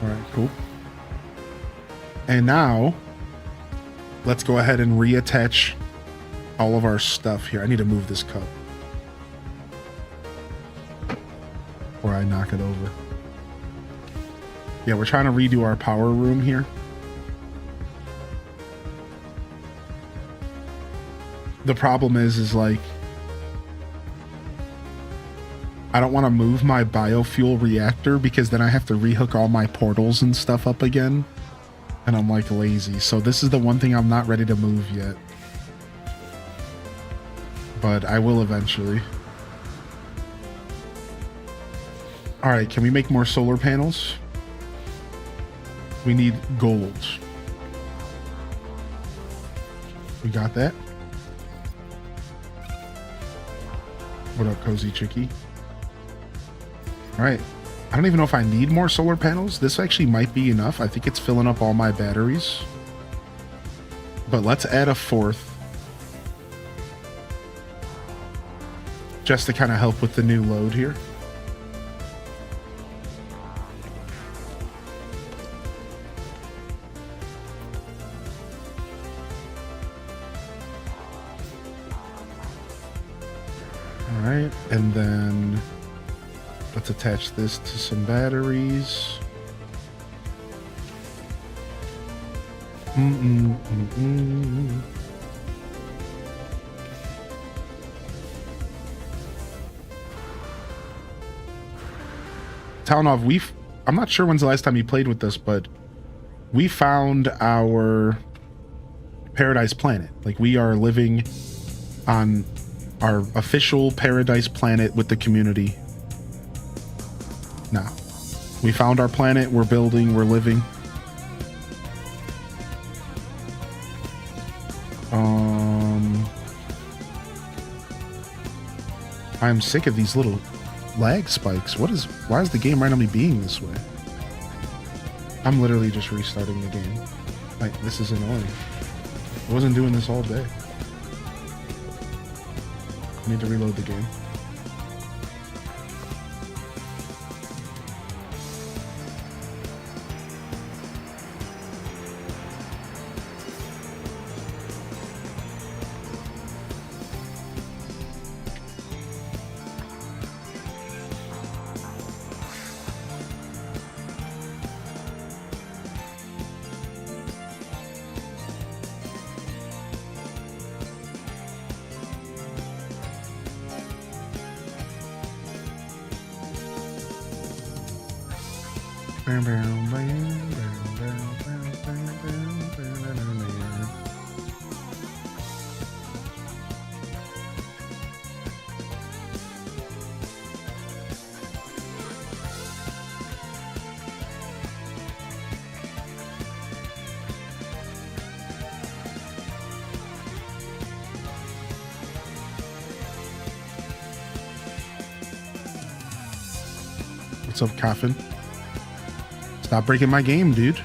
Alright, cool. And now, let's go ahead and reattach all of our stuff here. I need to move this cup. Or I knock it over. Yeah, we're trying to redo our power room here. The problem is like, I don't want to move my biofuel reactor because then I have to rehook all my portals and stuff up again. And I'm like lazy. So this is the one thing I'm not ready to move yet. But I will eventually. All right, can we make more solar panels? We need gold. We got that. What up, Cozy Chicky? All right. I don't even know if I need more solar panels. This actually might be enough. I think it's filling up all my batteries. But let's add a fourth. Just to kind of help with the new load here. All right, and then let's attach this to some batteries. Talonov, I'm not sure when's the last time you played with this, but we found our paradise planet. Like, we are living on our official paradise planet with the community now. We found our planet, we're building, we're living. I'm sick of these little lag spikes. Why is the game randomly being this way? I'm literally just restarting the game. Like, this is annoying. I wasn't doing this all day. I need to reload the game. What's up, Coffin? Stop breaking my game, dude.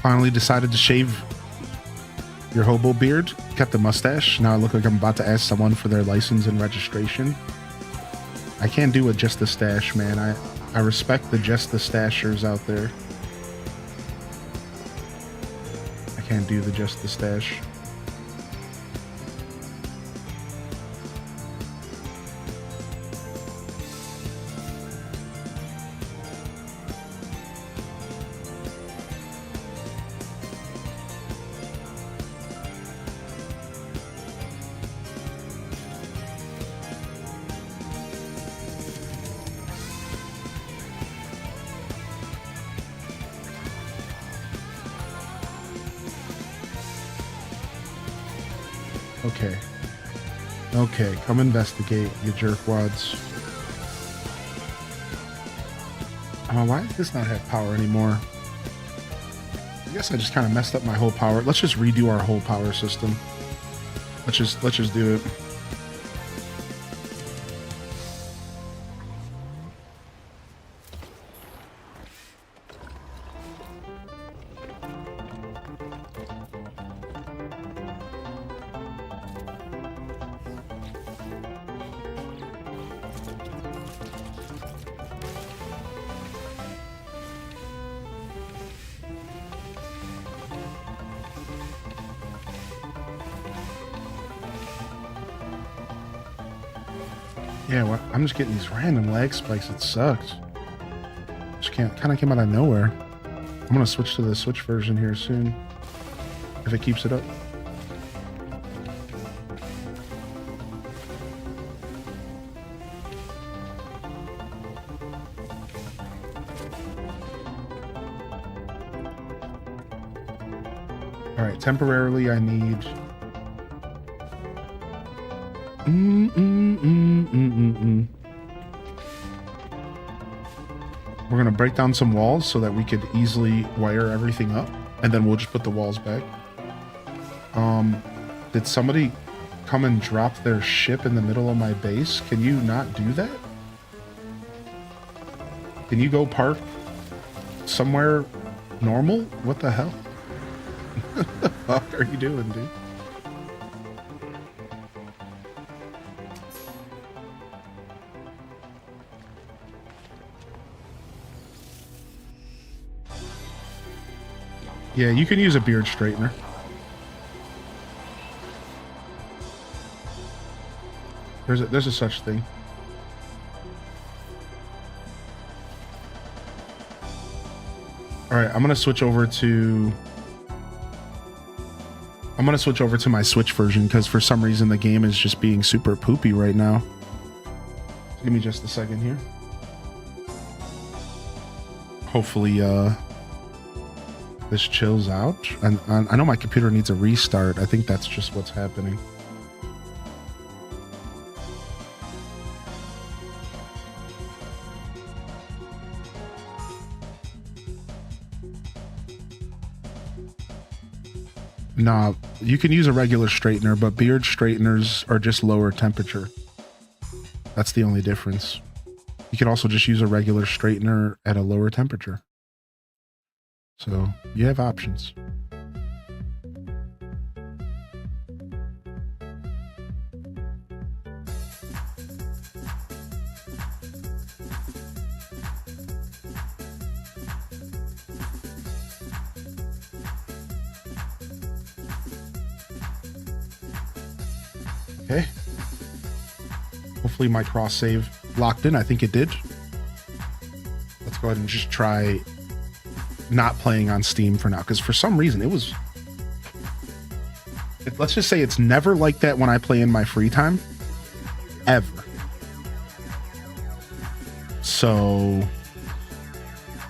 Finally decided to shave your hobo beard. Kept the mustache. Now I look like I'm about to ask someone for their license and registration. I I can't do it just the stash, man. I respect the just the stashers out there. I can't do the just the stash. Okay. Okay, come investigate, you jerkwads. Why does this not have power anymore? I guess I just kind of messed up my whole power. Let's just redo our whole power system. Let's just do it. Yeah, well, I'm just getting these random lag spikes. It sucks. Just kind of came out of nowhere. I'm gonna switch to the Switch version here soon, if it keeps it up. All right, temporarily I need. We're gonna break down some walls so that we could easily wire everything up, and then we'll just put the walls back. Did somebody come and drop their ship in the middle of my base? Can you not do that? Can you go park somewhere normal? What the hell? What the fuck are you doing, dude? Yeah, you can use a beard straightener. There's a such thing. All right, I'm gonna switch over to my Switch version because for some reason the game is just being super poopy right now. Give me just a second here. Hopefully, this chills out. And I know my computer needs a restart. I think that's just what's happening. Nah, you can use a regular straightener, but beard straighteners are just lower temperature. That's the only difference. You can also just use a regular straightener at a lower temperature. So you have options. Okay. Hopefully my cross save locked in. I think it did. Let's go ahead and just try not playing on Steam for now, because for some reason let's just say it's never like that when I play in my free time, ever. So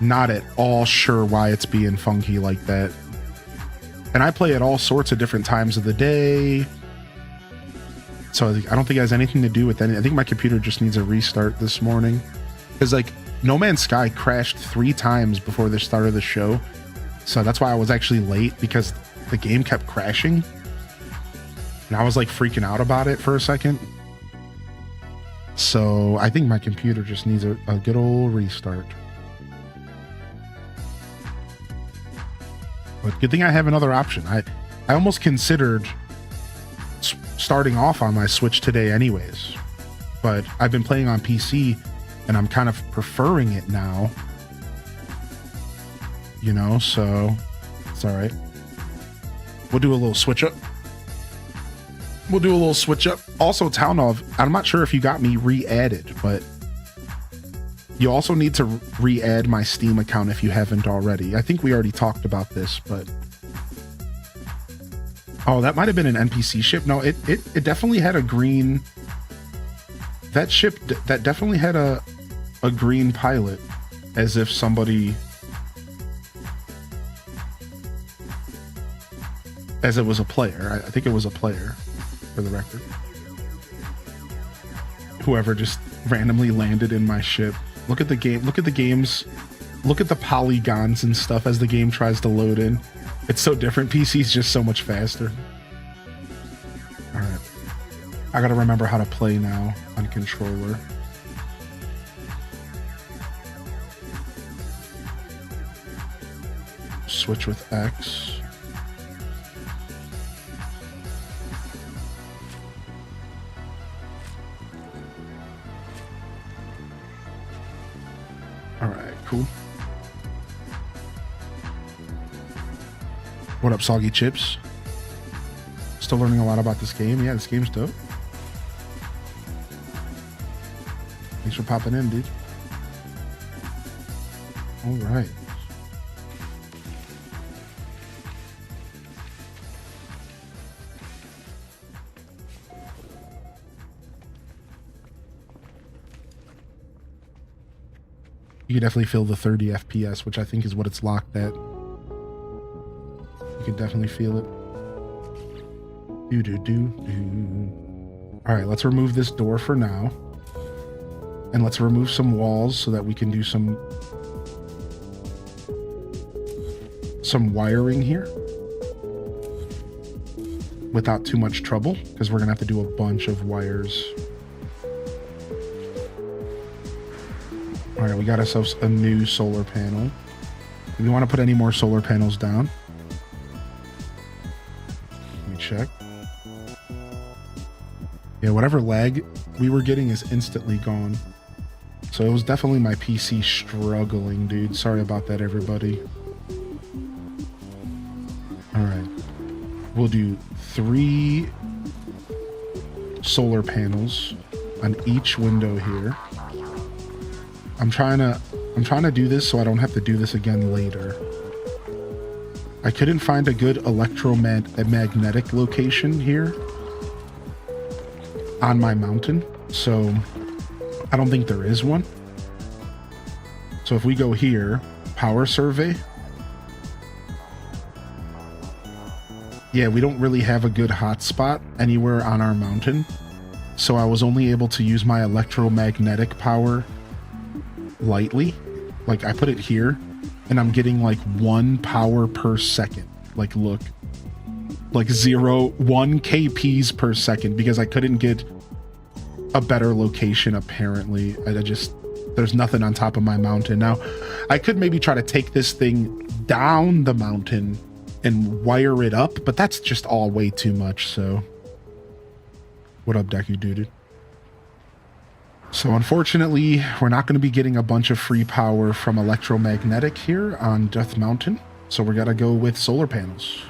not at all sure why it's being funky like that. And I play at all sorts of different times of the day, so I don't think it has anything to do with that. I think my computer just needs a restart this morning, because like No Man's Sky crashed 3 times before the start of the show. So that's why I was actually late, because the game kept crashing. And I was like freaking out about it for a second. So I think my computer just needs a good old restart. But good thing I have another option. I almost considered starting off on my Switch today anyways. but I've been playing on PC and I'm kind of preferring it now. You know, so it's all right. We'll do a little switch up. Also, Town of, I'm not sure if you got me re-added, but you also need to re-add my Steam account if you haven't already. I think we already talked about this, but oh, that might have been an NPC ship. No, it definitely had a green. That ship that definitely had a green pilot, as if somebody, as it was a player. I think it was a player, for the record. Whoever just randomly landed in my ship. Look at the game. Look at the games. Look at the polygons and stuff as the game tries to load in. It's so different. PC's just so much faster. All right. I gotta remember how to play now on controller. Switch with X. All right, cool. What up, Soggy Chips? Still learning a lot about this game. Yeah, this game's dope. Thanks for popping in, dude. All right. You can definitely feel the 30 FPS, which I think is what it's locked at. You can definitely feel it. All right, let's remove this door for now. And let's remove some walls so that we can do some wiring here without too much trouble, because we're gonna have to do a bunch of wires. All right, we got ourselves a new solar panel. Do we want to put any more solar panels down? Let me check. Yeah, whatever lag we were getting is instantly gone. So it was definitely my PC struggling, dude. Sorry about that, everybody. All right. We'll do 3 solar panels on each window here. I'm trying to do this so I don't have to do this again later. I couldn't find a good electromagnetic location here on my mountain, so I don't think there is one. So if we go here, power survey. Yeah, we don't really have a good hotspot anywhere on our mountain. So I was only able to use my electromagnetic power lightly. Like I put it here and I'm getting like 1 power per second. Like look, like 1 kp's per second, because I couldn't get a better location apparently. There's nothing on top of my mountain. Now I could maybe try to take this thing down the mountain and wire it up, but that's just all way too much. So what up, Deku Dude? So unfortunately, we're not going to be getting a bunch of free power from electromagnetic here on Death Mountain. So we got to go with solar panels.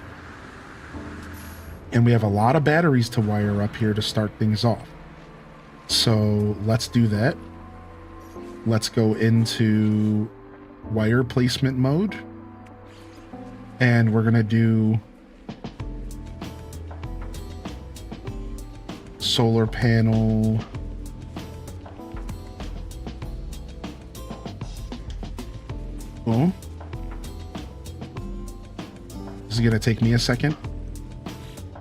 And we have a lot of batteries to wire up here to start things off. So let's do that. Let's go into wire placement mode. And we're going to do solar panel. Boom. This is gonna take me a second.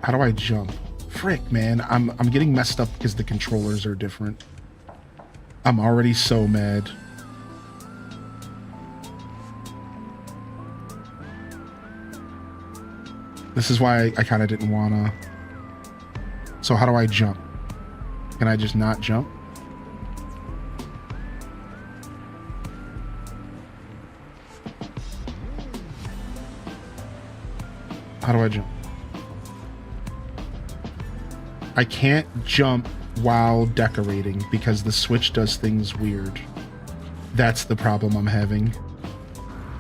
How do I jump? Frick, man. I'm getting messed up because the controllers are different. I'm already so mad. This is why I kind of didn't wanna. So how do I jump? Can I just not jump? How do I jump? I can't jump while decorating because the Switch does things weird. That's the problem I'm having.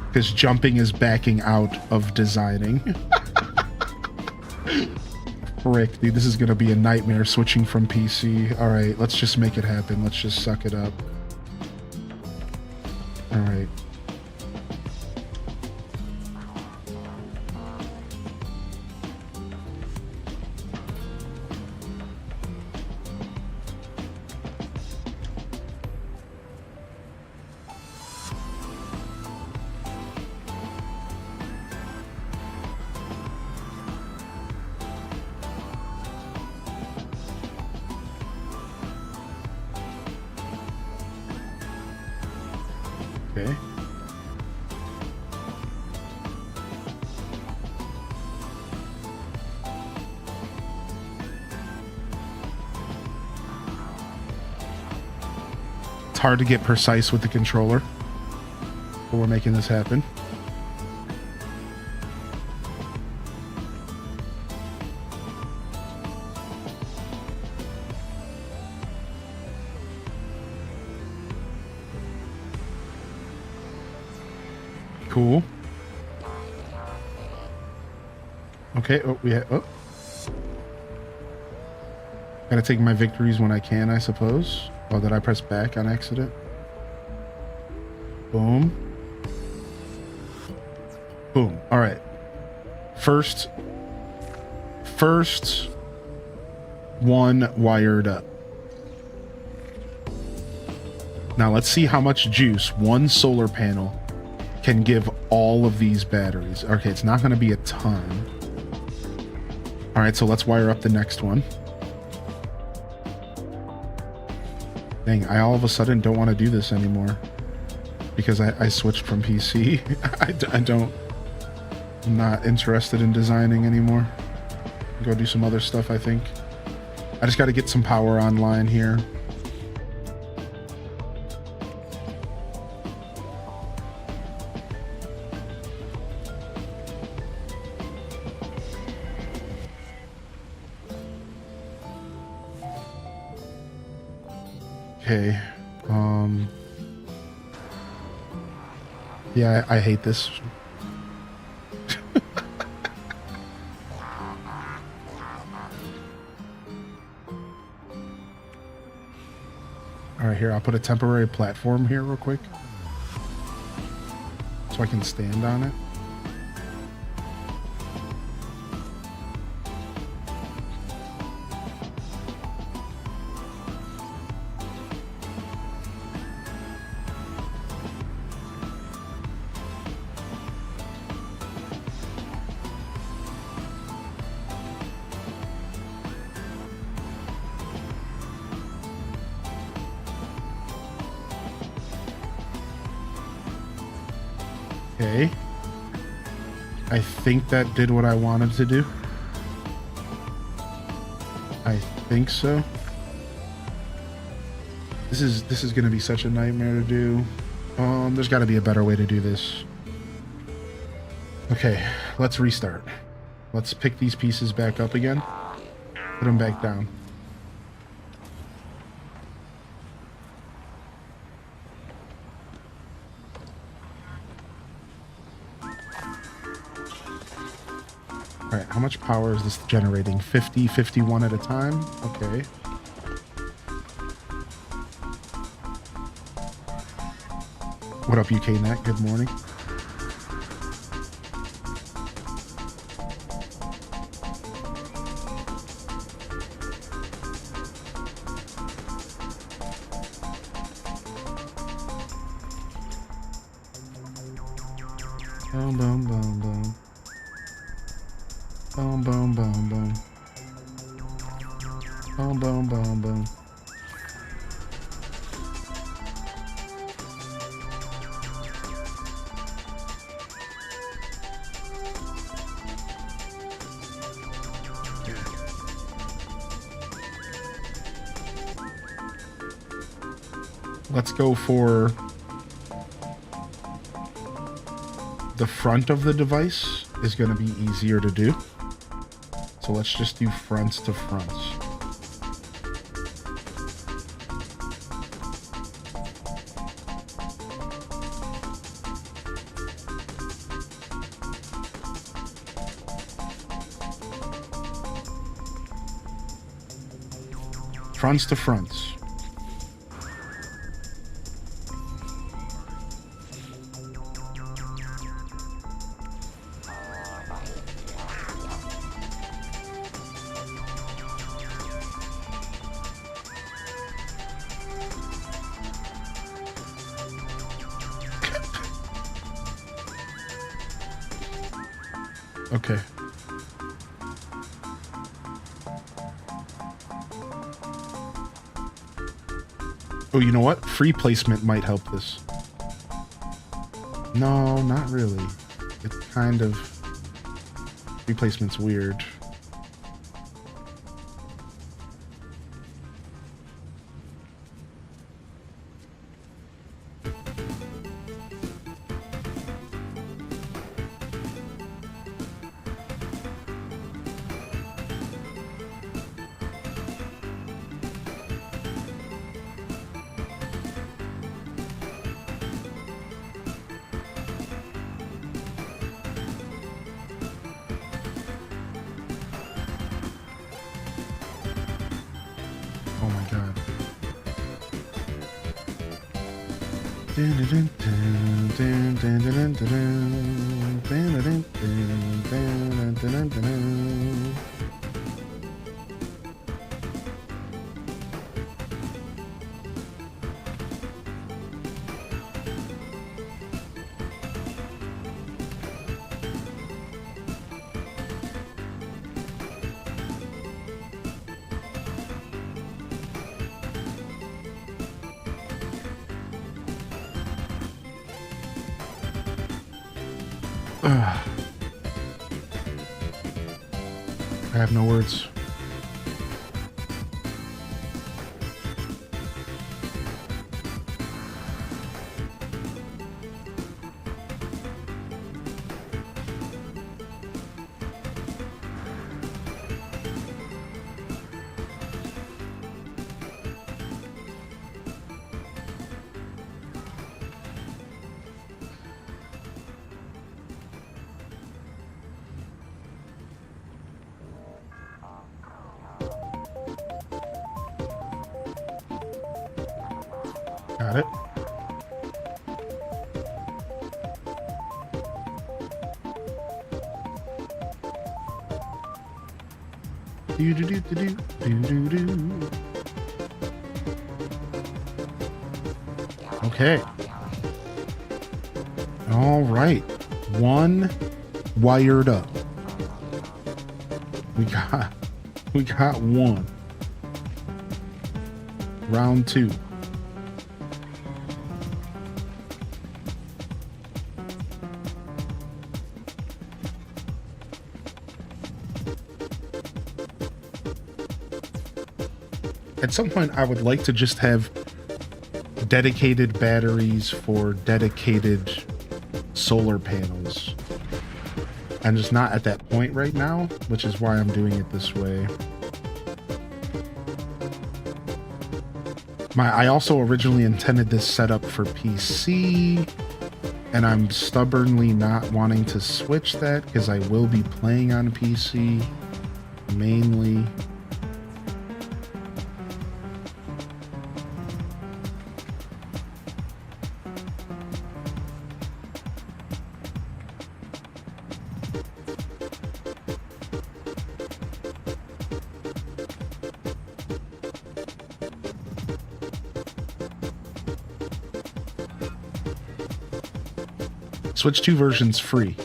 Because jumping is backing out of designing. Frick, dude, this is gonna be a nightmare switching from PC. Alright, let's just make it happen. Let's just suck it up. Alright. Okay. It's hard to get precise with the controller, but we're making this happen. Cool. Okay. Oh, gotta take my victories when I can, I suppose. Oh, did I press back on accident? Boom. Boom. All right. First one wired up. Now let's see how much juice one solar panel can give all of these batteries. Okay, it's not going to be a ton. All right, so let's wire up the next one. Dang, I all of a sudden don't want to do this anymore because I switched from PC. I'm not interested in designing anymore. Go do some other stuff, I think. I just got to get some power online here. Okay, yeah, I hate this. All right, here, I'll put a temporary platform here real quick so I can stand on it. Okay. I think that did what I wanted to do. I think so. This is gonna be such a nightmare to do. There's gotta be a better way to do this. Okay, let's restart. Let's pick these pieces back up again. Put them back down. All right, how much power is this generating? 50, 51 at a time? Okay. What up, UK Net? Good morning. Boom, boom, boom, boom. Boom, boom, boom, boom. Boom, boom, boom, boom. Let's go for the front of the device is going to be easier to do. So let's just do fronts to fronts. Fronts to fronts. Okay. Oh, you know what? Free placement might help this. No, not really. It's kind of... Free placement's weird. Oh my god. I have no words. Got it. Do do do do do do do. Okay. All right. One wired up. We got one. Round two. At some point, I would like to just have dedicated batteries for dedicated solar panels. I'm just not at that point right now, which is why I'm doing it this way. I also originally intended this setup for PC, and I'm stubbornly not wanting to switch that because I will be playing on PC mainly. Switch 2 version's free.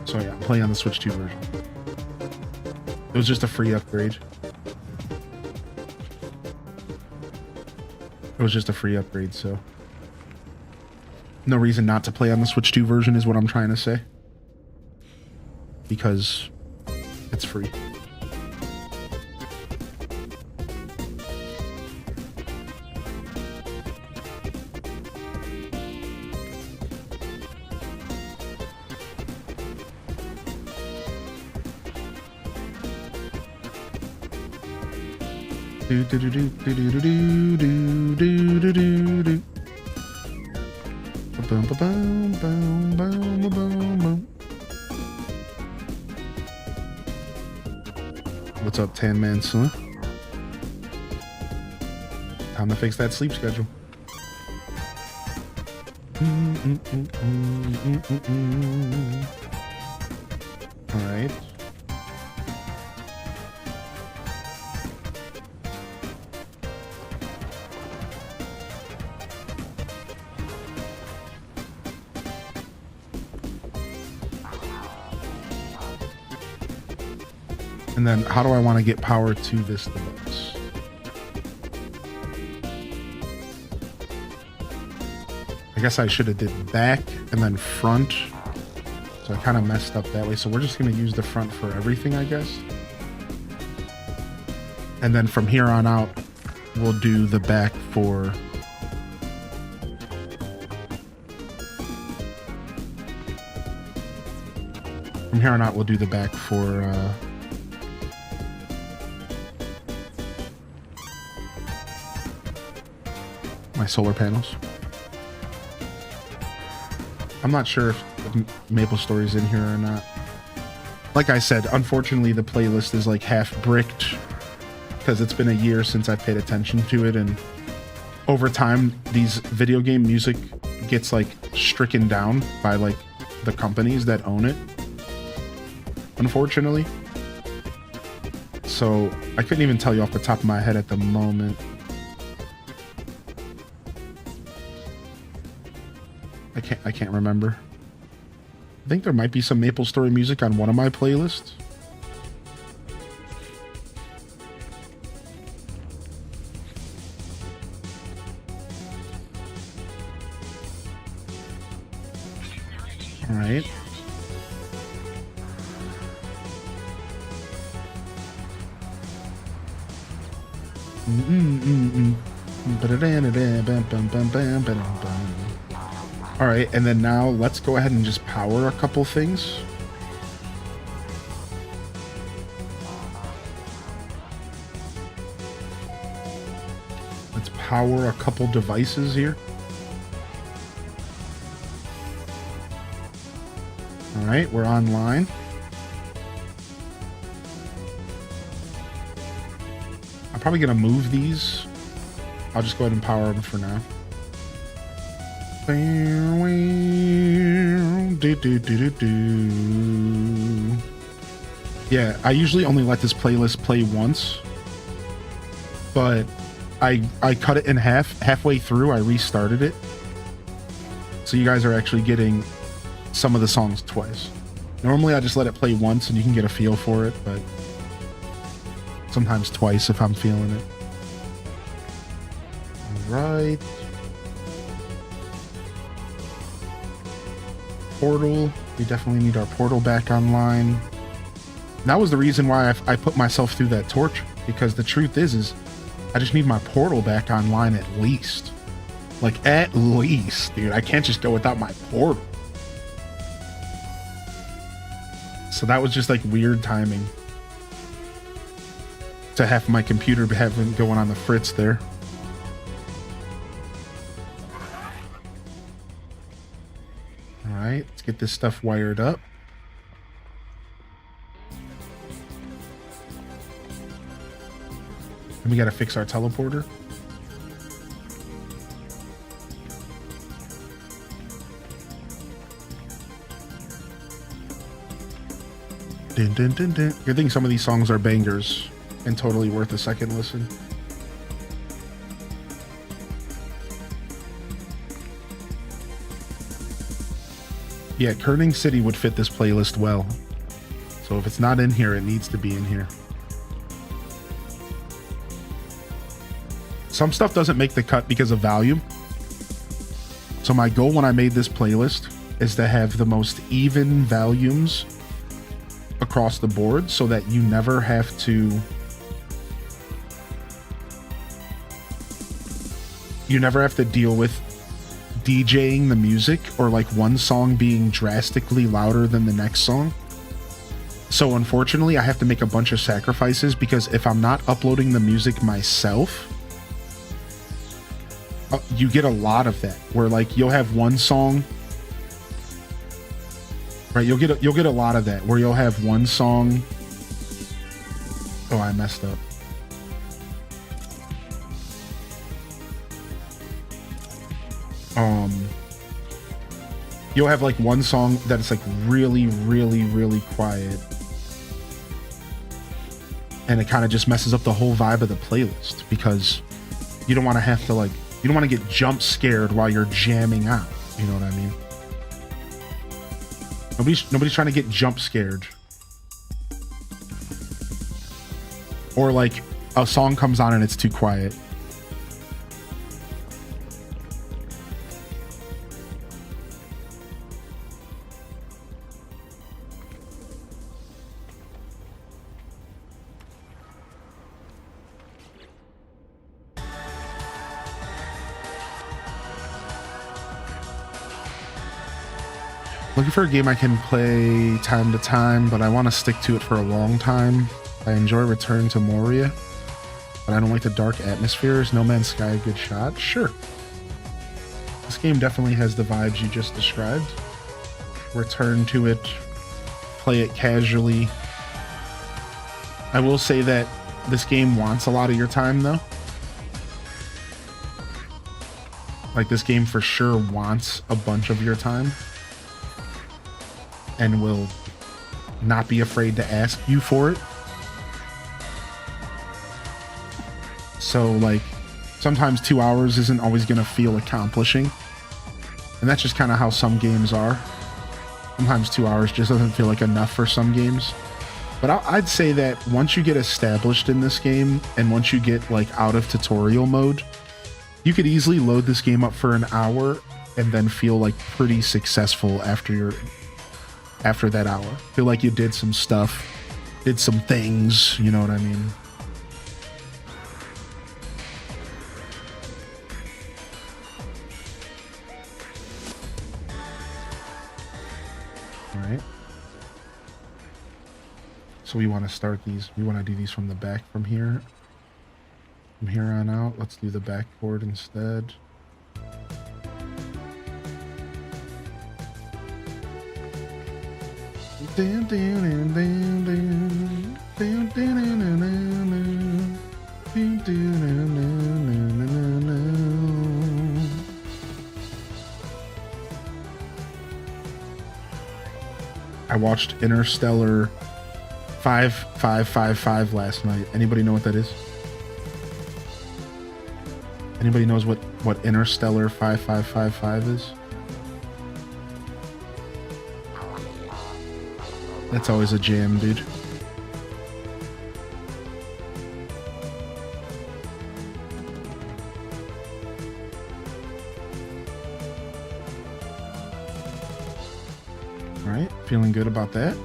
So yeah, I'm playing on the Switch 2 version. It was just a free upgrade. It was just a free upgrade, so... No reason not to play on the Switch 2 version is what I'm trying to say. Because it's free. Do do do do do do do do do do do do. Boom boom boom boom boom boom. What's up, Tan Man Son? Time to fix that sleep schedule. All right. And then how do I want to get power to this device? I guess I should have did back and then front. So I kind of messed up that way. So we're just going to use the front for everything, I guess. And then from here on out, we'll do the back for... From here on out, we'll do the back for... my solar panels. I'm not sure if MapleStory's in here or not. Like I said, unfortunately the playlist is like half bricked because it's been a year since I paid attention to it, and over time these video game music gets like stricken down by like the companies that own it, unfortunately. So I couldn't even tell you off the top of my head at the moment. I can't remember. I think there might be some MapleStory music on one of my playlists. All right. All right, and then now let's go ahead and just power a couple things. Let's power a couple devices here. All right, we're online. I'm probably gonna move these. I'll just go ahead and power them for now. Yeah, I usually only let this playlist play once, but I cut it in half. Halfway through, I restarted it. So you guys are actually getting some of the songs twice. Normally, I just let it play once and you can get a feel for it, but sometimes twice if I'm feeling it. All right. Portal. We definitely need our portal back online. That was the reason why I put myself through that torture, because the truth is I just need my portal back online at least. Like, at least, dude. I can't just go without my portal. So that was just like weird timing to have my computer having going on the fritz there. Alright, let's get this stuff wired up. And we gotta fix our teleporter. Dun, dun, dun, dun. Good thing some of these songs are bangers and totally worth a second listen. Yeah, Kerning City would fit this playlist well. So if it's not in here, it needs to be in here. Some stuff doesn't make the cut because of volume. So my goal when I made this playlist is to have the most even volumes across the board so that you never have to deal with DJing the music or like one song being drastically louder than the next song. So unfortunately, I have to make a bunch of sacrifices because if I'm not uploading the music myself, you get a lot of that where like you'll have one song, right? You'll get a lot of that where you'll have one song. Oh, I messed up. You'll have like one song that's like really, really, really quiet, and it kind of just messes up the whole vibe of the playlist because you don't want to have to like, you don't want to get jump scared while you're jamming out. You know what I mean? Nobody's trying to get jump scared. Or like a song comes on and it's too quiet. Looking for a game I can play time to time, but I want to stick to it for a long time. I enjoy Return to Moria, but I don't like the dark atmospheres. No Man's Sky, a good shot? Sure. This game definitely has the vibes you just described. Return to it, play it casually. I will say that this game wants a lot of your time, though. Like, this game for sure wants a bunch of your time, and will not be afraid to ask you for it. So like sometimes 2 hours isn't always going to feel accomplishing, and that's just kind of how some games are. Sometimes 2 hours just doesn't feel like enough for some games. But I'd say that once you get established in this game and once you get like out of tutorial mode, you could easily load this game up for an hour and then feel like pretty successful after that hour. Feel like you did some stuff, did some things, you know what I mean? All right. So we want to start these, we want to do these from the back from here. From here on out, let's do the backboard instead. I watched Interstellar 5555 last night. Anybody know what that is? Anybody knows what Interstellar 5555 is? That's always a jam, dude. All right, feeling good about that.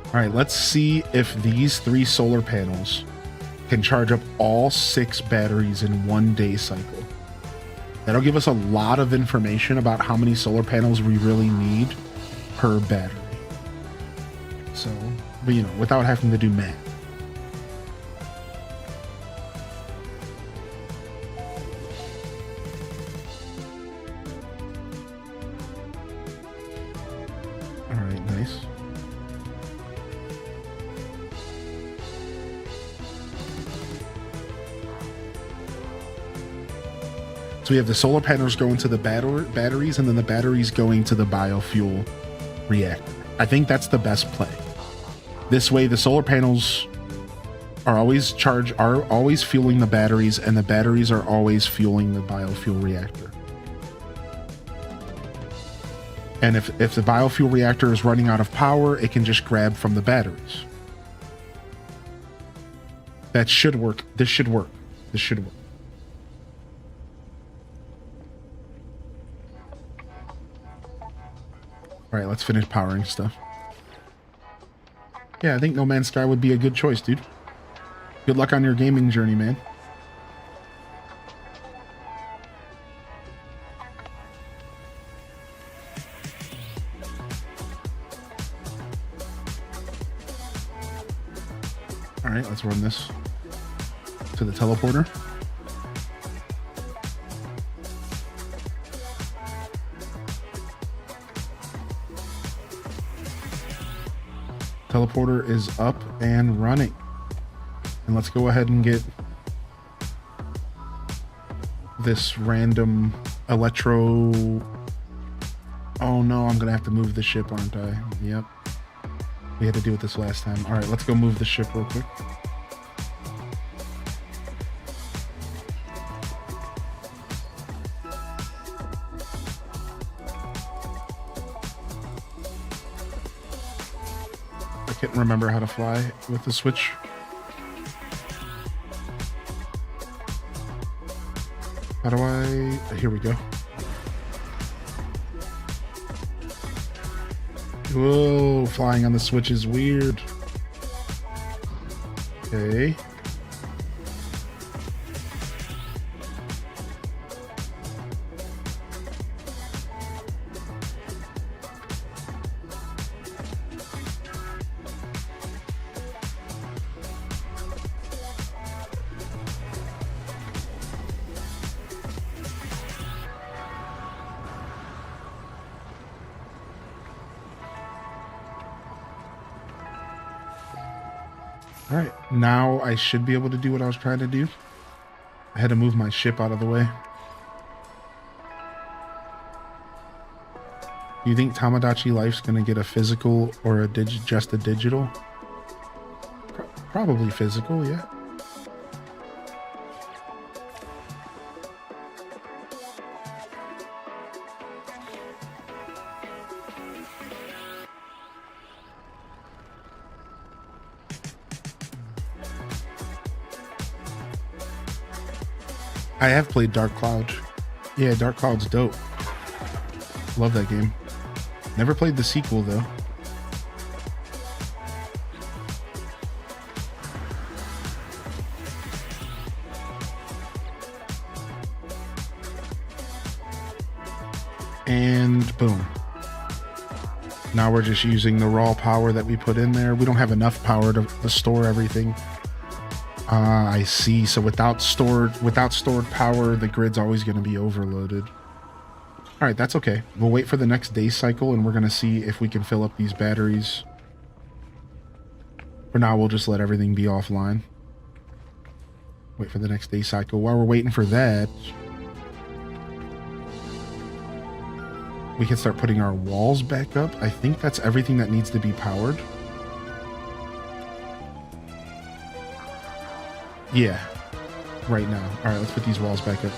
All right, let's see if these 3 solar panels can charge up all 6 batteries in 1 day cycle. That'll give us a lot of information about how many solar panels we really need per battery. So, but you know, without having to do math. All right, nice. So we have the solar panels going to the batteries, and then the batteries going to the biofuel reactor. I think that's the best play. This way, the solar panels are always fueling the batteries, and the batteries are always fueling the biofuel reactor. And if the biofuel reactor is running out of power, it can just grab from the batteries. That should work. This should work. This should work. All right, let's finish powering stuff. Yeah, I think No Man's Sky would be a good choice, dude. Good luck on your gaming journey, man. All right, let's run this to the teleporter. Teleporter is up and running. And let's go ahead and get this random electro... Oh no, I'm gonna have to move the ship, aren't I? Yep. We had to do it this last time. All right, let's go move the ship real quick. I can't remember how to fly with the switch. How do I... Here we go. Whoa, flying on the switch is weird. Okay. All right, now I should be able to do what I was trying to do. I had to move my ship out of the way. Do you think Tamagotchi Life's gonna get a physical or a just a digital? Probably physical, yeah. I have played Dark Cloud. Yeah, Dark Cloud's dope. Love that game. Never played the sequel though. And boom. Now we're just using the raw power that we put in there. We don't have enough power to store everything. I see. So without stored power, the grid's always going to be overloaded. All right, that's okay. We'll wait for the next day cycle, and we're going to see if we can fill up these batteries. For now, we'll just let everything be offline. Wait for the next day cycle. While we're waiting for that, we can start putting our walls back up. I think that's everything that needs to be powered. Yeah, right now. All right, let's put these walls back up.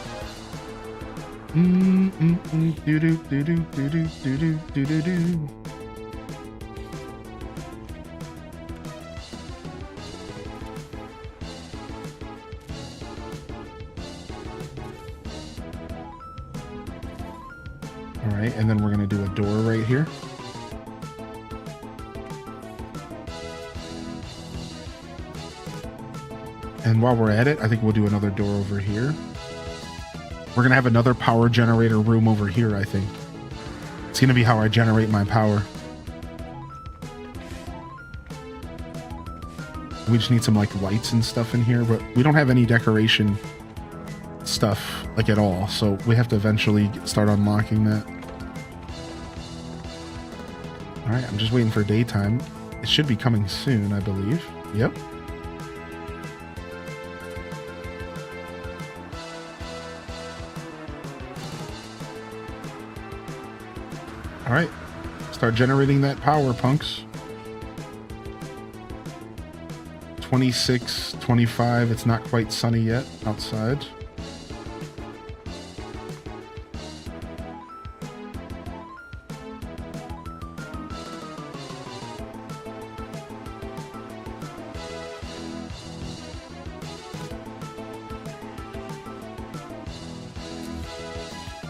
All right, and then we're gonna do a door right here. And while we're at it, I think we'll do another door over here. We're going to have another power generator room over here, I think. It's going to be how I generate my power. We just need some like lights and stuff in here, but we don't have any decoration stuff like at all. So we have to eventually start unlocking that. All right, I'm just waiting for daytime. It should be coming soon, I believe. Yep. All right, start generating that power, punks. 26, 25, it's not quite sunny yet outside.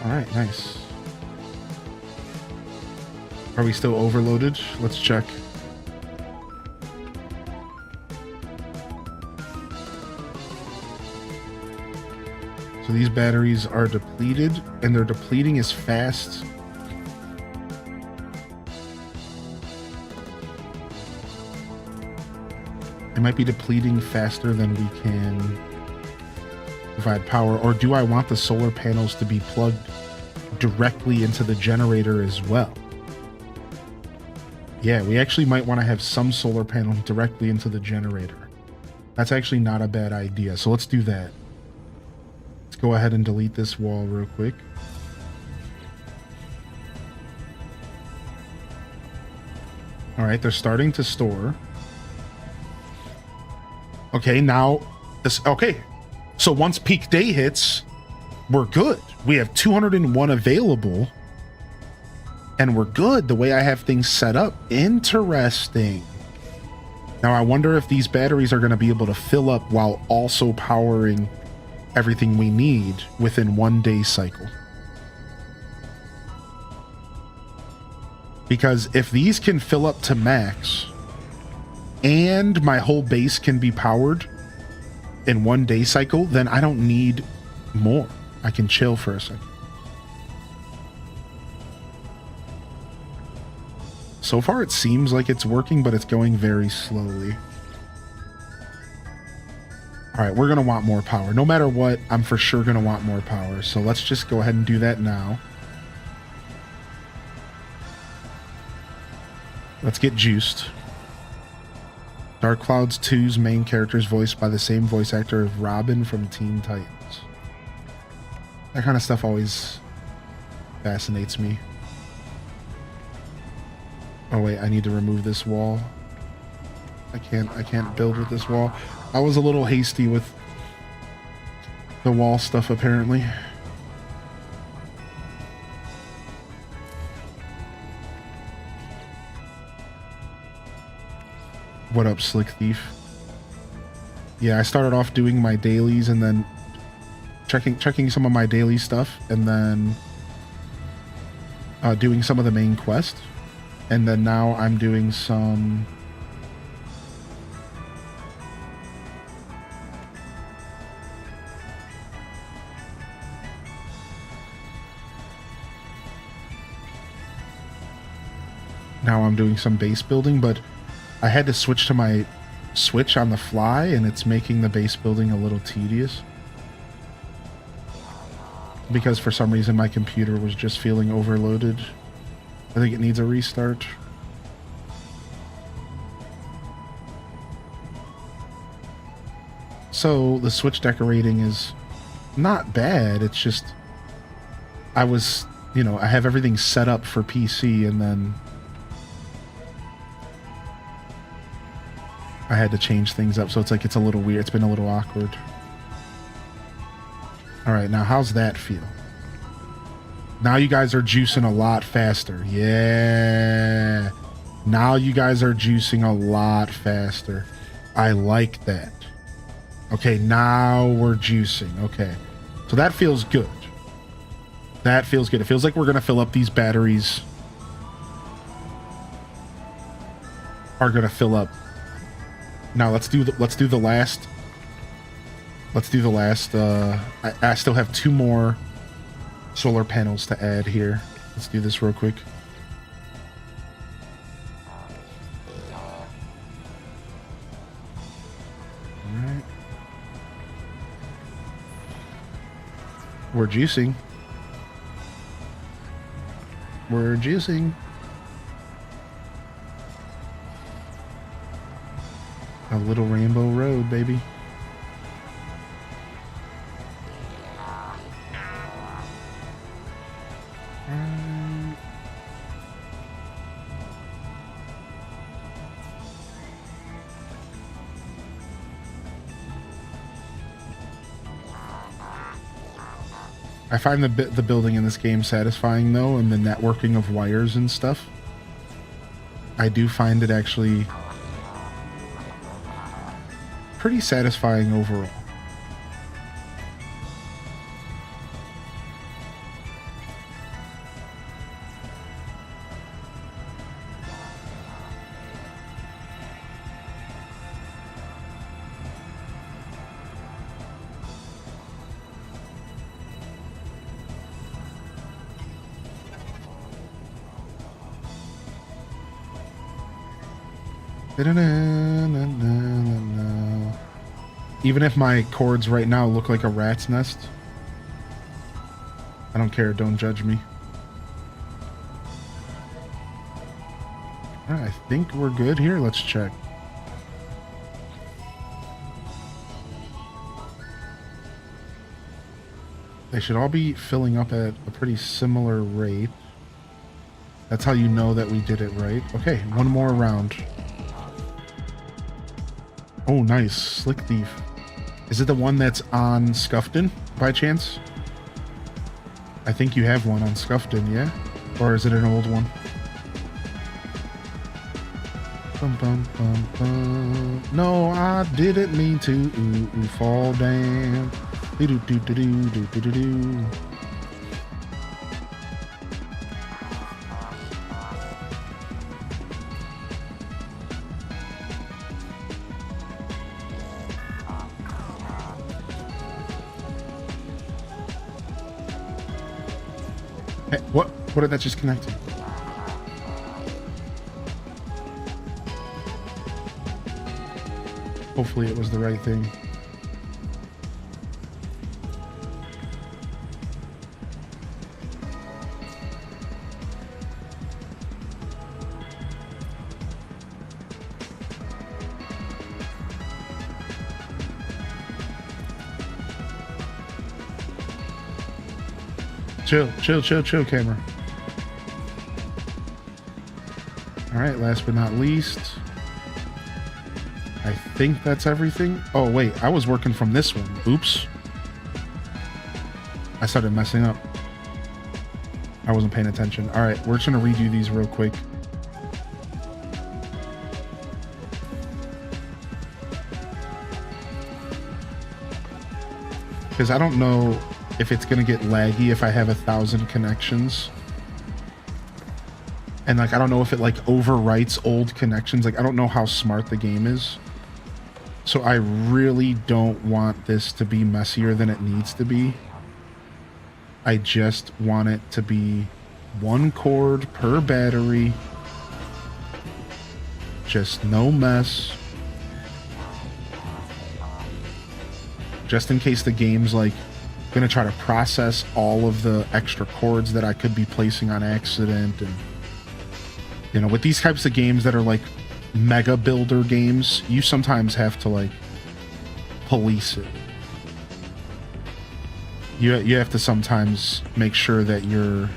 All right, nice. Are we still overloaded? Let's check. So these batteries are depleted, and they're depleting as fast. It might be depleting faster than we can provide power. Or do I want the solar panels to be plugged directly into the generator as well? Yeah, we actually might want to have some solar panel directly into the generator. That's actually not a bad idea. So let's do that. Let's go ahead and delete this wall real quick. All right, they're starting to store. Okay, now this. Okay, so once peak day hits, we're good. We have 201 available, and we're good. The way I have things set up, interesting. Now I wonder if these batteries are going to be able to fill up while also powering everything we need within 1 day cycle. Because if these can fill up to max and my whole base can be powered in 1 day cycle, then I don't need more. I can chill for a second. So far it seems like it's working, but it's going very slowly. All right, we're going to want more power. No matter what, I'm for sure going to want more power. So let's just go ahead and do that now. Let's get juiced. Dark Clouds 2's main character is voiced by the same voice actor of Robin from Teen Titans. That kind of stuff always fascinates me. Oh wait, I need to remove this wall. I can't build with this wall. I was a little hasty with the wall stuff apparently. What up, Slick Thief? Yeah, I started off doing my dailies and then checking some of my daily stuff, and then doing some of the main quest, and then now I'm doing some base building, but I had to switch to my Switch on the fly, and it's making the base building a little tedious. Because for some reason my computer was just feeling overloaded. I think it needs a restart. So the Switch decorating is not bad. It's just I was, you know, I have everything set up for PC, and then I had to change things up, so it's like it's a little weird. It's been a little awkward. All right, now how's that feel? Now you guys are juicing a lot faster. Yeah. Now you guys are juicing a lot faster. I like that. Okay, now we're juicing. Okay. So that feels good. That feels good. It feels like we're going to fill up these batteries. Are going to fill up. Now let's do the last. I still have 2 more solar panels to add here. Let's do this real quick. All right. We're juicing. We're juicing. A little rainbow road, baby. I find the building in this game satisfying though, and the networking of wires and stuff. I do find it actually pretty satisfying overall. Even if my cords right now look like a rat's nest, I don't care. Don't judge me. All right, I think we're good here. Let's check. They should all be filling up at a pretty similar rate. That's how you know that we did it right. Okay, one more round. Oh, nice. Slick Thief. Is it the one that's on Scuffton, by chance? I think you have one on Scuffton, yeah? Or is it an old one? Bum, bum, bum, bum. No, I didn't mean to fall down. Do do do do do do do do. Hey, what did that just connect to? Hopefully it was the right thing. Chill, camera. All right, last but not least, I think that's everything. Oh, wait, I was working from this one. Oops. I started messing up. I wasn't paying attention. All right, we're just gonna redo these real quick. Because I don't know if it's gonna get laggy if I have 1,000 connections. And like, I don't know if it like overwrites old connections. Like, I don't know how smart the game is. So I really don't want this to be messier than it needs to be. I just want it to be one cord per battery. Just no mess. Just in case the game's like gonna try to process all of the extra cords that I could be placing on accident. And you know, with these types of games that are like mega builder games, you sometimes have to like police it. You have to sometimes make sure that you're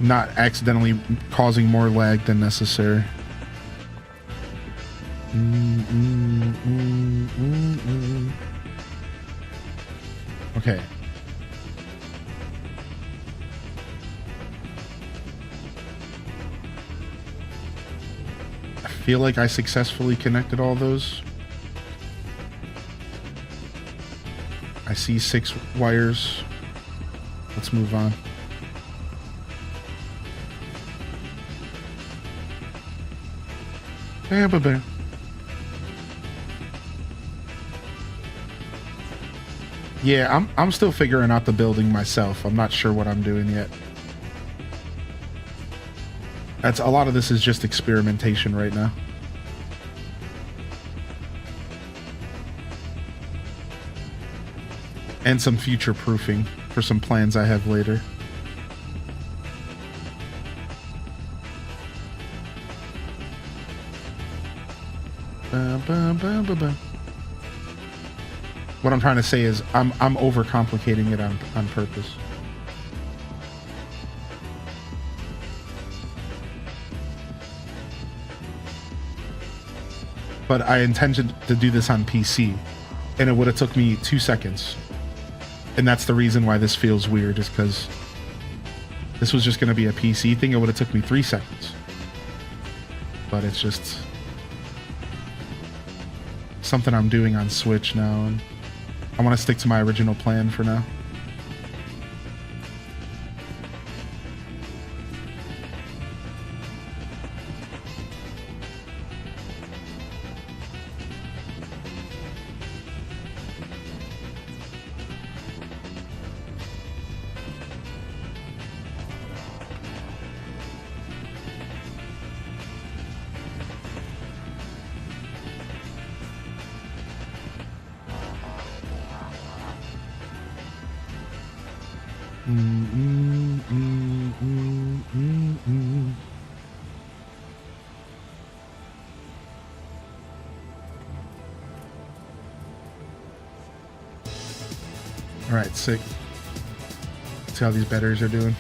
not accidentally causing more lag than necessary. Okay. I feel like I successfully connected all those. I see 6 wires. Let's move on. Bam. Yeah, I'm still figuring out the building myself. I'm not sure what I'm doing yet. That's a lot of this is just experimentation right now. And some future proofing for some plans I have later. What I'm trying to say is I'm overcomplicating it on purpose. But I intended to do this on PC, and it would have took me 2 seconds. And that's the reason why this feels weird, is because this was just going to be a PC thing. It would have took me 3 seconds. But it's just something I'm doing on Switch now, and I want to stick to my original plan for now. All right, sick. See how these batteries are doing.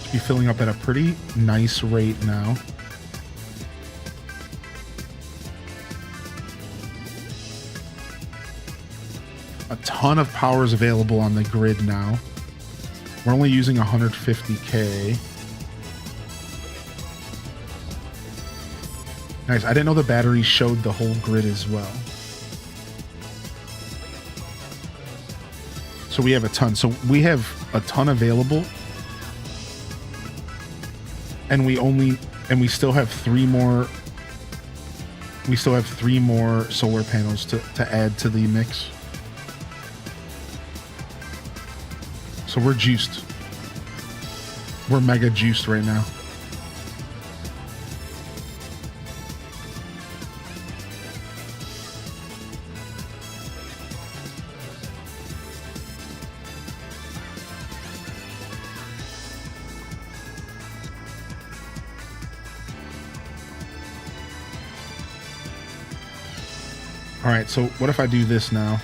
Should be filling up at a pretty nice rate now. A ton of power is available on the grid now. We're only using 150K. Nice. I didn't know the batteries showed the whole grid as well. So we have a ton. So we have a ton available. And we still have three more. We still have 3 more solar panels to add to the mix. So we're juiced. We're mega juiced right now. All right, so what if I do this now?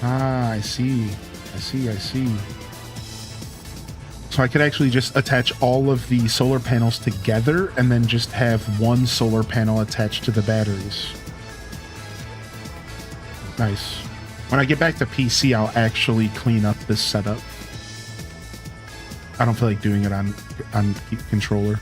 Ah, I see. I see. So I could actually just attach all of the solar panels together and then just have one solar panel attached to the batteries. Nice. When I get back to PC, I'll actually clean up this setup. I don't feel like doing it on controller.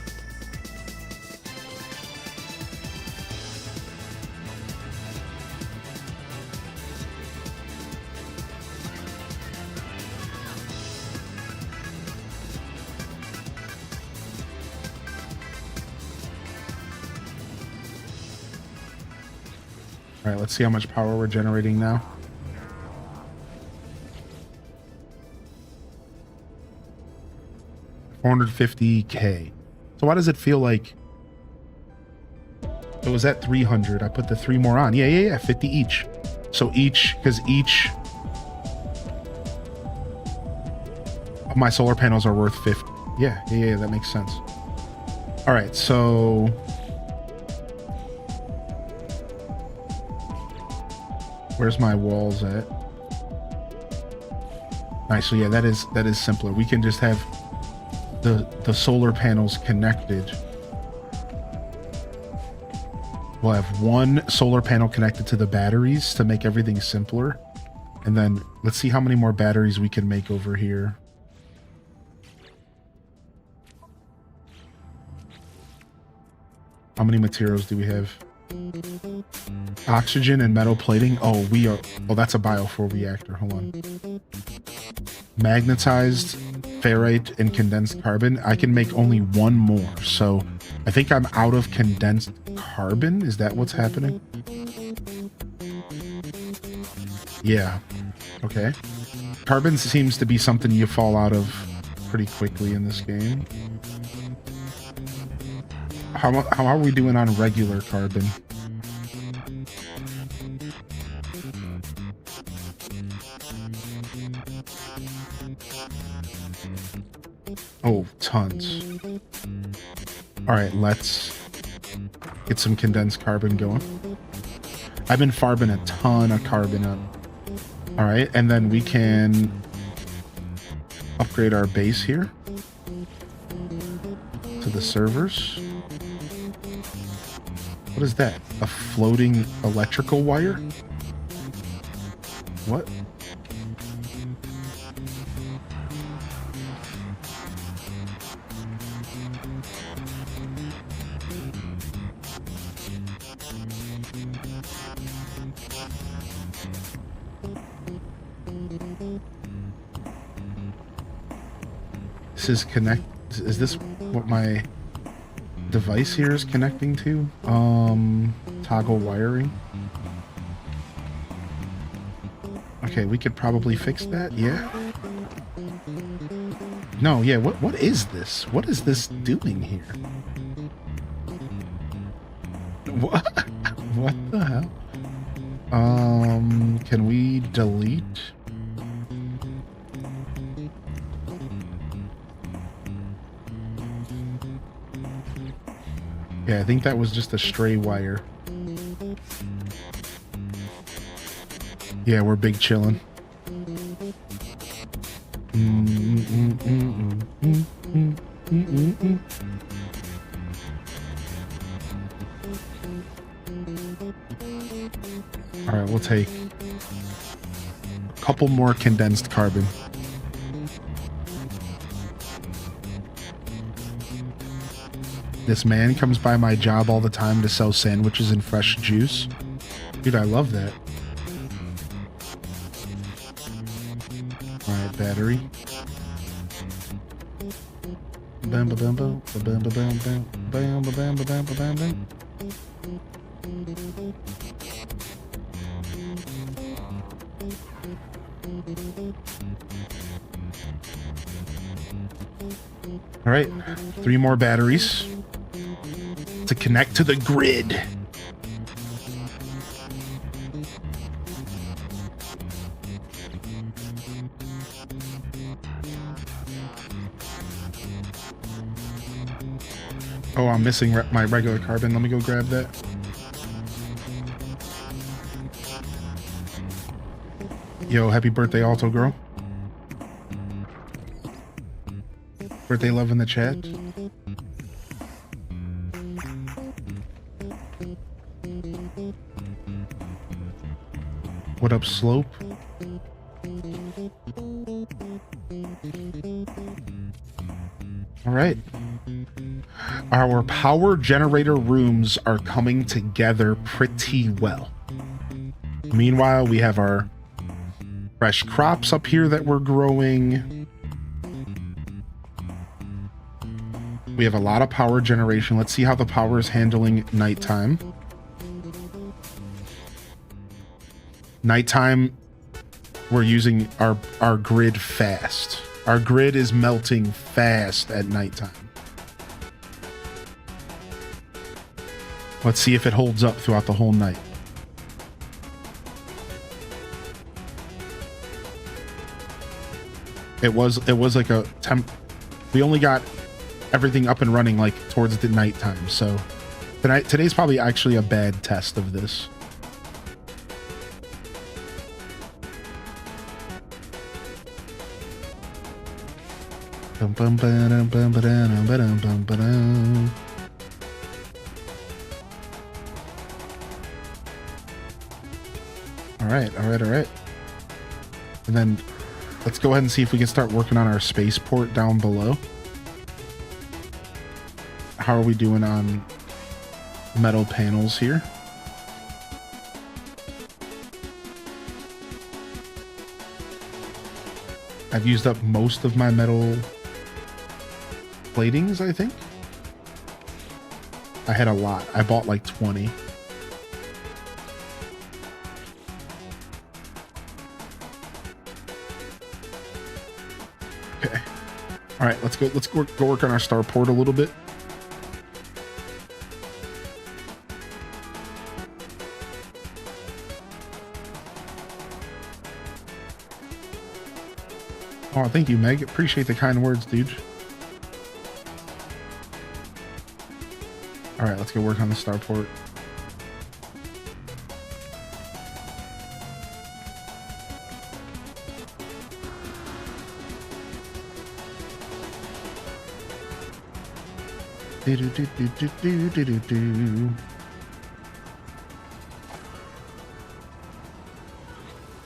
All right, let's see how much power we're generating now. $450K. So why does it feel like it was at 300? I put the 3 more on. Yeah, 50 each. So each, because each of my solar panels are worth 50. Yeah, that makes sense. All right, so where's my walls at? Nice. So yeah, that is simpler. We can just have the solar panels connected. We'll have one solar panel connected to the batteries to make everything simpler. And then let's see how many more batteries we can make over here. How many materials do we have? Oxygen and metal plating. Oh, that's a biofuel reactor. Hold on. Magnetized ferrite and condensed carbon. I can make only one more. So I think I'm out of condensed carbon. Is that what's happening? Yeah. Okay. Carbon seems to be something you fall out of pretty quickly in this game. How are we doing on regular carbon? Oh, tons. All right, let's get some condensed carbon going. I've been farbing a ton of carbon up. All right, and then we can upgrade our base here to the servers. What is that? A floating electrical wire? What? This is is this what my device here is connecting to? Toggle wiring. Okay, Okay, we could probably fix that. Yeah. No, yeah. What is this? What is this doing here? What? What the hell? Can we delete? Yeah, I think that was just a stray wire. Yeah, we're big chillin'. All right, we'll take a couple more condensed carbon. This man comes by my job all the time to sell sandwiches and fresh juice. Dude, I love that. All right, battery. Bam, bam, bam, bam, bam, bam, bam, bam, bam, bam, bam, bam. All right, 3 more batteries to connect to the grid. Oh, I'm missing my regular carbon. Let me go grab that. Yo, happy birthday, Alto Girl. Birthday love in the chat. What up, Slope? All right. Our power generator rooms are coming together pretty well. Meanwhile, we have our fresh crops up here that we're growing. We have a lot of power generation. Let's see how the power is handling nighttime. Nighttime, we're using our grid fast. Our grid is melting fast at nighttime. Let's see if it holds up throughout the whole night. It was like a temp. We only got everything up and running like towards the nighttime. So today's probably actually a bad test of this. Bum, bum, ba-dum, bum, ba-dum, ba-dum, bum, ba-dum. All right. And then let's go ahead and see if we can start working on our spaceport down below. How are we doing on metal panels here? I've used up most of my metal platings, I think. I had a lot. I bought like 20. Okay. All right, let's go work on our starport a little bit. Oh, thank you, Meg. Appreciate the kind words, dude. All right, let's go work on the starport.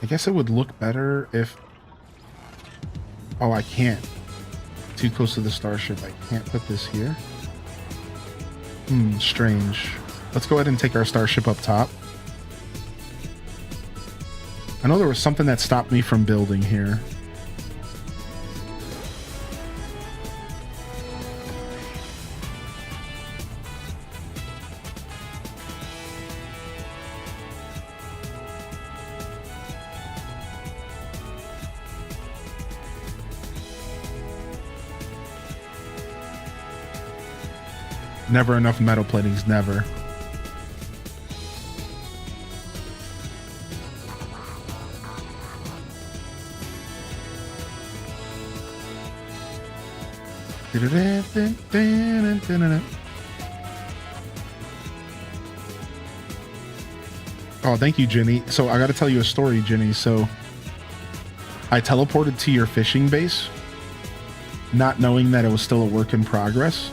I guess it would look better if... Oh, I can't. Too close to the starship. I can't put this here. Strange. Let's go ahead and take our starship up top. I know there was something that stopped me from building here. Never enough metal platings, never. Oh, thank you, Jenny. So I got to tell you a story, Jenny. So I teleported to your fishing base, not knowing that it was still a work in progress.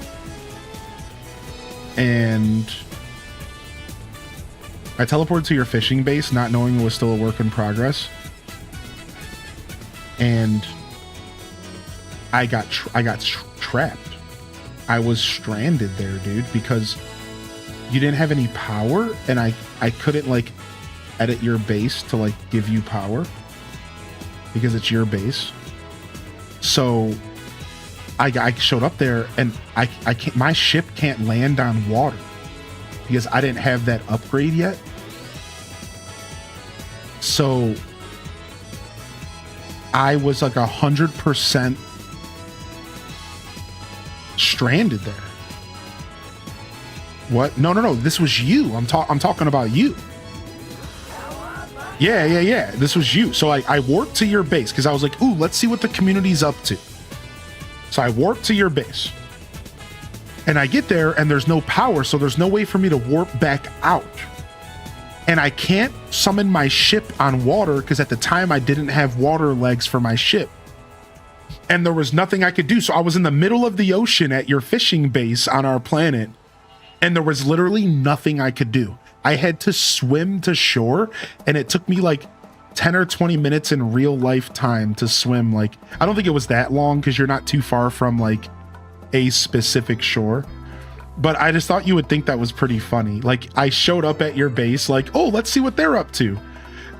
And I teleported to your fishing base, not knowing it was still a work in progress. And I got trapped. I was stranded there, dude, because you didn't have any power, and I couldn't like edit your base to like give you power because it's your base. So I showed up there, and I can't, my ship can't land on water because I didn't have that upgrade yet. So I was like 100% stranded there. What? No. This was you. I'm talking about you. Yeah. This was you. So I warped to your base because I was like, ooh, let's see what the community's up to. So I warped to your base. And I get there and there's no power, so there's no way for me to warp back out. And I can't summon my ship on water because at the time I didn't have water legs for my ship. And there was nothing I could do. So I was in the middle of the ocean at your fishing base on our planet, and there was literally nothing I could do. I had to swim to shore, and it took me like 10 or 20 minutes in real life time to swim. Like, I don't think it was that long because you're not too far from like a specific shore. But I just thought you would think that was pretty funny. Like, I showed up at your base like, oh, let's see what they're up to.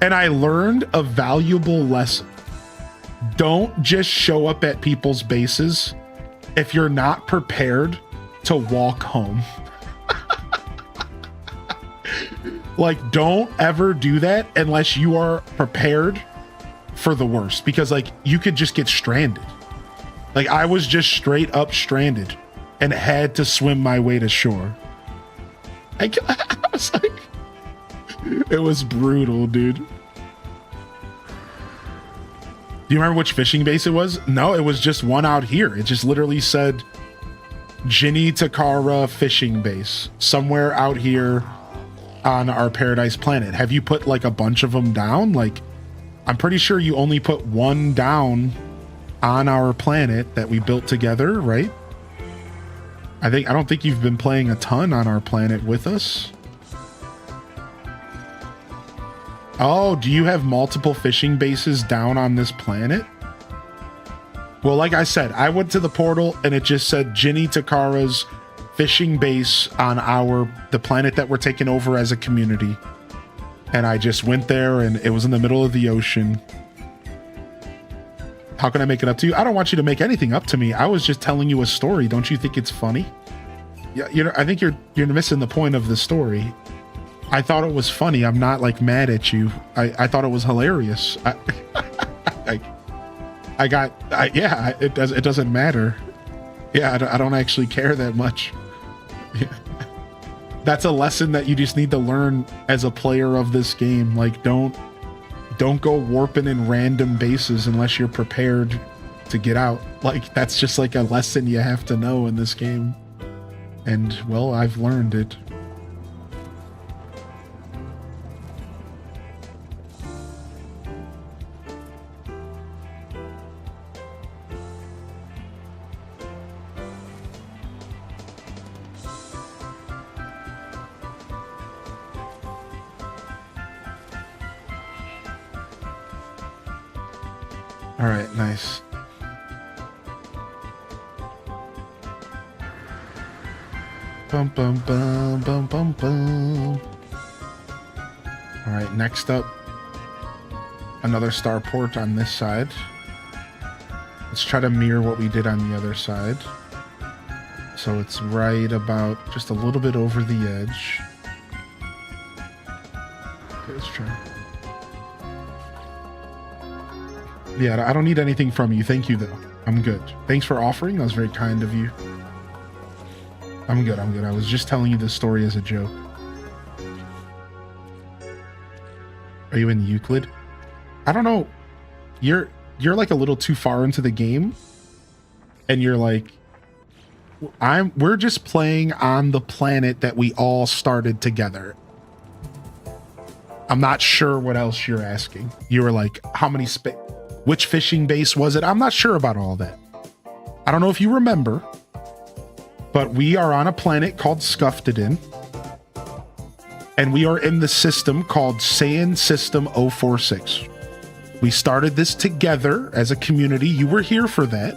And I learned a valuable lesson. Don't just show up at people's bases if you're not prepared to walk home. Like, don't ever do that unless you are prepared for the worst, because like you could just get stranded. Like, I was just straight up stranded and had to swim my way to shore. I was like, it was brutal, dude. Do you remember which fishing base it was? No, it was just one out here. It just literally said Ginny Takara fishing base somewhere out here on our paradise planet. Have you put like a bunch of them down? Like, I'm pretty sure you only put one down on our planet that we built together, right? I don't think you've been playing a ton on our planet with us. Oh, do you have multiple fishing bases down on this planet? Well, like I said, I went to the portal and it just said Ginny Takara's fishing base on the planet that we're taking over as a community. And I just went there and it was in the middle of the ocean. How can I make it up to you? I don't want you to make anything up to me. I was just telling you a story. Don't you think it's funny? Yeah, I think you're missing the point of the story. I thought it was funny. I'm not like mad at you. I thought it was hilarious. It doesn't matter. Yeah, I don't actually care that much. Yeah. That's a lesson that you just need to learn as a player of this game. Like, don't go warping in random bases unless you're prepared to get out. Like, that's just like a lesson you have to know in this game. And well, I've learned it. All right, nice. Bum, bum, bum, bum, bum, bum. All right, next up, another starport on this side. Let's try to mirror what we did on the other side. So it's right about just a little bit over the edge. Okay, let's try. Yeah, I don't need anything from you. Thank you, though. I'm good. Thanks for offering. That was very kind of you. I'm good. I'm good. I was just telling you this story as a joke. Are you in Euclid? I don't know. You're like a little too far into the game, and you're like, we're just playing on the planet that we all started together. I'm not sure what else you're asking. You were like, how many which fishing base was it? I'm not sure about all that. I don't know if you remember, but we are on a planet called Scuftedin, and we are in the system called Saiyan System 046. We started this together as a community. You were here for that.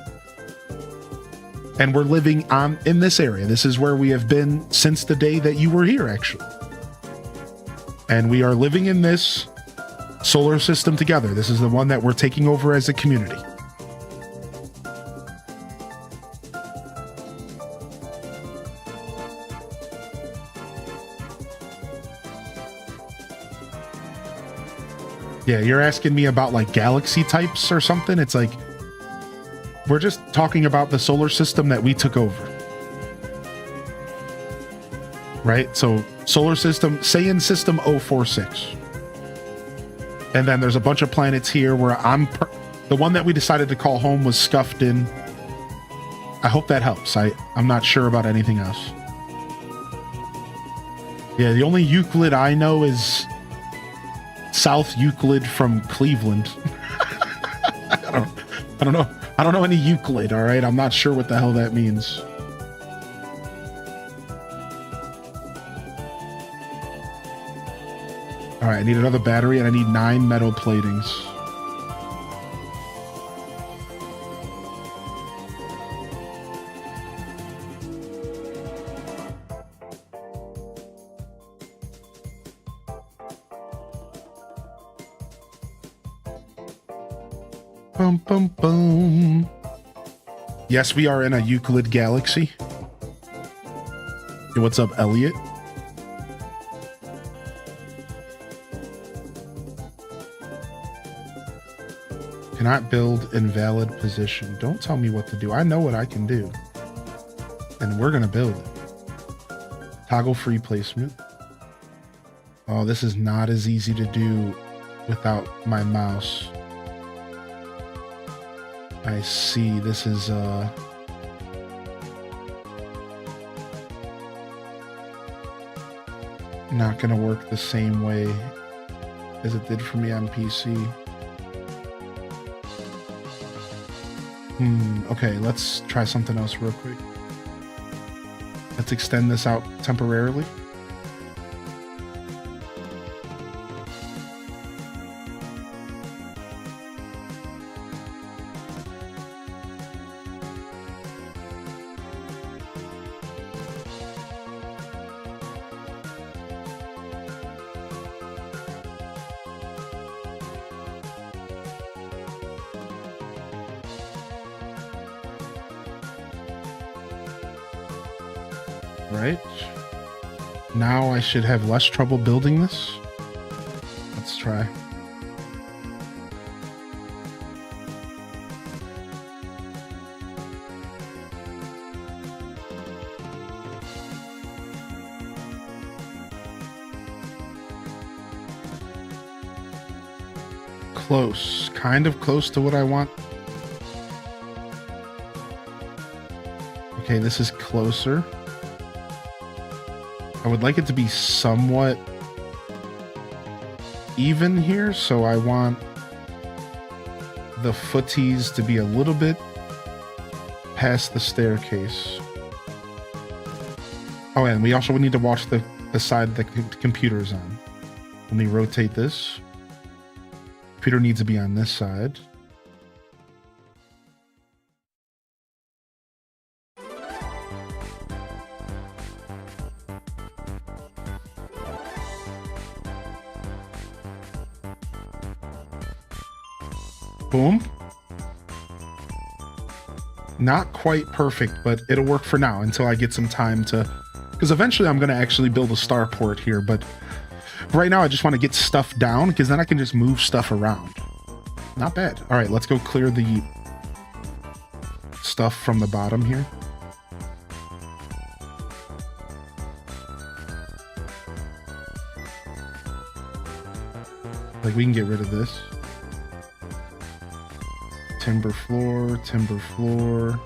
And we're living in this area. This is where we have been since the day that you were here, actually. And we are living in this solar system together. This is the one that we're taking over as a community. Yeah, you're asking me about like galaxy types or something? It's like, we're just talking about the solar system that we took over. Right? So solar system, Saiyan System 046. And then there's a bunch of planets here where the one that we decided to call home was Scuftedin. I hope that helps. I'm not sure about anything else. Yeah, the only Euclid I know is South Euclid from Cleveland. I don't know. I don't know any Euclid, all right? I'm not sure what the hell that means. All right, I need another battery, and I need 9 metal platings. Bum, bum, bum. Yes, we are in a Euclid galaxy. Hey, what's up, Elliot? Cannot build invalid position. Don't tell me what to do. I know what I can do. And we're going to build it. Toggle free placement. Oh, this is not as easy to do without my mouse. I see. This is not going to work the same way as it did for me on PC. Okay, let's try something else real quick. Let's extend this out temporarily. Right. Now I should have less trouble building this. Let's try. Close. Kind of close to what I want. Okay, this is closer. I would like it to be somewhat even here, so I want the footies to be a little bit past the staircase. Oh, and we also need to watch the side that the computer's on. Let me rotate this. Computer needs to be on this side. Boom. Not quite perfect, but it'll work for now until I get some time to... Because eventually I'm going to actually build a starport here, but right now I just want to get stuff down, because then I can just move stuff around. Not bad. All right, let's go clear the stuff from the bottom here. Like, we can get rid of this. Timber floor, timber floor.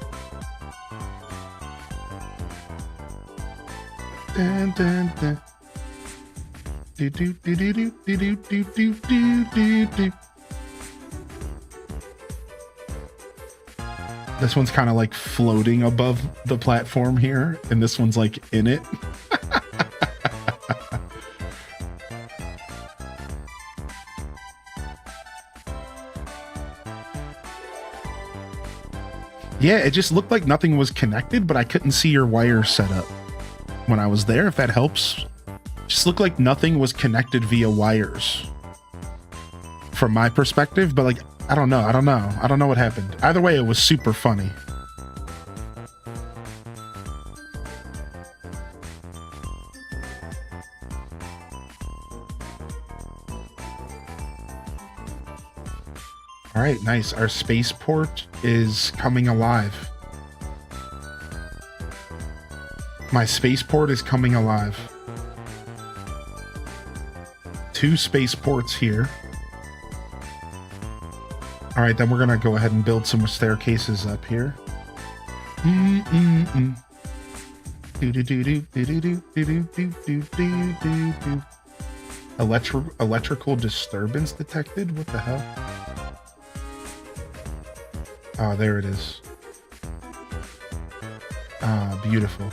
Dun, dun, dun. Do, do, do, do, do, do, do, do, do, do, do. This one's kind of like floating above the platform here, and this one's like in it. Yeah, it just looked like nothing was connected, but I couldn't see your wire set up when I was there, if that helps. Just looked like nothing was connected via wires from my perspective, but like, I don't know what happened. Either way, it was super funny. All right, nice. Our spaceport is coming alive. My spaceport is coming alive. 2 spaceports here. All right, then we're gonna go ahead and build some staircases up here. Electrical disturbance detected? What the hell? Oh, there it is. Ah, beautiful.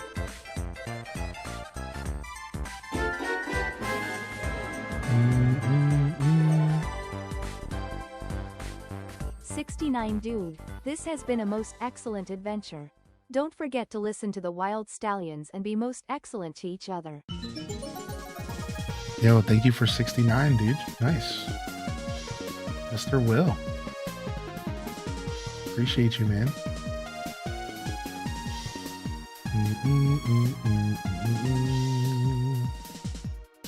Mm-mm-mm. 69 Dude, this has been a most excellent adventure. Don't forget to listen to the Wild Stallions and be most excellent to each other. Yo, thank you for 69, dude. Nice. Mr. Will. Appreciate you, man.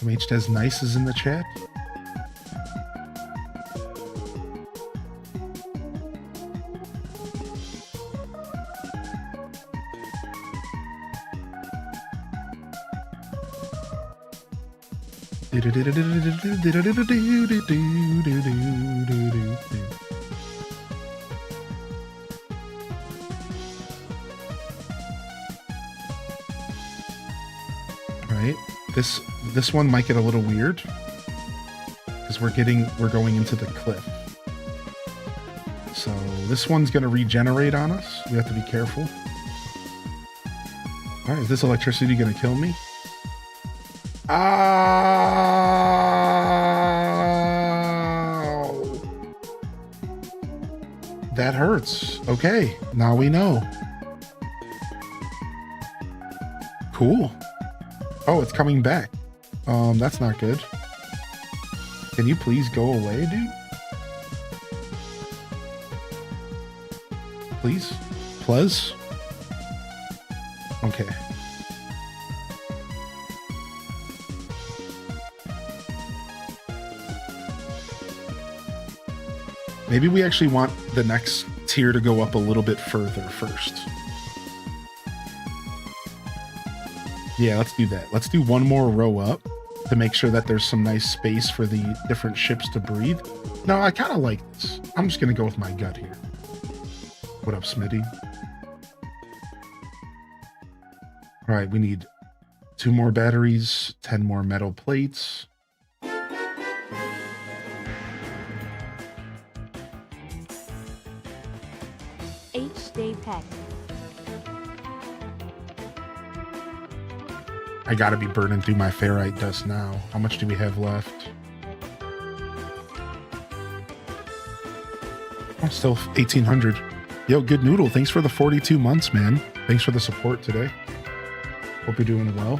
MH does nice is in the chat. Right, this one might get a little weird because we're going into the cliff. So this one's gonna regenerate on us. We have to be careful. All right, is this electricity gonna kill me? Ow! That hurts. Okay, now we know. Cool. Oh, it's coming back. That's not good. Can you please go away, dude? Please? Please? Okay. Maybe we actually want the next tier to go up a little bit further first. Yeah, let's do that. Let's do one more row up to make sure that there's some nice space for the different ships to breathe. No, I kind of like this. I'm just going to go with my gut here. What up, Smitty? All right, we need 2 more batteries, 10 more metal plates. H-Day Pet. I gotta be burning through my ferrite dust now. How much do we have left? Oh, still 1,800. Yo, Good Noodle, thanks for the 42 months, man. Thanks for the support today. Hope you're doing well.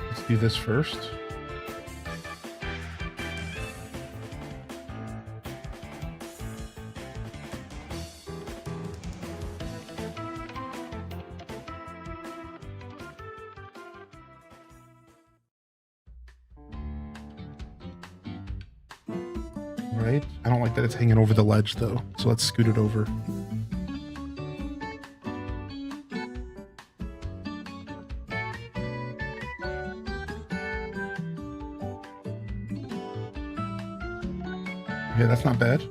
Let's do this first. Right? I don't like that it's hanging over the ledge though. So let's scoot it over. Yeah, that's not bad.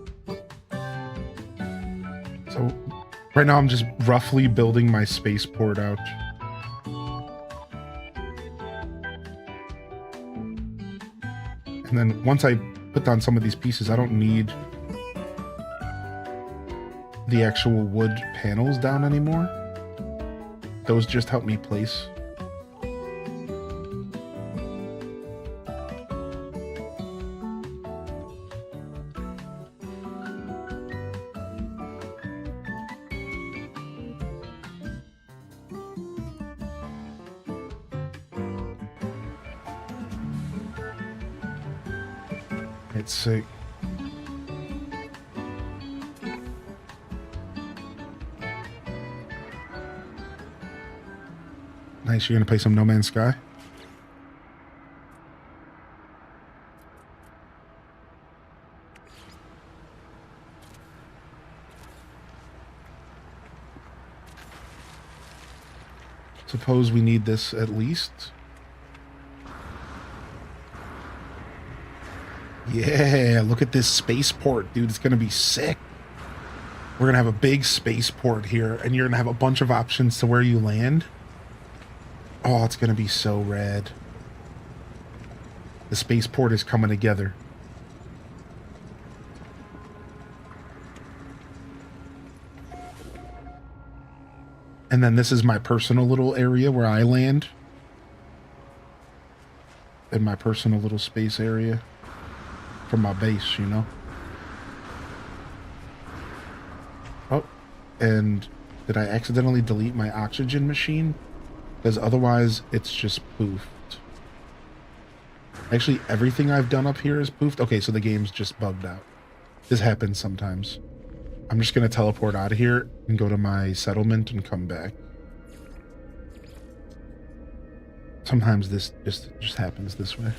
So right now I'm just roughly building my spaceport out. And then once I put down some of these pieces, I don't need the actual wood panels down anymore. Those just help me place. It's sick. Nice, you're gonna play some No Man's Sky? Suppose we need this at least. Yeah, look at this spaceport, dude. It's gonna be sick. We're gonna have a big spaceport here, and you're gonna have a bunch of options to where you land. Oh, it's gonna be so rad. The spaceport is coming together. And then this is my personal little area where I land. In my personal little space area. From my base, you know. Oh, and did I accidentally delete my oxygen machine? Because otherwise it's just poofed. Actually, everything I've done up here is poofed. Okay, so the game's just bugged out. This happens sometimes. I'm just gonna teleport out of here and go to my settlement and come back. Sometimes this just happens this way.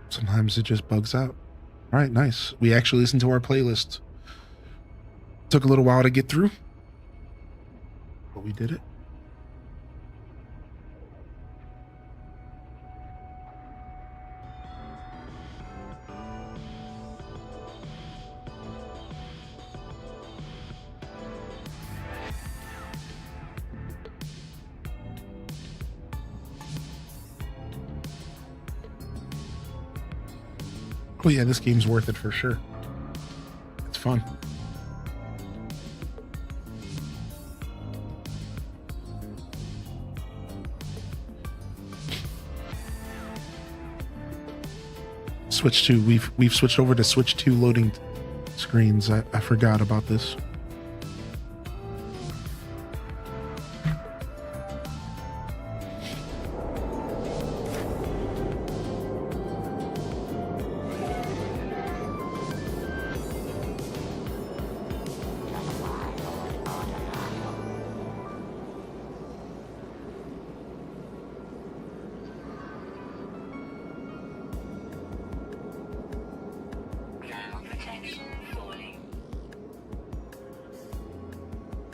Sometimes it just bugs out. All right, nice. We actually listened to our playlist. Took a little while to get through, but we did it. Oh yeah, this game's worth it for sure. It's fun. Switch 2. We've switched over to Switch 2 loading screens. I forgot about this.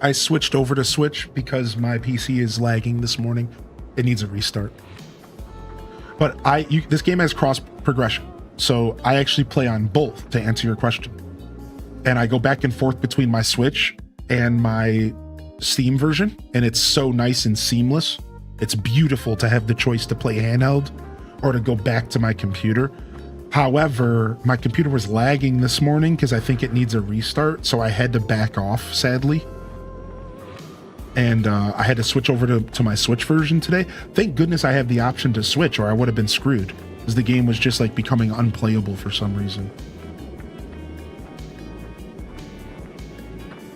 I switched over to Switch because my PC is lagging this morning. It needs a restart. But this game has cross progression, so I actually play on both to answer your question. And I go back and forth between my Switch and my Steam version, and it's so nice and seamless. It's beautiful to have the choice to play handheld or to go back to my computer. However, my computer was lagging this morning because I think it needs a restart, so I had to back off, sadly. And I had to switch over to my Switch version today. Thank goodness I have the option to switch, or I would have been screwed, because the game was just like becoming unplayable for some reason.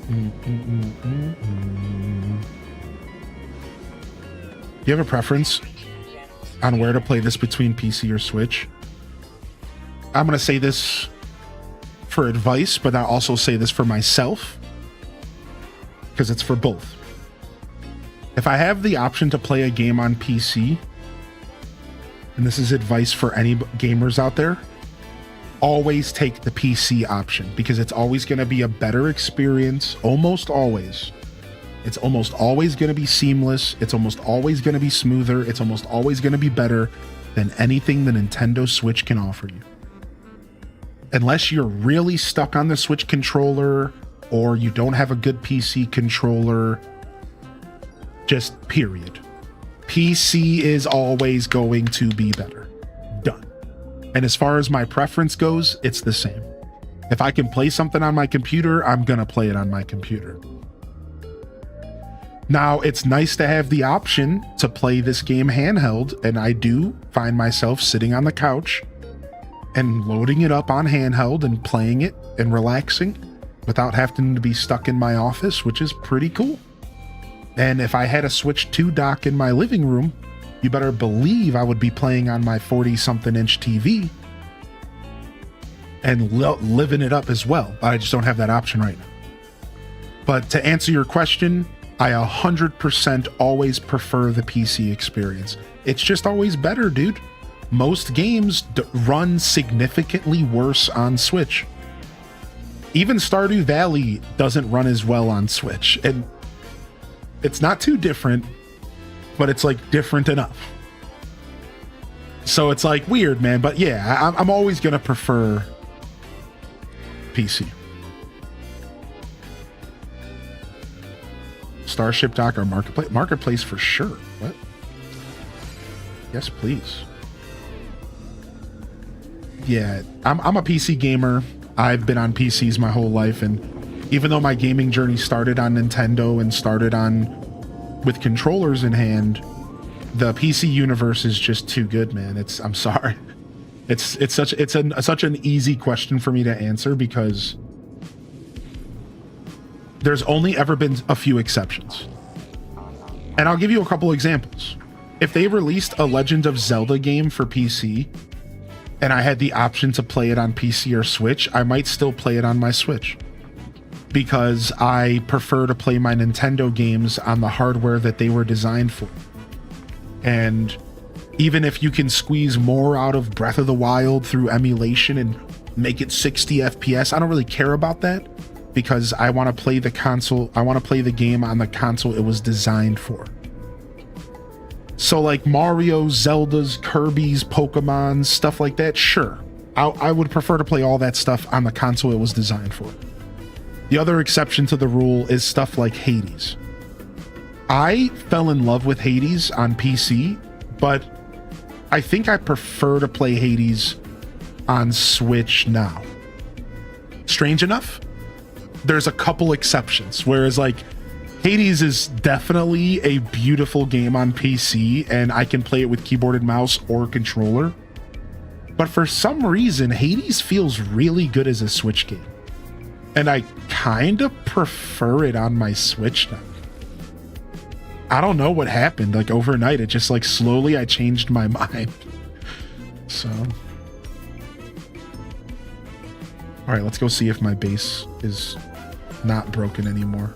Do you have a preference on where to play this between PC or Switch? I'm going to say this for advice, but I also say this for myself, because it's for both. If I have the option to play a game on PC, and this is advice for any gamers out there, always take the PC option because it's always going to be a better experience. Almost always. It's almost always going to be seamless. It's almost always going to be smoother. It's almost always going to be better than anything the Nintendo Switch can offer you. Unless you're really stuck on the Switch controller or you don't have a good PC controller, just period. PC is always going to be better. Done. And as far as my preference goes, it's the same. If I can play something on my computer, I'm going to play it on my computer. Now, it's nice to have the option to play this game handheld, and I do find myself sitting on the couch and loading it up on handheld and playing it and relaxing without having to be stuck in my office, which is pretty cool. And if I had a Switch 2 dock in my living room, you better believe I would be playing on my 40-something inch TV and living it up as well. But I just don't have that option right now. But to answer your question, I 100% always prefer the PC experience. It's just always better, dude. Most games run significantly worse on Switch. Even Stardew Valley doesn't run as well on Switch. And it's not too different, but it's like different enough. So it's like weird, man. But yeah, I'm always going to prefer PC. Starship Dock or Marketplace? Marketplace for sure. What? Yes, please. Yeah, I'm a PC gamer. I've been on PCs my whole life, and even though my gaming journey started on Nintendo and started on with controllers in hand, the PC universe is just too good, man. I'm sorry. It's such an easy question for me to answer because there's only ever been a few exceptions. And I'll give you a couple examples. If they released a Legend of Zelda game for PC and I had the option to play it on PC or Switch, I might still play it on my Switch because I prefer to play my Nintendo games on the hardware that they were designed for. And even if you can squeeze more out of Breath of the Wild through emulation and make it 60 FPS, I don't really care about that because I want to play the console. I want to play the game on the console it was designed for. So like Mario, Zelda's, Kirby's, Pokemon's, stuff like that, sure. I would prefer to play all that stuff on the console it was designed for. The other exception to the rule is stuff like Hades. I fell in love with Hades on PC, but I think I prefer to play Hades on Switch now. Strange enough, there's a couple exceptions, whereas like Hades is definitely a beautiful game on PC and I can play it with keyboard and mouse or controller. But for some reason, Hades feels really good as a Switch game. And I kind of prefer it on my Switch now. I don't know what happened. Like overnight, it just like slowly I changed my mind. So. All right, let's go see if my base is not broken anymore.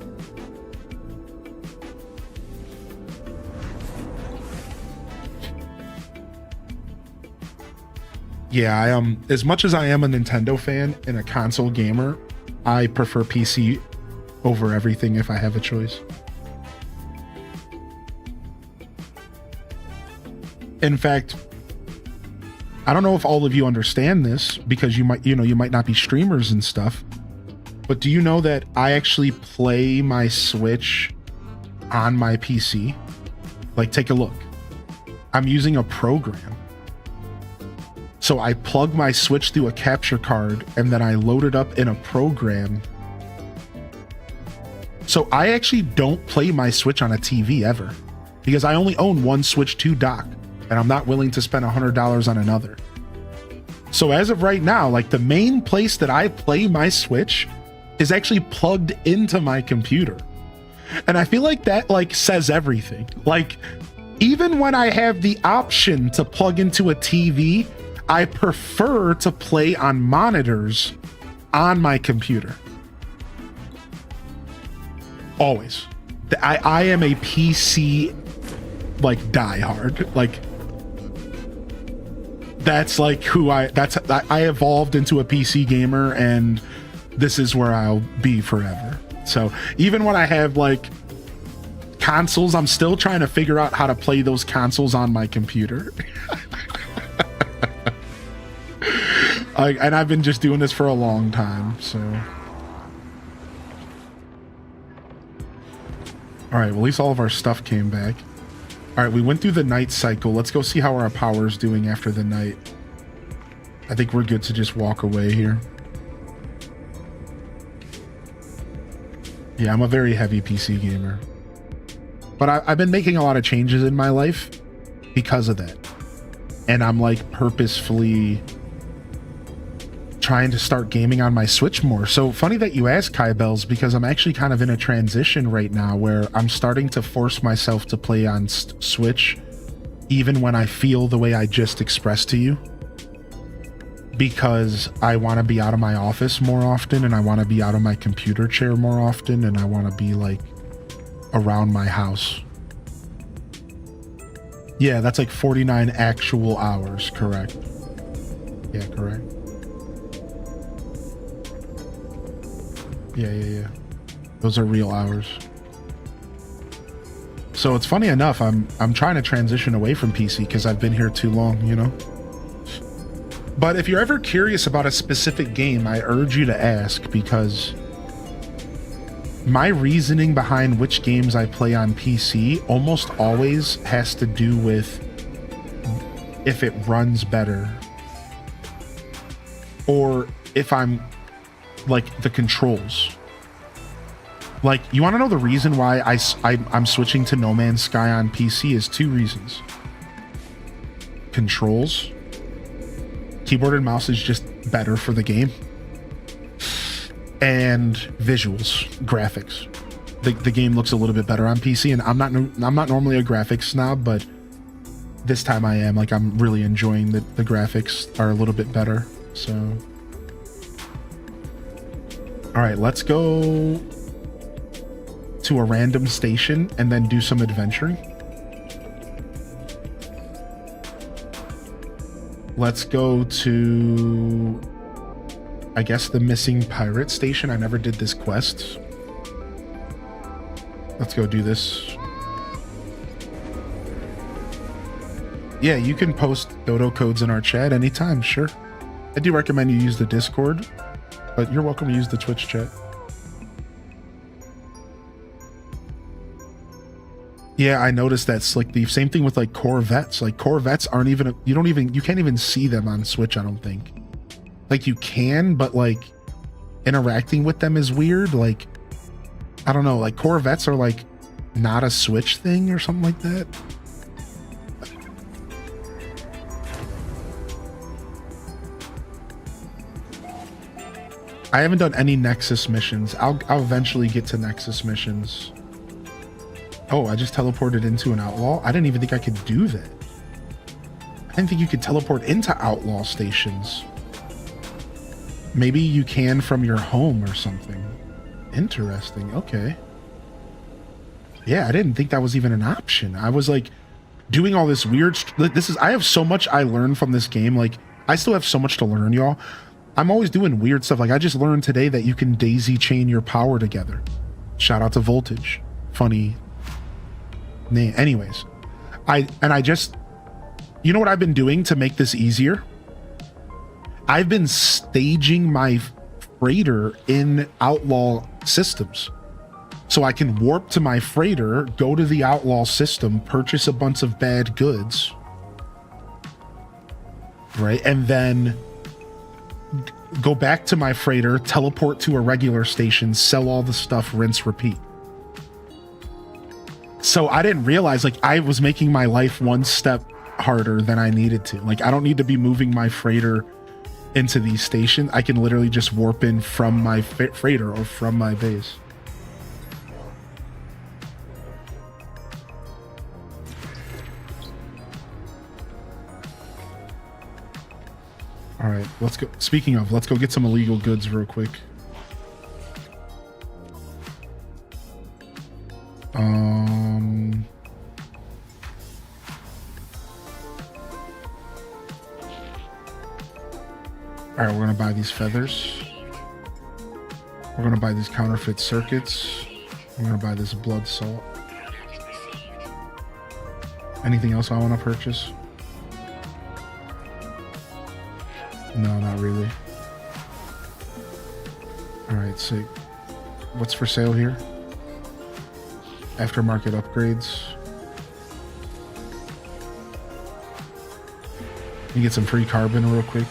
Yeah, as much as I am a Nintendo fan and a console gamer, I prefer PC over everything if I have a choice. In fact, I don't know if all of you understand this because you might not be streamers and stuff, but do you know that I actually play my Switch on my PC? Like, take a look. I'm using a program. So I plug my Switch through a capture card and then I load it up in a program. So I actually don't play my Switch on a TV ever because I only own one Switch 2 dock and I'm not willing to spend $100 on another. So as of right now, like the main place that I play my Switch is actually plugged into my computer. And I feel like that like says everything. Like even when I have the option to plug into a TV, I prefer to play on monitors on my computer. Always. I am a PC like diehard. Like that's like who I evolved into a PC gamer, and this is where I'll be forever. So even when I have like consoles, I'm still trying to figure out how to play those consoles on my computer. And I've been just doing this for a long time, so. All right, well, at least all of our stuff came back. All right, we went through the night cycle. Let's go see how our power's doing after the night. I think we're good to just walk away here. Yeah, I'm a very heavy PC gamer. But I've been making a lot of changes in my life because of that. And I'm like purposefully trying to start gaming on my Switch more. So funny that you ask, Kai Bells, because I'm actually kind of in a transition right now where I'm starting to force myself to play on Switch even when I feel the way I just expressed to you, because I want to be out of my office more often, and I want to be out of my computer chair more often, and I want to be like around my house. Yeah, that's like 49 actual hours, correct? Yeah, correct. Yeah. Those are real hours. So it's funny enough, I'm trying to transition away from PC because I've been here too long, you know? But if you're ever curious about a specific game, I urge you to ask, because my reasoning behind which games I play on PC almost always has to do with if it runs better, or if I'm like the controls. Like, you want to know the reason why I'm switching to No Man's Sky on PC is 2 reasons. Controls. Keyboard and mouse is just better for the game. And visuals, graphics. The game looks a little bit better on PC, and I'm not normally a graphics snob, but this time I am. Like, I'm really enjoying the graphics are a little bit better. So, all right, let's go to a random station and then do some adventuring. Let's go to, I guess, the missing pirate station. I never did this quest. Let's go do this. Yeah, you can post dodo codes in our chat anytime, sure. I do recommend you use the Discord, but you're welcome to use the Twitch chat. Yeah, I noticed that, Slick Thief. Same thing with like Corvettes. Like Corvettes aren't even, you can't even see them on Switch, I don't think. Like you can, but like interacting with them is weird. Like, I don't know, like Corvettes are like not a Switch thing or something like that. I haven't done any Nexus missions. I'll eventually get to Nexus missions. Oh, I just teleported into an outlaw? I didn't even think I could do that. I didn't think you could teleport into outlaw stations. Maybe you can from your home or something. Interesting, okay. Yeah, I didn't think that was even an option. I was like doing all this weird, I have so much I learned from this game. Like, I still have so much to learn, y'all. I'm always doing weird stuff. Like, I just learned today that you can daisy chain your power together. Shout out to Voltage. Funny name. Anyways, I just, you know what I've been doing to make this easier? I've been staging my freighter in outlaw systems. So I can warp to my freighter, go to the outlaw system, purchase a bunch of bad goods, right? And then go back to my freighter, teleport to a regular station, sell all the stuff, rinse, repeat. So I didn't realize, like, I was making my life one step harder than I needed to. Like, I don't need to be moving my freighter into these stations. I can literally just warp in from my freighter or from my base. All right, let's go. Speaking of, let's go get some illegal goods real quick. All right, we're gonna buy these feathers. We're gonna buy these counterfeit circuits. We're gonna buy this blood salt. Anything else I want to purchase? No, not really. All right, so what's for sale here? Aftermarket upgrades. You get some free carbon real quick.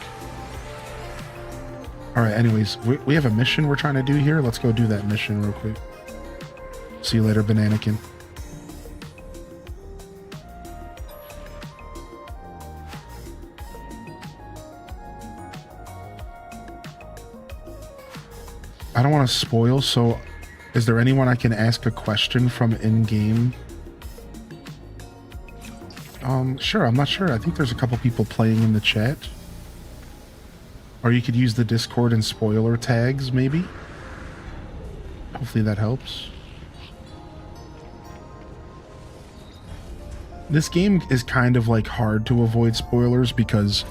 All right, anyways, we have a mission we're trying to do here. Let's go do that mission real quick. See you later, Bananakin. I don't want to spoil, so is there anyone I can ask a question from in-game? Sure, I'm not sure. I think there's a couple people playing in the chat. Or you could use the Discord and spoiler tags, maybe? Hopefully that helps. This game is kind of like hard to avoid spoilers because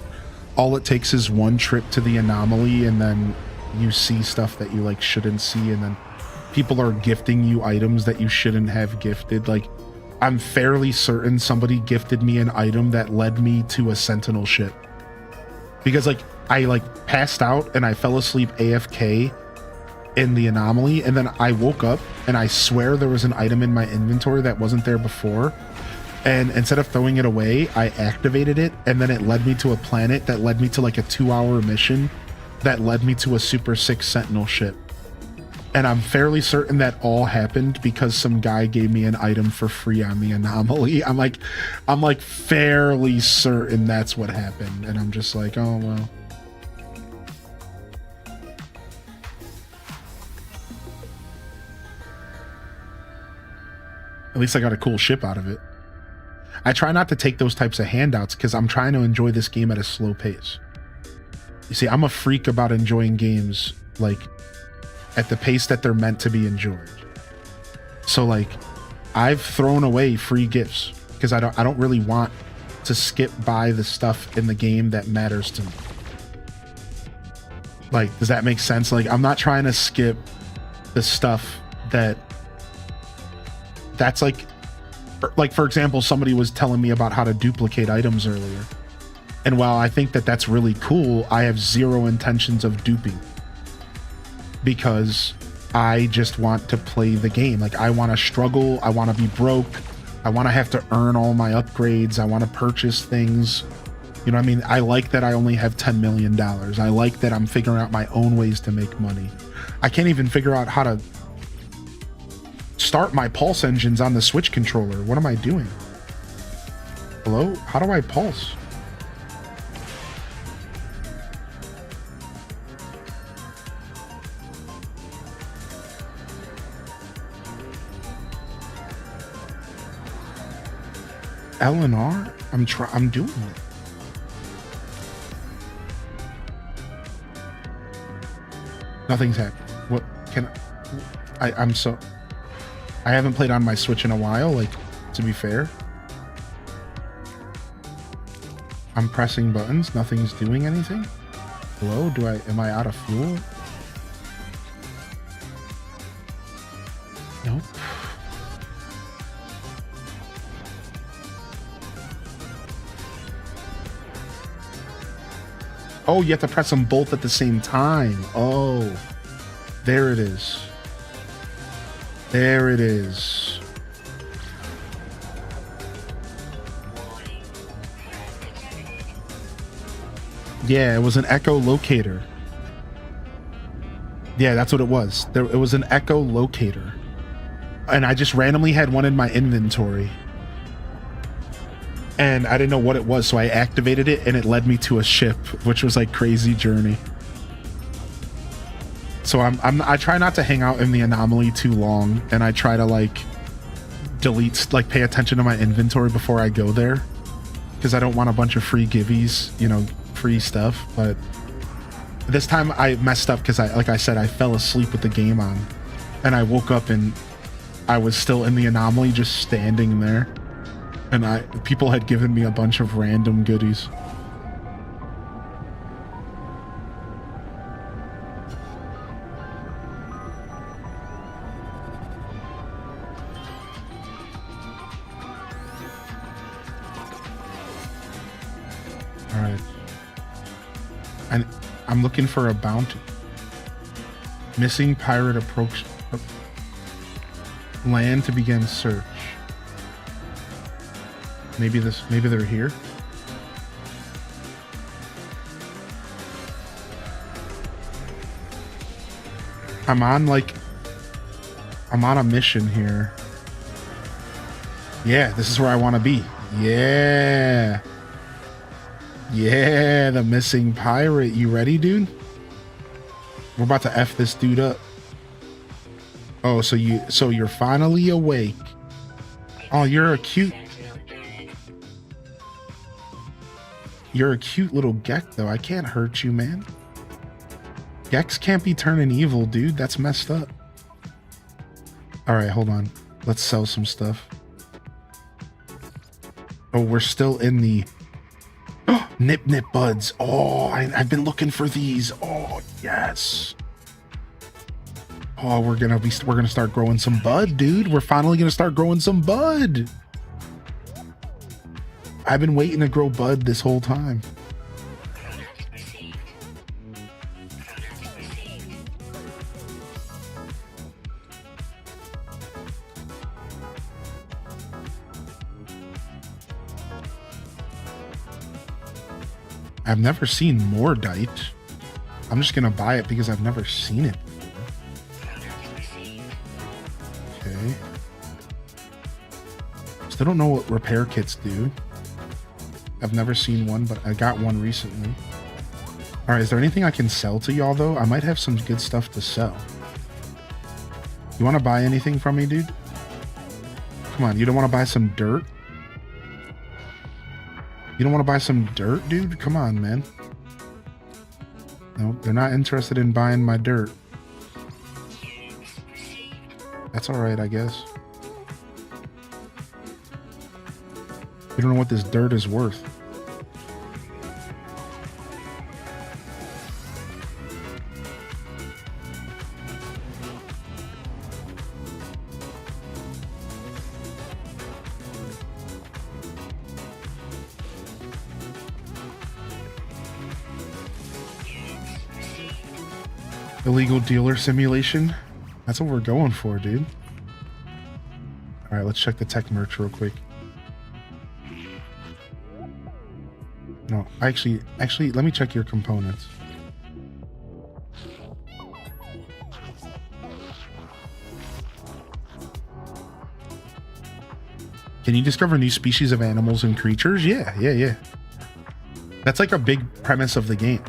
all it takes is one trip to the anomaly and then you see stuff that you like shouldn't see, and then people are gifting you items that you shouldn't have gifted. Like, I'm fairly certain somebody gifted me an item that led me to a sentinel ship. Because like I like passed out and I fell asleep AFK in the anomaly, and then I woke up and I swear there was an item in my inventory that wasn't there before. And instead of throwing it away, I activated it, and then it led me to a planet that led me to like a 2-hour mission that led me to a Super 6 Sentinel ship. And I'm fairly certain that all happened because some guy gave me an item for free on the anomaly. I'm like fairly certain that's what happened. And I'm just like, oh, well. At least I got a cool ship out of it. I try not to take those types of handouts because I'm trying to enjoy this game at a slow pace. You see, I'm a freak about enjoying games like at the pace that they're meant to be enjoyed. So like, I've thrown away free gifts because I don't really want to skip by the stuff in the game that matters to me. Like, does that make sense? Like, I'm not trying to skip the stuff that's like for example, somebody was telling me about how to duplicate items earlier. And while I think that that's really cool, I have zero intentions of duping. Because I just want to play the game. Like, I want to struggle. I want to be broke. I want to have to earn all my upgrades. I want to purchase things. You know what I mean? I like that I only have $10 million. I like that I'm figuring out my own ways to make money. I can't even figure out how to start my pulse engines on the Switch controller. What am I doing? Hello? How do I pulse? L and R? I'm doing it. Nothing's happened. What can I haven't played on my Switch in a while, like, to be fair. I'm pressing buttons, nothing's doing anything. Hello? Am I out of fuel? Nope. Oh, you have to press them both at the same time. Oh, there it is. There it is. Yeah, it was an echolocator. Yeah, that's what it was. It was an echolocator. And I just randomly had one in my inventory. And I didn't know what it was, so I activated it, and it led me to a ship, which was like crazy journey. So I try not to hang out in the anomaly too long, and I try to like pay attention to my inventory before I go there, because I don't want a bunch of free givvies, you know, free stuff. But this time I messed up because like I said, I fell asleep with the game on, and I woke up and I was still in the anomaly, just standing there. And people had given me a bunch of random goodies. And I'm looking for a bounty. Missing pirate approach. Land to begin search. Maybe they're here. I'm on a mission here. Yeah, this is where I want to be. Yeah. Yeah, the missing pirate. You ready, dude? We're about to F this dude up. Oh, so you're finally awake. Oh, you're a cute little Gek, though. I can't hurt you, man. Geks can't be turning evil, dude. That's messed up. All right, hold on. Let's sell some stuff. Oh, we're still in the Nip Nip Buds. Oh, I've been looking for these. Oh, yes. Oh, we're gonna start growing some bud, dude. We're finally gonna start growing some bud. I've been waiting to grow bud this whole time. I've never seen Mordite. I'm just gonna buy it because I've never seen it before. Okay. Still don't know what repair kits do. I've never seen one, but I got one recently. All right, is there anything I can sell to y'all though? I might have some good stuff to sell. You want to buy anything from me, dude? Come on, you don't want to buy some dirt? You don't want to buy some dirt, dude? Come on, man. No, they're not interested in buying my dirt. That's all right, I guess. You don't know what this dirt is worth. Illegal dealer simulation. That's what we're going for, dude. All right, let's check the tech merch real quick. No, actually, let me check your components. Can you discover new species of animals and creatures? Yeah. That's like a big premise of the game.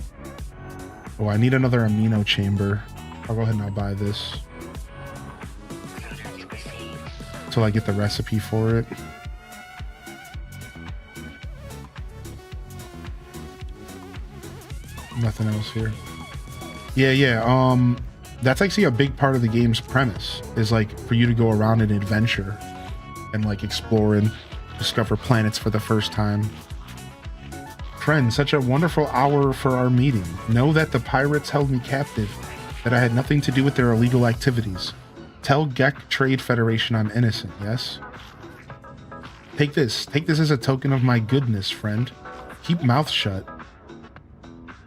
Oh, I need another amino chamber. I'll go ahead and I'll buy this. Until I get the recipe for it. Nothing else here. Yeah. That's actually a big part of the game's premise, is like for you to go around and adventure and like explore and discover planets for the first time. Friend, such a wonderful hour for our meeting. Know that the pirates held me captive, that I had nothing to do with their illegal activities. Tell Gek Trade Federation I'm innocent, yes? Take this as a token of my goodness, friend. Keep mouth shut.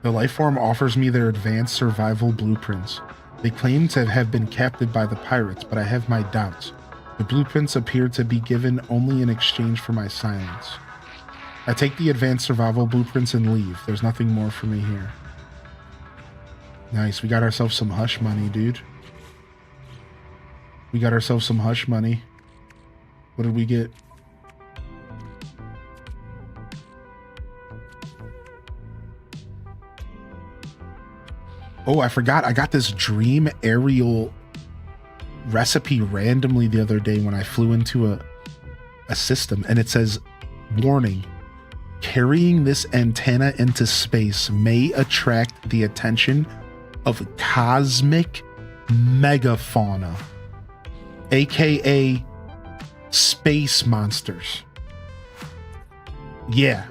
The lifeform offers me their advanced survival blueprints. They claim to have been captured by the pirates, but I have my doubts. The blueprints appear to be given only in exchange for my silence. I take the advanced survival blueprints and leave. There's nothing more for me here. Nice, we got ourselves some hush money, dude. We got ourselves some hush money. What did we get? Oh, I forgot. I got this dream aerial recipe randomly the other day when I flew into a system, and it says, warning, carrying this antenna into space may attract the attention of cosmic megafauna, aka space monsters. Yeah,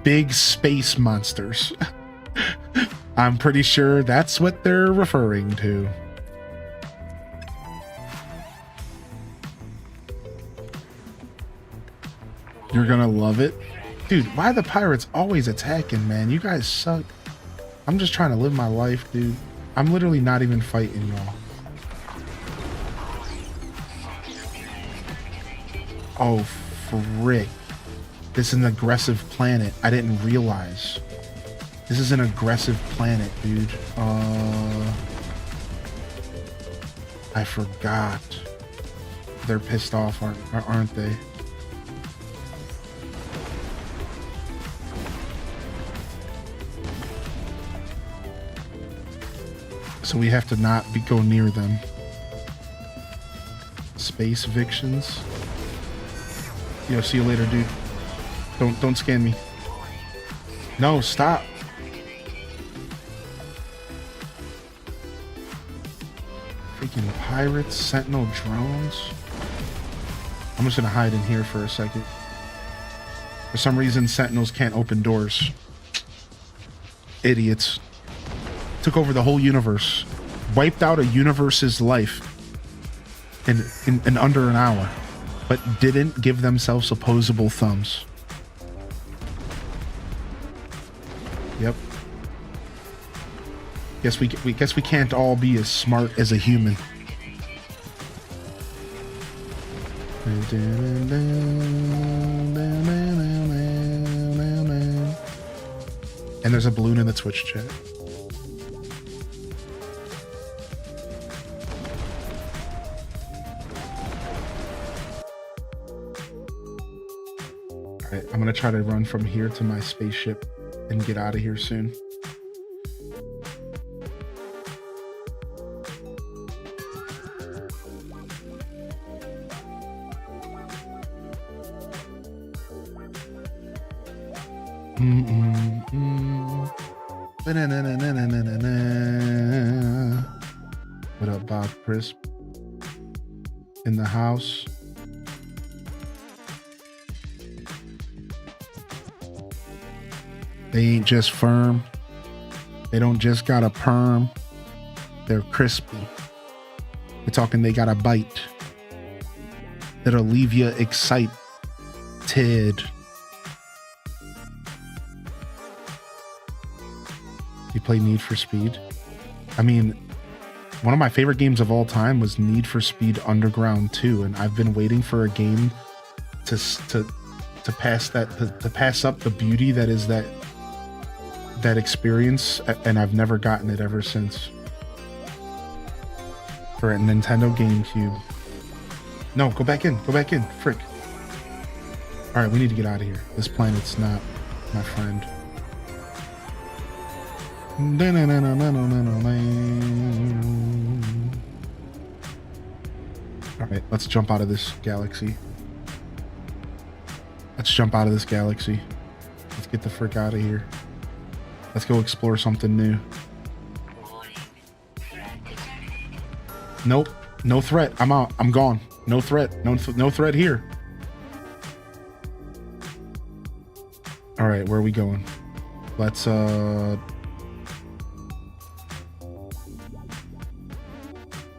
big space monsters. I'm pretty sure that's what they're referring to. You're gonna love it. Dude, why are the pirates always attacking, man? You guys suck. I'm just trying to live my life, dude. I'm literally not even fighting y'all. Oh, frick. This is an aggressive planet. I didn't realize. This is an aggressive planet, dude. I forgot. They're pissed off, aren't they? So we have to not go near them. Space evictions. Yo, see you later, dude. Don't scan me. No, stop. Freaking pirates, sentinel drones. I'm just gonna hide in here for a second. For some reason, sentinels can't open doors. Idiots. Took over the whole universe. Wiped out a universe's life in under an hour. But didn't give themselves opposable thumbs. Yep. Guess we can't all be as smart as a human. And there's a balloon in the Twitch chat. Alright, I'm gonna try to run from here to my spaceship and get out of here soon. What up, Bob Crisp? In the house. They ain't just firm. They don't just got a perm. They're crispy. We're talking they got a bite that'll leave you excited. You play Need for Speed? I mean, one of my favorite games of all time was Need for Speed Underground 2, and I've been waiting for a game to pass up the beauty that is that experience, and I've never gotten it ever since. For a Nintendo GameCube. No, go back in, frick. All right, we need to get out of here. This planet's not my friend. All right, let's jump out of this galaxy. Let's get the frick out of here. Let's go explore something new. Nope, no threat. I'm out. I'm gone. No threat. No threat here. All right, where are we going? Let's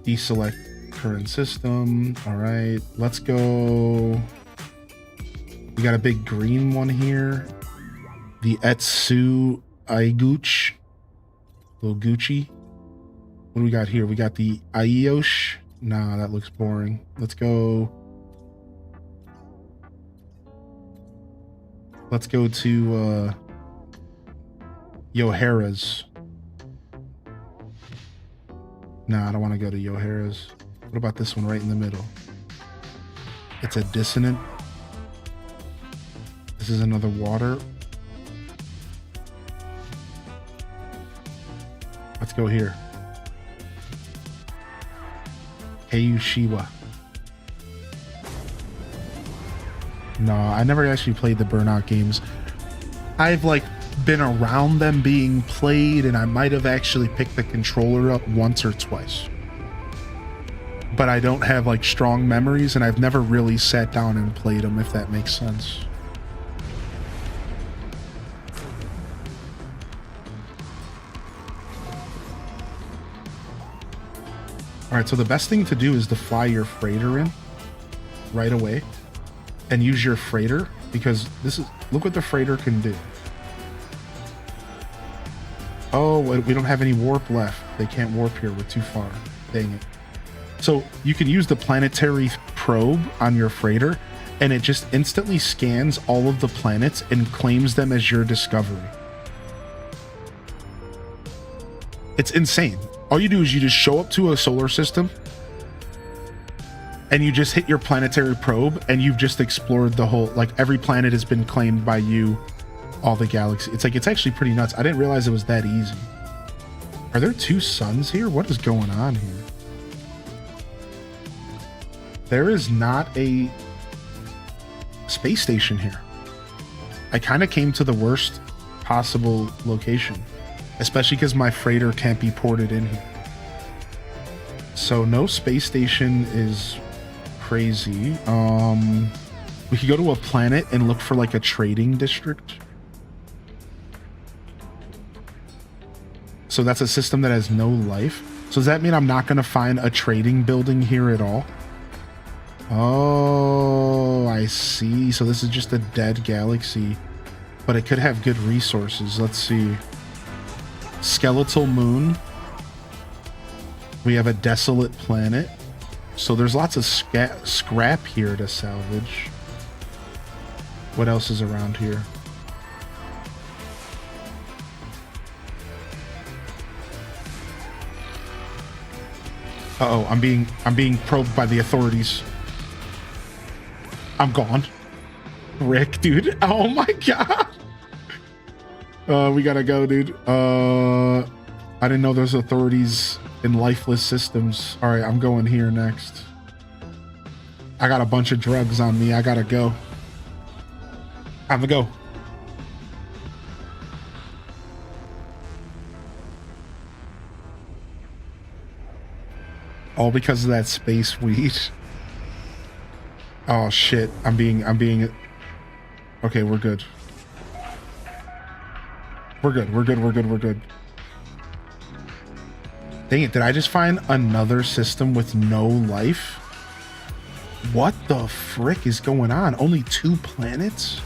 deselect current system. All right, let's go. We got a big green one here. The Etsu Aiguch. Little Gucci. What do we got here? We got the Aiosh. Nah, that looks boring. Let's go. Let's go to Yohara's. Nah, I don't want to go to Yohara's. What about this one right in the middle? It's a dissonant. This is another water. Let's go here. Heiyushiwa. No, I never actually played the Burnout games. I've been around them being played, and I might have actually picked the controller up once or twice. But I don't have strong memories, and I've never really sat down and played them, if that makes sense. Alright, so the best thing to do is to fly your freighter in right away and use your freighter, because look what the freighter can do. Oh, we don't have any warp left. They can't warp here. We're too far. Dang it. So you can use the planetary probe on your freighter, and it just instantly scans all of the planets and claims them as your discovery. It's insane. All you do is you just show up to a solar system and you just hit your planetary probe and you've just explored the whole, like every planet has been claimed by you, all the galaxy. It's like, it's actually pretty nuts. I didn't realize it was that easy. Are there two suns here? What is going on here? There is not a space station here. I kind of came to the worst possible location, especially because my freighter can't be ported in here. So no space station is crazy. We could go to a planet and look for like a trading district. So that's a system that has no life. So does that mean I'm not going to find a trading building here at all? Oh, I see. So this is just a dead galaxy, but it could have good resources. Let's see. Skeletal moon. We have a desolate planet. So there's lots of scrap here to salvage. What else is around here? Uh-oh, I'm being probed by the authorities. I'm gone. Rick, dude. Oh my god. We gotta go, dude. I didn't know there's authorities in lifeless systems. All right, I'm going here next. I got a bunch of drugs on me. I gotta go. Have a go. All because of that space weed. Oh shit, I'm being okay, we're good. We're good. Dang it, did I just find another system with no life? What the frick is going on? Only 2 planets?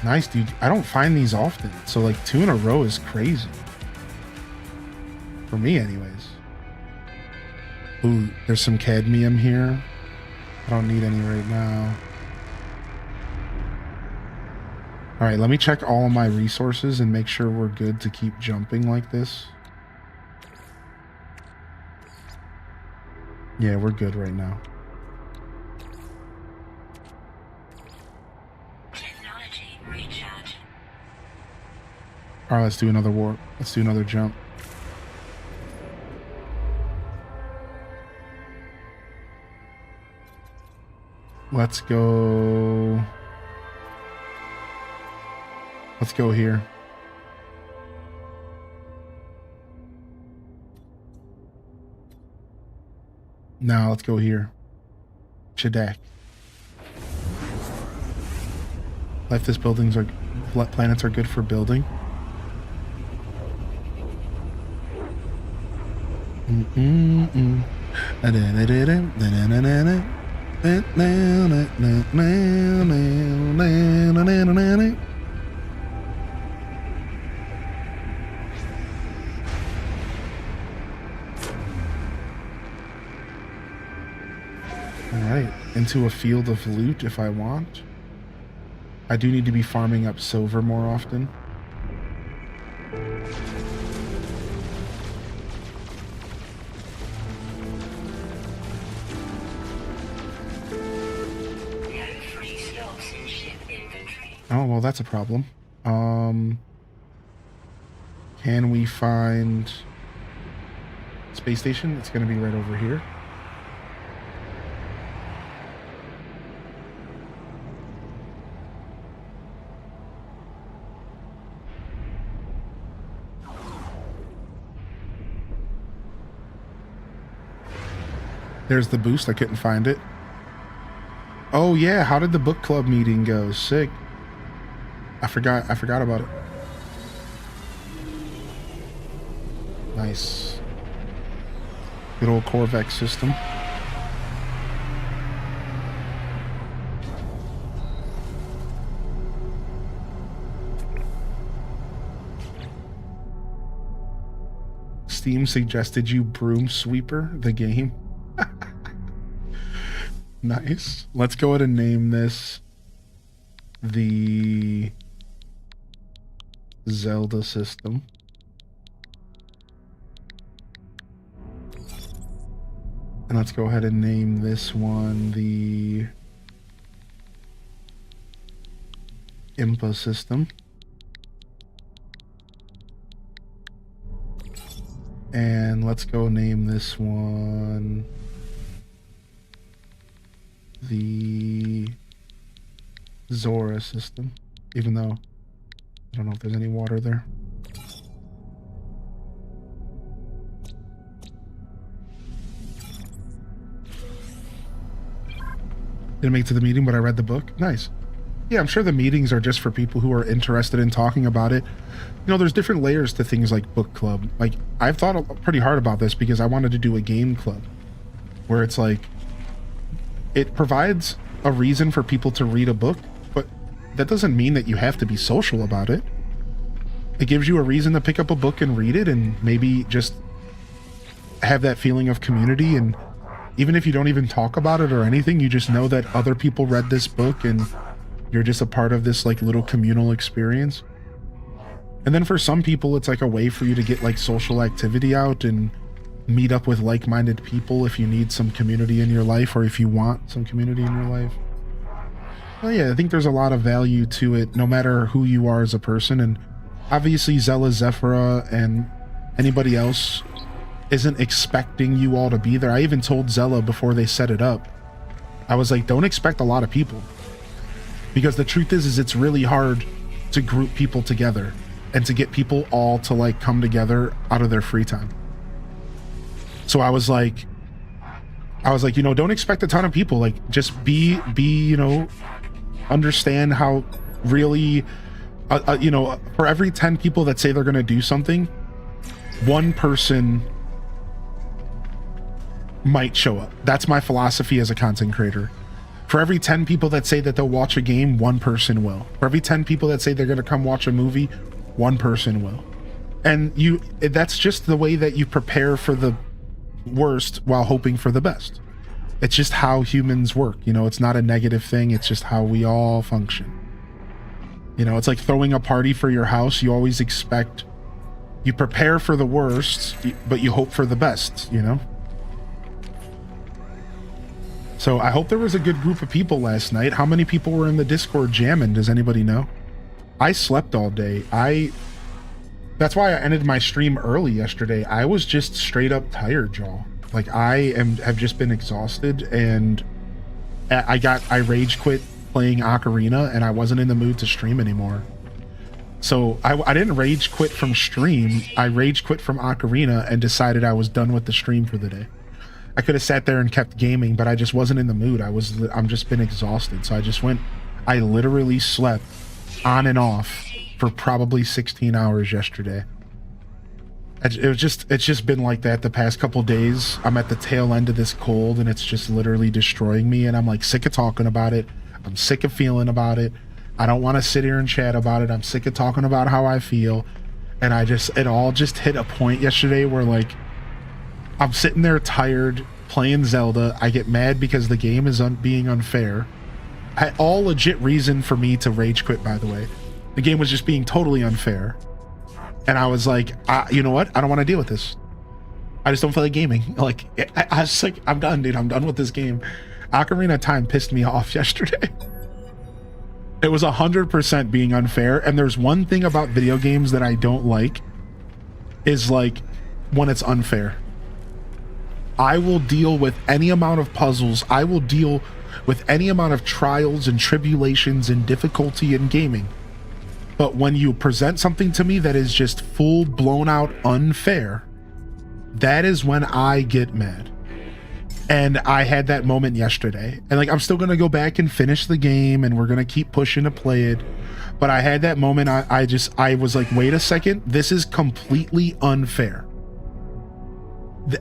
Nice, dude. I don't find these often. So like 2 in a row is crazy. For me anyways. Ooh, there's some cadmium here. I don't need any right now. All right, let me check all of my resources and make sure we're good to keep jumping like this. Yeah, we're good right now. Technology recharge. All right, let's do another warp. Let's do another jump. Let's go. Let's go here. Now let's go here. Chedak. Lifeless buildings are, planets are good for building. Alright, into a field of loot if I want. I do need to be farming up silver more often. Oh, well, that's a problem. Can we find space station? It's going to be right over here. There's the boost. I couldn't find it. Oh yeah, how did the book club meeting go? Sick. I forgot about it. Nice. Good old Corvex system. Steam suggested you Broom Sweeper, the game. Nice. Let's go ahead and name this the Zelda system. And let's go ahead and name this one the Impa system. And let's go name this one the Zora system, even though I don't know if there's any water there. Didn't make it to the meeting, but I read the book. Nice. Yeah, I'm sure the meetings are just for people who are interested in talking about it. You know, there's different layers to things like book club. Like, I've thought pretty hard about this because I wanted to do a game club where it's like, it provides a reason for people to read a book, but that doesn't mean that you have to be social about it. It gives you a reason to pick up a book and read it and maybe just have that feeling of community. And even if you don't even talk about it or anything, you just know that other people read this book and you're just a part of this like little communal experience. And then for some people, it's like a way for you to get like social activity out and meet up with like-minded people if you need some community in your life or if you want some community in your life. Well, yeah, I think there's a lot of value to it no matter who you are as a person. And obviously Zella, Zephyra, and anybody else isn't expecting you all to be there. I even told Zella before they set it up, I was like, don't expect a lot of people. Because the truth is it's really hard to group people together and to get people all to like come together out of their free time. So I was like, you know, don't expect a ton of people. Like, just be, you know, understand how really, you know, for every 10 people that say they're going to do something, one person might show up. That's my philosophy as a content creator. For every 10 people that say that they'll watch a game, one person will. For every 10 people that say they're going to come watch a movie, one person will. And that's just the way that you prepare for the worst while hoping for the best. It's just how humans work. You know, it's not a negative thing. It's just how we all function. You know, it's like throwing a party for your house. You always expect, you prepare for the worst, but you hope for the best, you know? So I hope there was a good group of people last night. How many people were in the Discord jamming? Does anybody know? I slept all day. That's why I ended my stream early yesterday. I was just straight up tired, y'all. Like, have just been exhausted, and I rage quit playing Ocarina, and I wasn't in the mood to stream anymore. So I didn't rage quit from stream. I rage quit from Ocarina and decided I was done with the stream for the day. I could have sat there and kept gaming, but I just wasn't in the mood. I'm just been exhausted. So I literally slept on and off for probably 16 hours yesterday. It's just been like that the past couple days. I'm at the tail end of this cold and it's just literally destroying me, and I'm like sick of talking about it. I'm sick of feeling about it. I don't want to sit here and chat about it. I'm sick of talking about how I feel. And it all just hit a point yesterday where like I'm sitting there tired playing Zelda. I get mad because the game is being unfair. All legit reason for me to rage quit, by the way. The game was just being totally unfair. And I was like, you know what? I don't want to deal with this. I just don't feel like gaming. Like, I was like, I'm done, dude. I'm done with this game. Ocarina of Time pissed me off yesterday. It was 100% being unfair. And there's one thing about video games that I don't like is like when it's unfair. I will deal with any amount of puzzles. I will deal with any amount of trials and tribulations and difficulty in gaming. But when you present something to me that is just full blown out unfair, that is when I get mad. And I had that moment yesterday. And like, I'm still going to go back and finish the game and we're going to keep pushing to play it. But I had that moment. I was like, wait a second, this is completely unfair.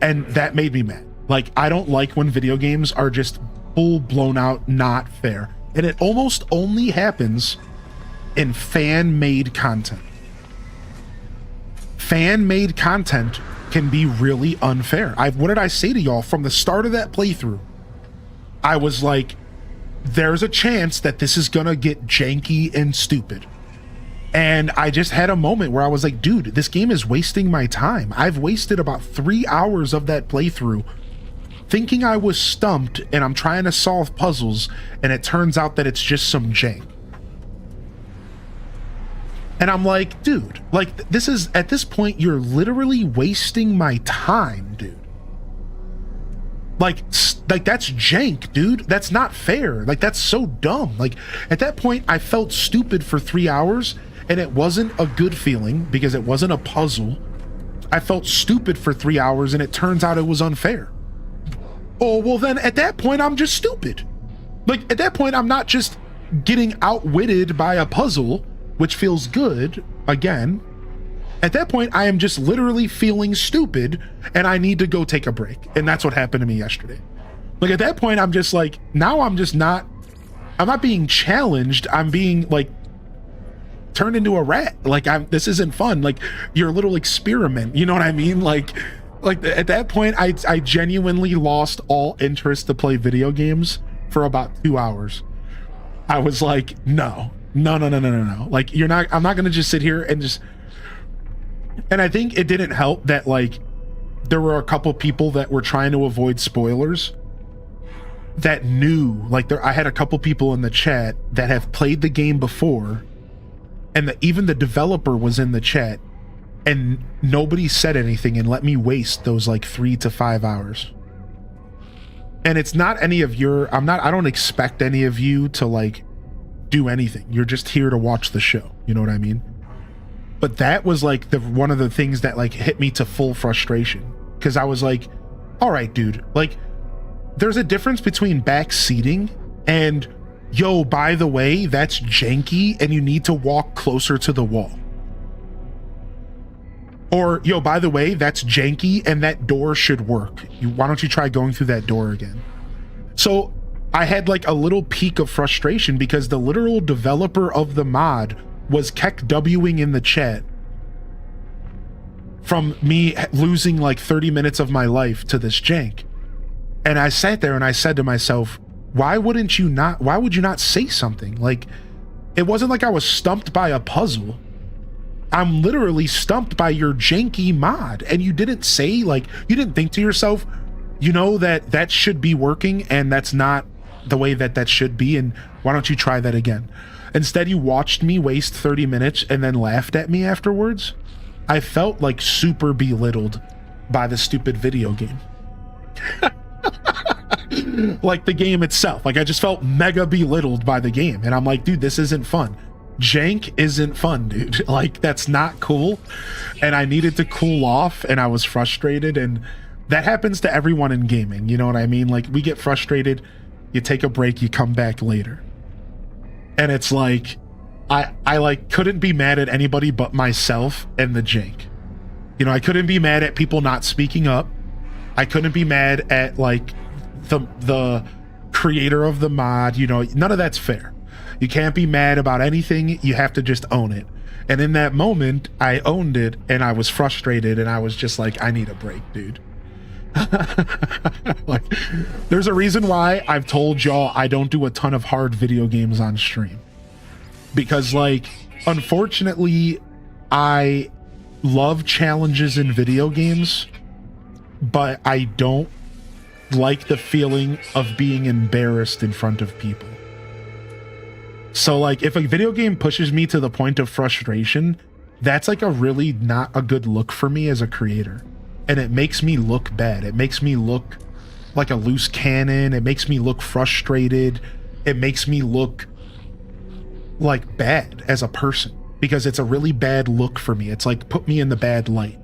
And that made me mad. Like, I don't like when video games are just full blown out not fair. And it almost only happens in fan-made content. Fan-made content can be really unfair. What did I say to y'all from the start of that playthrough? I was like, there's a chance that this is gonna get janky and stupid. And I just had a moment where I was like, dude, this game is wasting my time. I've wasted about 3 hours of that playthrough thinking I was stumped and I'm trying to solve puzzles, and it turns out that it's just some jank. And I'm like, dude, like, this is, at this point, you're literally wasting my time, dude. Like that's jank, dude. That's not fair. Like, that's so dumb. Like, at that point, I felt stupid for 3 hours, and it wasn't a good feeling because it wasn't a puzzle. I felt stupid for 3 hours, and it turns out it was unfair. Oh, well, then at that point, I'm just stupid. Like, at that point, I'm not just getting outwitted by a puzzle, which feels good, again. At that point, I am just literally feeling stupid, and I need to go take a break. And that's what happened to me yesterday. Like, at that point, I'm just like, now I'm not being challenged. I'm being, like, turned into a rat. Like, this isn't fun. Like, your little experiment, you know what I mean? Like at that point, I genuinely lost all interest to play video games for about 2 hours. I was like, no. Like, I'm not gonna just sit here and just. And I think it didn't help that, like, there were a couple people that were trying to avoid spoilers that knew, like, I had a couple people in the chat that have played the game before, and even the developer was in the chat, and nobody said anything and let me waste those like 3 to 5 hours. And it's not any of your, I don't expect any of you to like do anything. You're just here to watch the show. You know what I mean? But that was like one of the things that like hit me to full frustration, because I was like, all right, dude, like, there's a difference between back seating and, yo, by the way, that's janky and you need to walk closer to the wall. Or, yo, by the way, that's janky and that door should work. Why don't you try going through that door again? So I had like a little peak of frustration because the literal developer of the mod was KEKWing in the chat from me losing like 30 minutes of my life to this jank. And I sat there and I said to myself, why would you not say something? Like, it wasn't like I was stumped by a puzzle. I'm literally stumped by your janky mod. And you didn't say, like, you didn't think to yourself, you know, that should be working and that's not the way that should be, and why don't you try that again? Instead, you watched me waste 30 minutes and then laughed at me afterwards. I felt like super belittled by the stupid video game. Like the game itself. Like, I just felt mega belittled by the game. And I'm like, dude, this isn't fun. Jank isn't fun, dude. Like, that's not cool. And I needed to cool off, and I was frustrated. And that happens to everyone in gaming. You know what I mean? Like, we get frustrated, you take a break, you come back later. And it's like, I like couldn't be mad at anybody but myself and the jank. You know, I couldn't be mad at people not speaking up. I couldn't be mad at like the creator of the mod. You know, none of that's fair. You can't be mad about anything. You have to just own it. And in that moment, I owned it, and I was frustrated, and I was just like, I need a break, dude. Like, there's a reason why I've told y'all I don't do a ton of hard video games on stream, because like, unfortunately, I love challenges in video games, but I don't like the feeling of being embarrassed in front of people. So like, if a video game pushes me to the point of frustration, that's like a really not a good look for me as a creator. And it makes me look bad. It makes me look like a loose cannon. It makes me look frustrated. It makes me look like bad as a person, because it's a really bad look for me. It's like, put me in the bad light.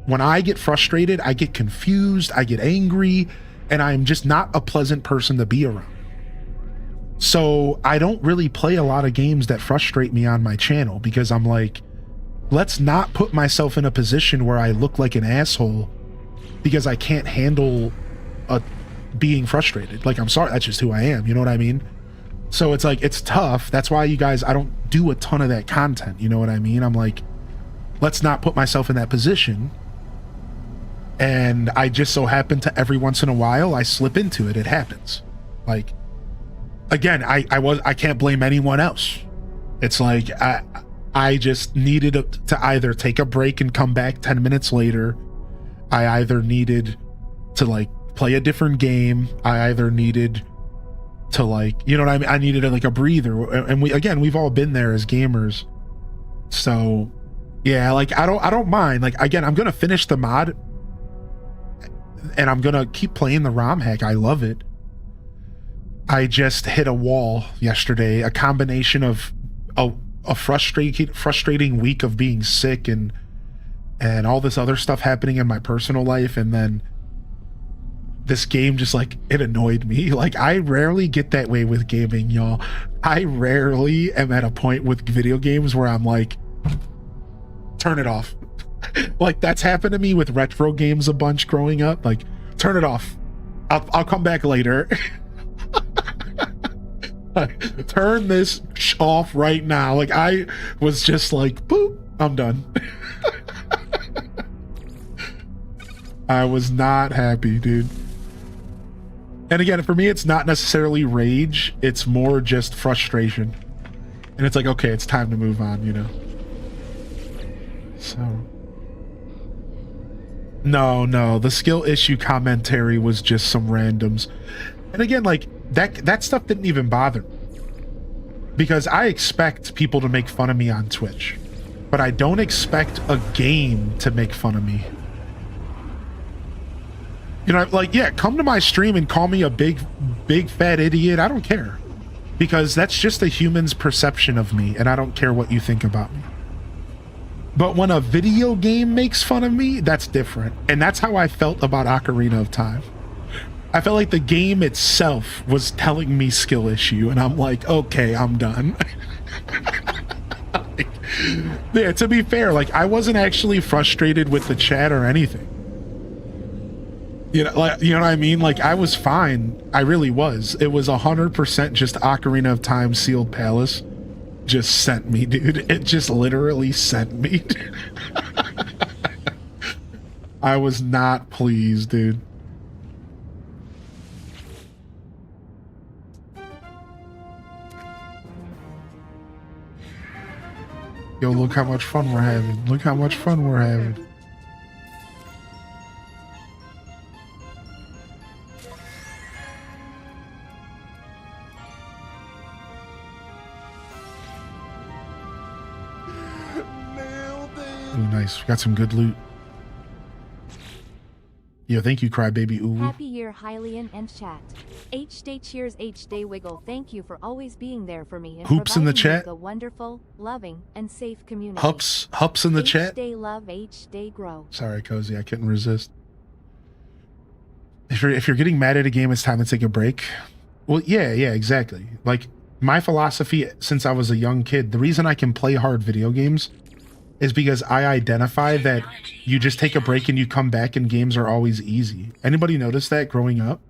When I get frustrated, I get confused, I get angry, and I'm just not a pleasant person to be around. So I don't really play a lot of games that frustrate me on my channel, because I'm like, let's not put myself in a position where I look like an asshole because I can't handle being frustrated. Like, I'm sorry, that's just who I am. You know what I mean? So it's like, it's tough. That's why, you guys, I don't do a ton of that content. You know what I mean? I'm like, let's not put myself in that position. And I just so happen to every once in a while I slip into it. It happens. Like, again, I can't blame anyone else. It's like I just needed to either take a break and come back 10 minutes later. I either needed to like play a different game. I either needed to like, you know what I mean? I needed like a breather. And we've all been there as gamers. So yeah, like I don't mind. Like, again, I'm gonna finish the mod and I'm gonna keep playing the ROM hack. I love it. I just hit a wall yesterday, a combination of a frustrating week of being sick and all this other stuff happening in my personal life, and then this game just like, it annoyed me. Like, I rarely get that way with gaming, y'all. I rarely am at a point with video games where I'm like, turn it off. Like, that's happened to me with retro games a bunch growing up. Like, turn it off. I'll come back later. Turn this off right now. Like, I was just like, boop, I'm done. I was not happy, dude. And again, for me, it's not necessarily rage. It's more just frustration. And it's like, okay, it's time to move on, you know? So... No, the skill issue commentary was just some randoms. And again, like, that stuff didn't even bother me. Because I expect people to make fun of me on Twitch. But I don't expect a game to make fun of me. You know, like, yeah, come to my stream and call me a big fat idiot. I don't care. Because that's just a human's perception of me, and I don't care what you think about me. But when a video game makes fun of me, that's different. And that's how I felt about Ocarina of Time. I felt like the game itself was telling me skill issue, and I'm like, okay, I'm done. Like, yeah, to be fair, like, I wasn't actually frustrated with the chat or anything. You know, like, you know what I mean? Like, I was fine. I really was. It was 100% just Ocarina of Time Sealed Palace just sent me, dude. It just literally sent me. I was not pleased, dude. Yo, look how much fun we're having. Look how much fun we're having. Ooh, nice. We got some good loot. Yo, thank you, Crybaby Uwu. Happy year, Hylian and chat. H-Day cheers, H-Day wiggle. Thank you for always being there for me and Hoops in the providing me chat. with a wonderful, loving, and safe community. Hups in the chat. H-Day love, H-Day grow. Sorry, Cozy, I couldn't resist. If you're getting mad at a game, it's time to take a break. Well, yeah, exactly. Like, my philosophy since I was a young kid, the reason I can play hard video games is because I identify that you just take a break and you come back and games are always easy. Anybody notice that growing up?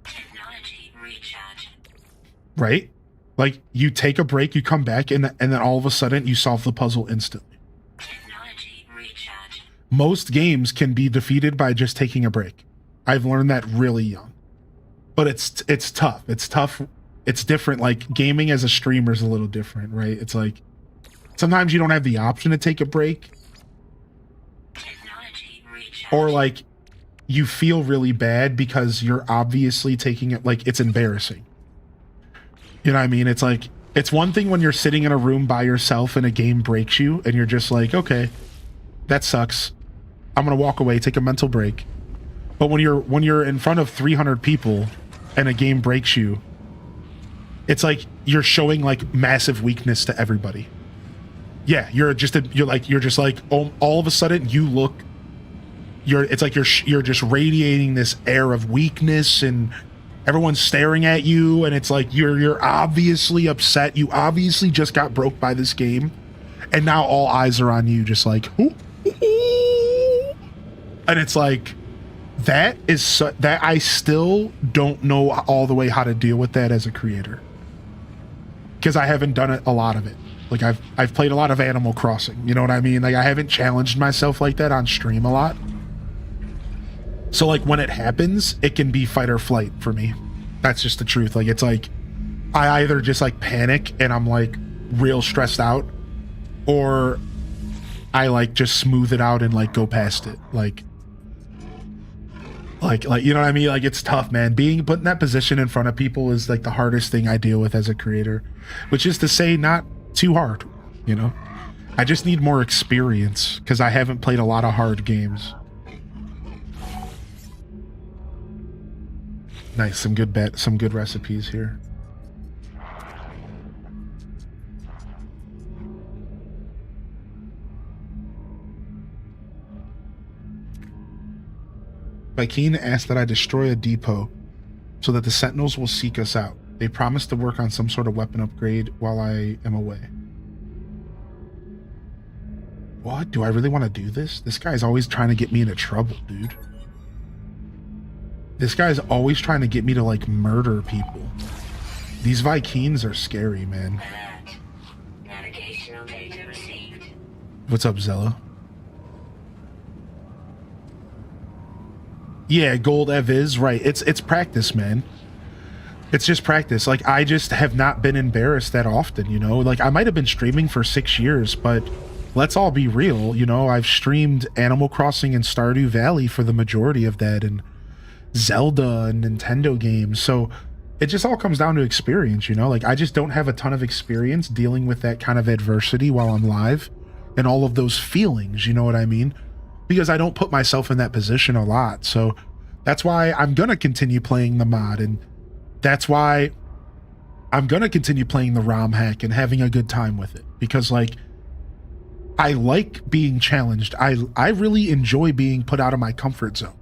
Technology recharge. Right? Like, you take a break, you come back, and then all of a sudden you solve the puzzle instantly. Technology recharge. Most games can be defeated by just taking a break. I've learned that really young. But it's tough. It's tough. It's different. Like, gaming as a streamer is a little different, right? It's like, sometimes you don't have the option to take a break. Technology recharge. Or like, you feel really bad because you're obviously taking it, like, it's embarrassing. You know what I mean? It's like, it's one thing when you're sitting in a room by yourself and a game breaks you and you're just like, okay, that sucks. I'm gonna walk away, take a mental break. But when you're in front of 300 people and a game breaks you, it's like you're showing like massive weakness to everybody. Yeah, you're just like, all of a sudden you look, it's like you're just radiating this air of weakness and everyone's staring at you, and it's like you're obviously upset. You obviously just got broke by this game, and now all eyes are on you, just like, ooh, ooh. And it's like, that I still don't know all the way how to deal with that as a creator, because I haven't done a lot of it. Like, I've played a lot of Animal Crossing, you know what I mean? Like, I haven't challenged myself like that on stream a lot. So like when it happens, it can be fight or flight for me. That's just the truth. Like it's like I either just like panic and I'm like real stressed out, or I like just smooth it out and like go past it. Like you know what I mean? Like it's tough, man. Being put in that position in front of people is like the hardest thing I deal with as a creator, which is to say not too hard, you know? I just need more experience because I haven't played a lot of hard games. Nice, some good recipes here. Vikeen asked that I destroy a depot so that the Sentinels will seek us out. They promised to work on some sort of weapon upgrade while I am away. What? Do I really want to do this? This guy's always trying to get me into trouble, dude. This guy's always trying to get me to, like, murder people. These Vikeens are scary, man. Alert. Navigational data received. What's up, Zella? Yeah, gold Ev is right. It's practice, man. It's just practice. Like, I just have not been embarrassed that often, you know? Like, I might have been streaming for 6 years, but let's all be real, you know? I've streamed Animal Crossing and Stardew Valley for the majority of that, and Zelda and Nintendo games. So it just all comes down to experience, you know? Like, I just don't have a ton of experience dealing with that kind of adversity while I'm live and all of those feelings, you know what I mean? Because I don't put myself in that position a lot. So that's why I'm going to continue playing the mod, and that's why I'm going to continue playing the ROM hack and having a good time with it. Because, like, I like being challenged. I really enjoy being put out of my comfort zone.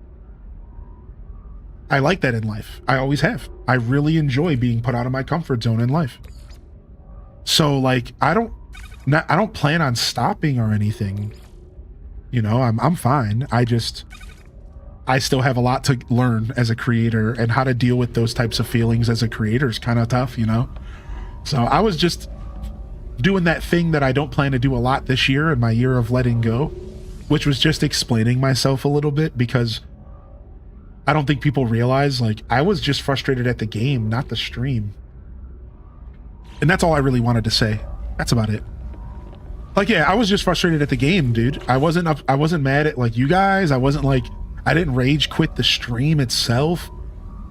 I like that in life. I always have. I really enjoy being put out of my comfort zone in life. So, like, I don't plan on stopping or anything. You know, I'm fine. I still have a lot to learn as a creator, and how to deal with those types of feelings as a creator is kind of tough, you know? So I was just doing that thing that I don't plan to do a lot this year in my year of letting go, which was just explaining myself a little bit, because I don't think people realize, like, I was just frustrated at the game, not the stream. And that's all I really wanted to say. That's about it. Like, yeah, I was just frustrated at the game, dude. I wasn't mad at, like, you guys. I didn't rage quit the stream itself.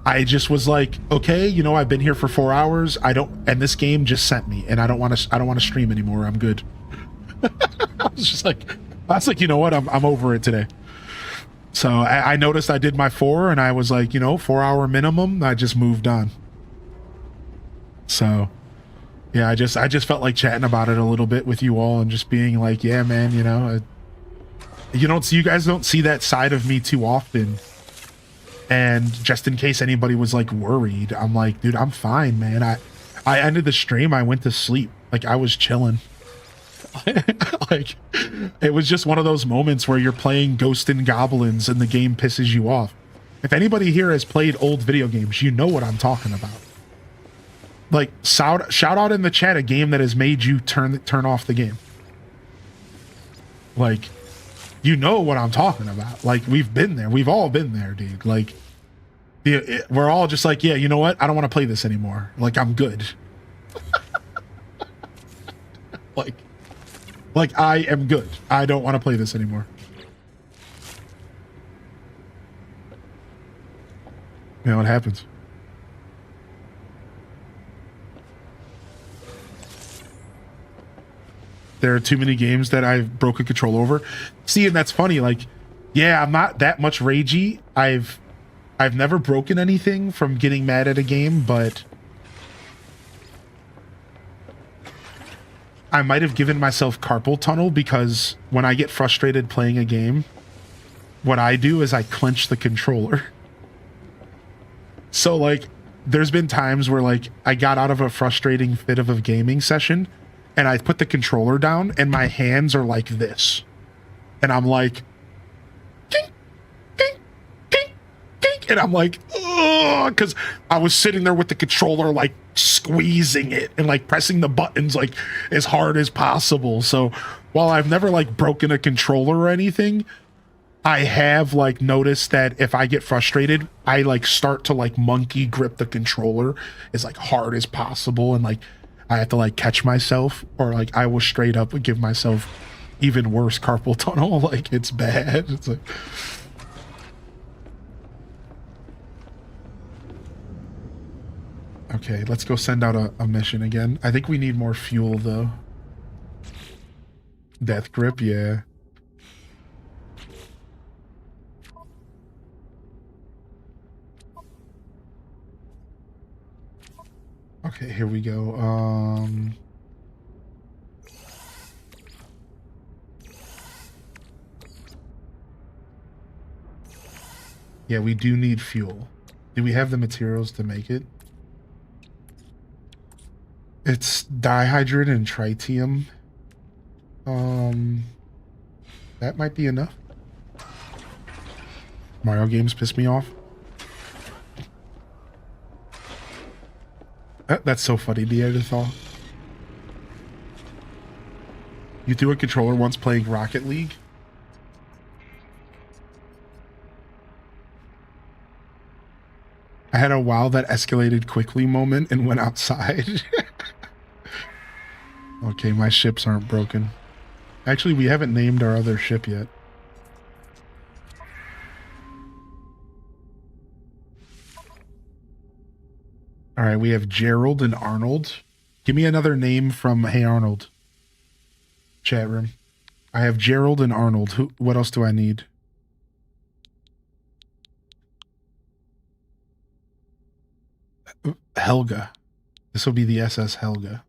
I just was like, okay, you know, I've been here for 4 hours. And this game just sent me, and I don't want to stream anymore. I'm good. I was just like, you know what? I'm over it today. So I noticed I did my 4, and I was like, you know, 4 hour minimum. I just moved on. So yeah, I just felt like chatting about it a little bit with you all, and just being like, yeah, man, you know, you guys don't see that side of me too often. And just in case anybody was like worried, I'm like, dude, I'm fine, man. I ended the stream. I went to sleep. Like, I was chilling. Like, it was just one of those moments where you're playing Ghosts and Goblins and the game pisses you off. If anybody here has played old video games, you know what I'm talking about. Like, shout out in the chat a game that has made you turn off the game. Like, you know what I'm talking about. Like, we've been there. We've all been there, dude. Like, we're all just like, yeah, you know what? I don't want to play this anymore. Like, I'm good. like I am good. I don't want to play this anymore. You know what happens. There are too many games that I've broken control over. See, and that's funny. Like, yeah, I'm not that much ragey. I've never broken anything from getting mad at a game, but I might have given myself carpal tunnel, because when I get frustrated playing a game, what I do is I clench the controller. So, like, there's been times where, like, I got out of a frustrating fit of a gaming session, and I put the controller down, and my hands are like this. And I'm like, ding, ding, ding, ding. And I'm like, ugh, because I was sitting there with the controller, like, squeezing it and, like, pressing the buttons, like, as hard as possible. So while I've never, like, broken a controller or anything, I have like noticed that if I get frustrated, I like start to like monkey grip the controller as like hard as possible, and like I have to like catch myself, or like I will straight up give myself even worse carpal tunnel. Like it's bad. It's like okay, let's go send out a mission again. I think we need more fuel though. Death grip, yeah. Okay, here we go. Yeah, we do need fuel. Do we have the materials to make it? It's dihydrogen and tritium. That might be enough. Mario games piss me off. That's so funny, Neanderthal. You threw a controller once playing Rocket League? I had a wow that escalated quickly moment and went outside. Okay, my ships aren't broken. Actually, we haven't named our other ship yet. All right, we have Gerald and Arnold. Give me another name from Hey Arnold. Chat room. I have Gerald and Arnold. What else do I need? Helga. This will be the SS Helga.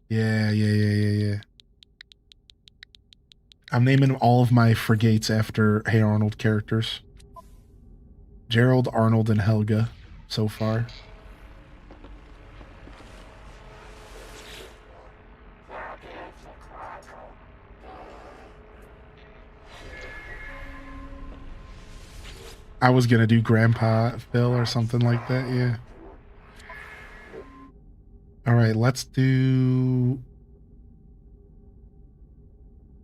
Yeah. I'm naming all of my frigates after Hey Arnold characters. Gerald, Arnold, and Helga so far. I was gonna do Grandpa Phil or something like that, yeah. Alright, let's do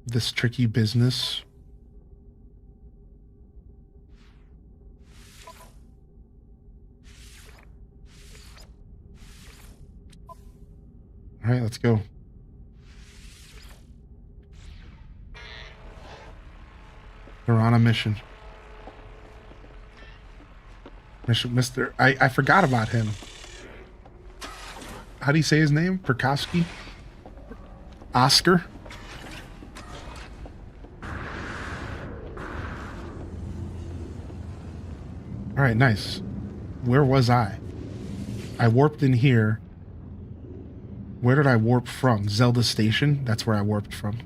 this tricky business. Alright, let's go. They're on a mission. Mr. I forgot about him. How do you say his name? Perkowski? Oscar? Alright, nice. Where was I? I warped in here. Where did I warp from? Zelda Station? That's where I warped from.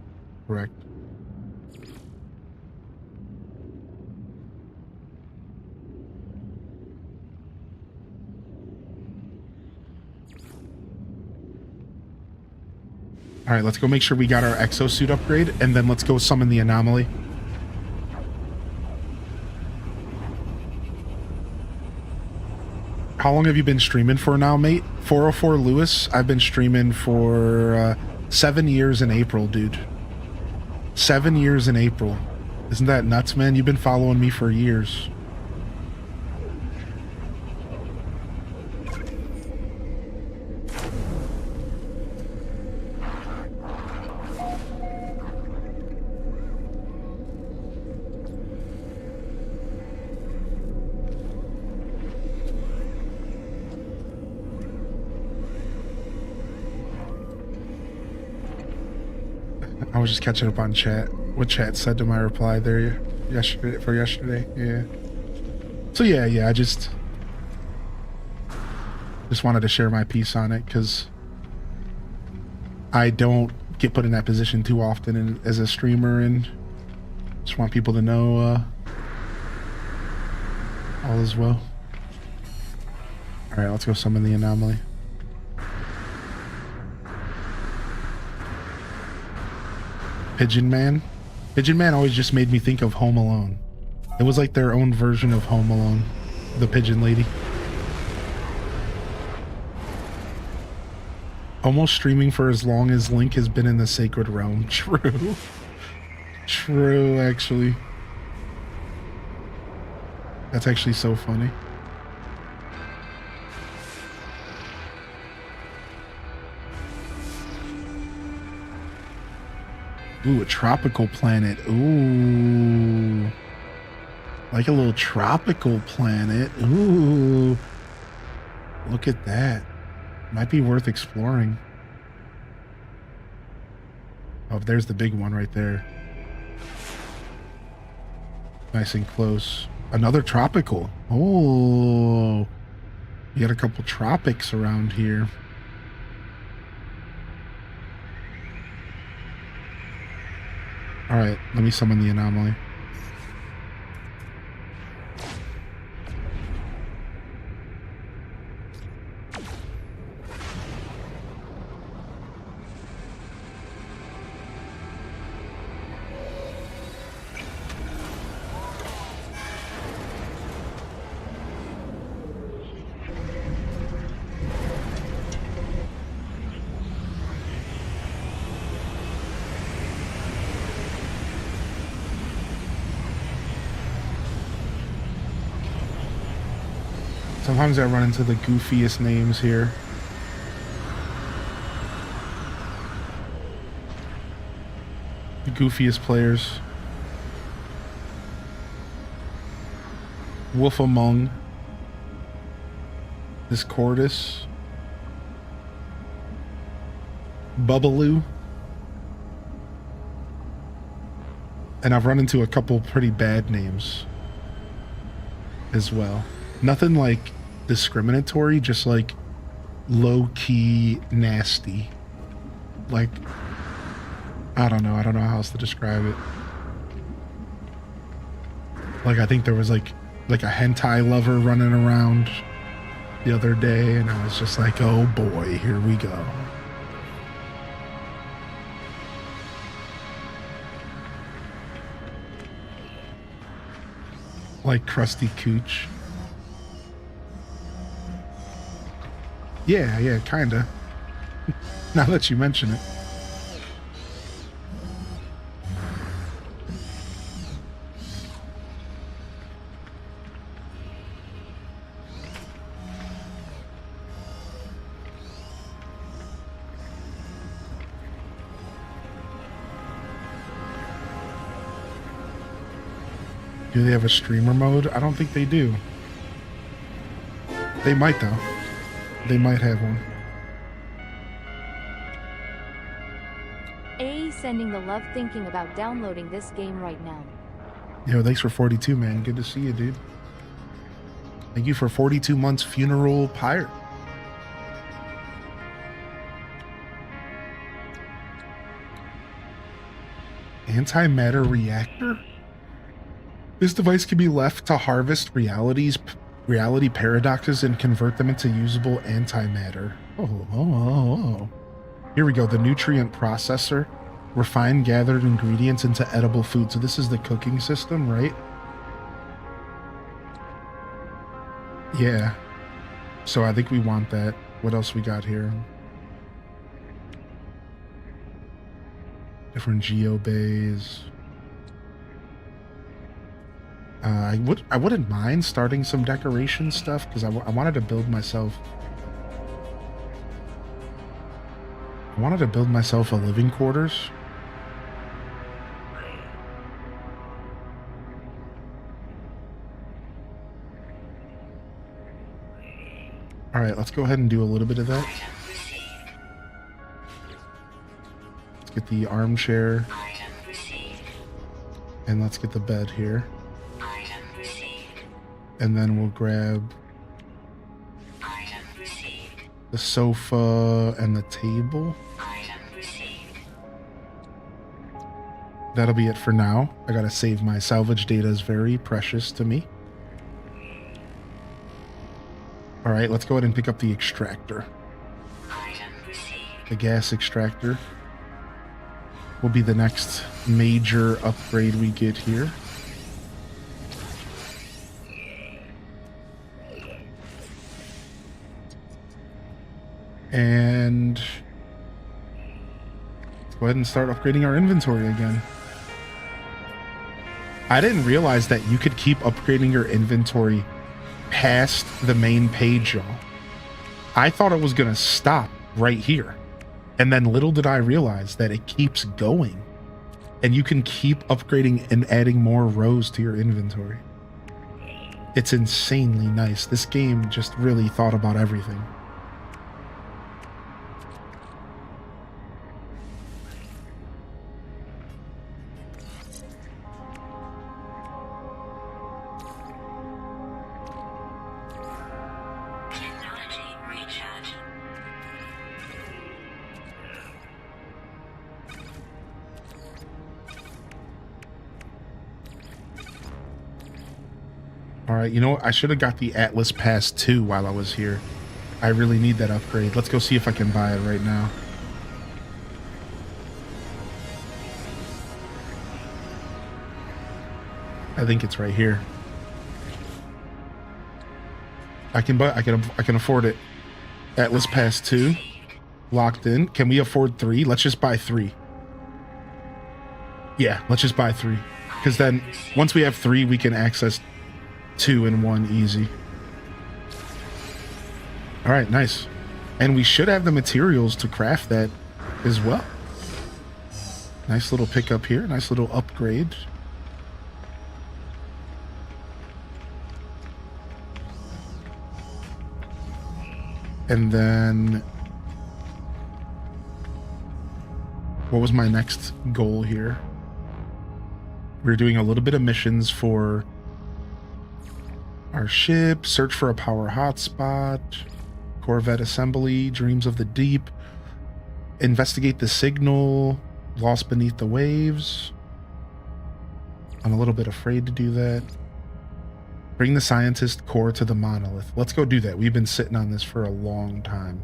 Correct. Alright, let's go make sure we got our exosuit upgrade, and then let's go summon the anomaly. How long have you been streaming for now, mate? 404 Lewis, I've been streaming for 7 years in April, dude. 7 years in April. Isn't that nuts, man? You've been following me for years. I was just catching up on chat. What chat said to my reply there yesterday. Yeah. So yeah, I just wanted to share my piece on it because I don't get put in that position too often as a streamer, and just want people to know all is well. All right, let's go summon the anomaly. Pigeon Man. Pigeon Man always just made me think of Home Alone. It was like their own version of Home Alone. The Pigeon Lady. Almost streaming for as long as Link has been in the Sacred Realm. True. True, actually. That's actually so funny. Ooh, a tropical planet. Ooh. Like a little tropical planet. Ooh. Look at that. Might be worth exploring. Oh, there's the big one right there. Nice and close. Another tropical. Oh. You got a couple tropics around here. Alright, let me summon the anomaly. Sometimes I run into the goofiest names here. The goofiest players. Wolf Among. Discordus. Bubbaloo. And I've run into a couple pretty bad names as well. Nothing like discriminatory, just like low-key nasty. Like, I don't know how else to describe it. Like, I think there was like a hentai lover running around the other day, and I was just like, oh boy, here we go. Like crusty cooch. Yeah, kinda. Now that you mention it. Do they have a streamer mode? I don't think they do. They might though. They might have one. A sending the love, thinking about downloading this game right now. Yo, thanks for 42, man. Good to see you, dude. Thank you for 42 months, Funeral Pirate. Antimatter reactor? This device can be left to harvest reality paradoxes and convert them into usable antimatter. Oh. Here we go. The nutrient processor. Refine gathered ingredients into edible food. So this is the cooking system, right? Yeah. So I think we want that. What else we got here? Different geobays. I wouldn't mind starting some decoration stuff because I wanted to build myself. I wanted to build myself a living quarters. All right, let's go ahead and do a little bit of that. Let's get the armchair. And let's get the bed here. And then we'll grab the sofa and the table. That'll be it for now. I gotta save my salvage data, is very precious to me. Alright, let's go ahead and pick up the extractor. The gas extractor will be the next major upgrade we get here. And let's go ahead and start upgrading our inventory again. I didn't realize that you could keep upgrading your inventory past the main page, y'all. I thought it was going to stop right here. And then little did I realize that it keeps going. And you can keep upgrading and adding more rows to your inventory. It's insanely nice. This game just really thought about everything. All right, you know what? I should have got the Atlas Pass 2 while I was here. I really need that upgrade. Let's go see if I can buy it right now. I think it's right here. I can afford it. Atlas Pass 2 locked in. Can we afford 3? Let's just buy 3. Yeah, let's just buy 3. Because then once we have 3, we can access 2 and 1 easy. All right, nice. And we should have the materials to craft that as well. Nice little pickup here. Nice little upgrade. And then what was my next goal here? We're doing a little bit of missions for our ship, search for a power hotspot, Corvette assembly, Dreams of the Deep, investigate the signal, lost beneath the waves. I'm a little bit afraid to do that. Bring the scientist core to the monolith. Let's go do that. We've been sitting on this for a long time.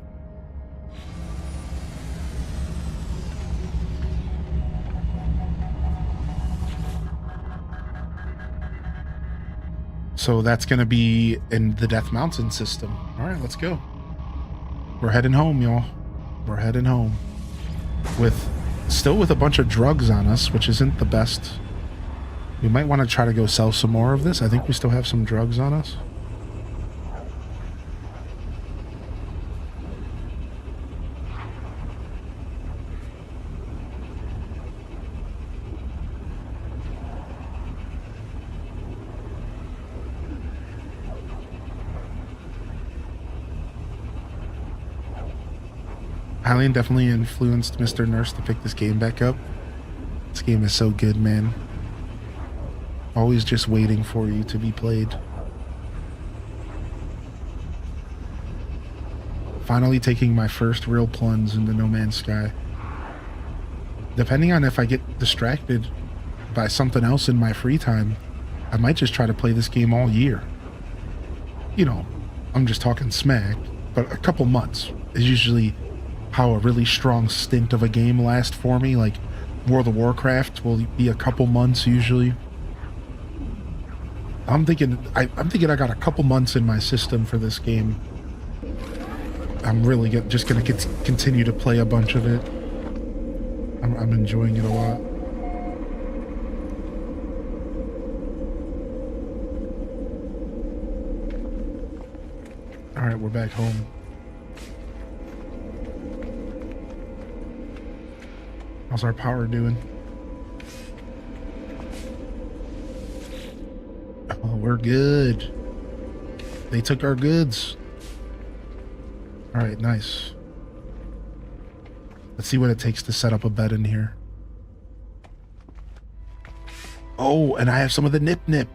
So that's going to be in the Death Mountain system. All right, let's go. We're heading home, y'all. We're heading home. Still with a bunch of drugs on us, which isn't the best. We might want to try to go sell some more of this. I think we still have some drugs on us. Hylian definitely influenced Mr. Nurse to pick this game back up. This game is so good, man. Always just waiting for you to be played. Finally taking my first real plunge into No Man's Sky. Depending on if I get distracted by something else in my free time, I might just try to play this game all year. You know, I'm just talking smack, but a couple months is usually how a really strong stint of a game lasts for me. Like World of Warcraft will be a couple months usually. I'm thinking I got a couple months in my system for this game. I'm really just gonna continue to play a bunch of it. I'm enjoying it a lot. All right, we're back home. How's our power doing? Oh, we're good. They took our goods. All right, nice. Let's see what it takes to set up a bed in here. Oh, and I have some of the Nip Nip.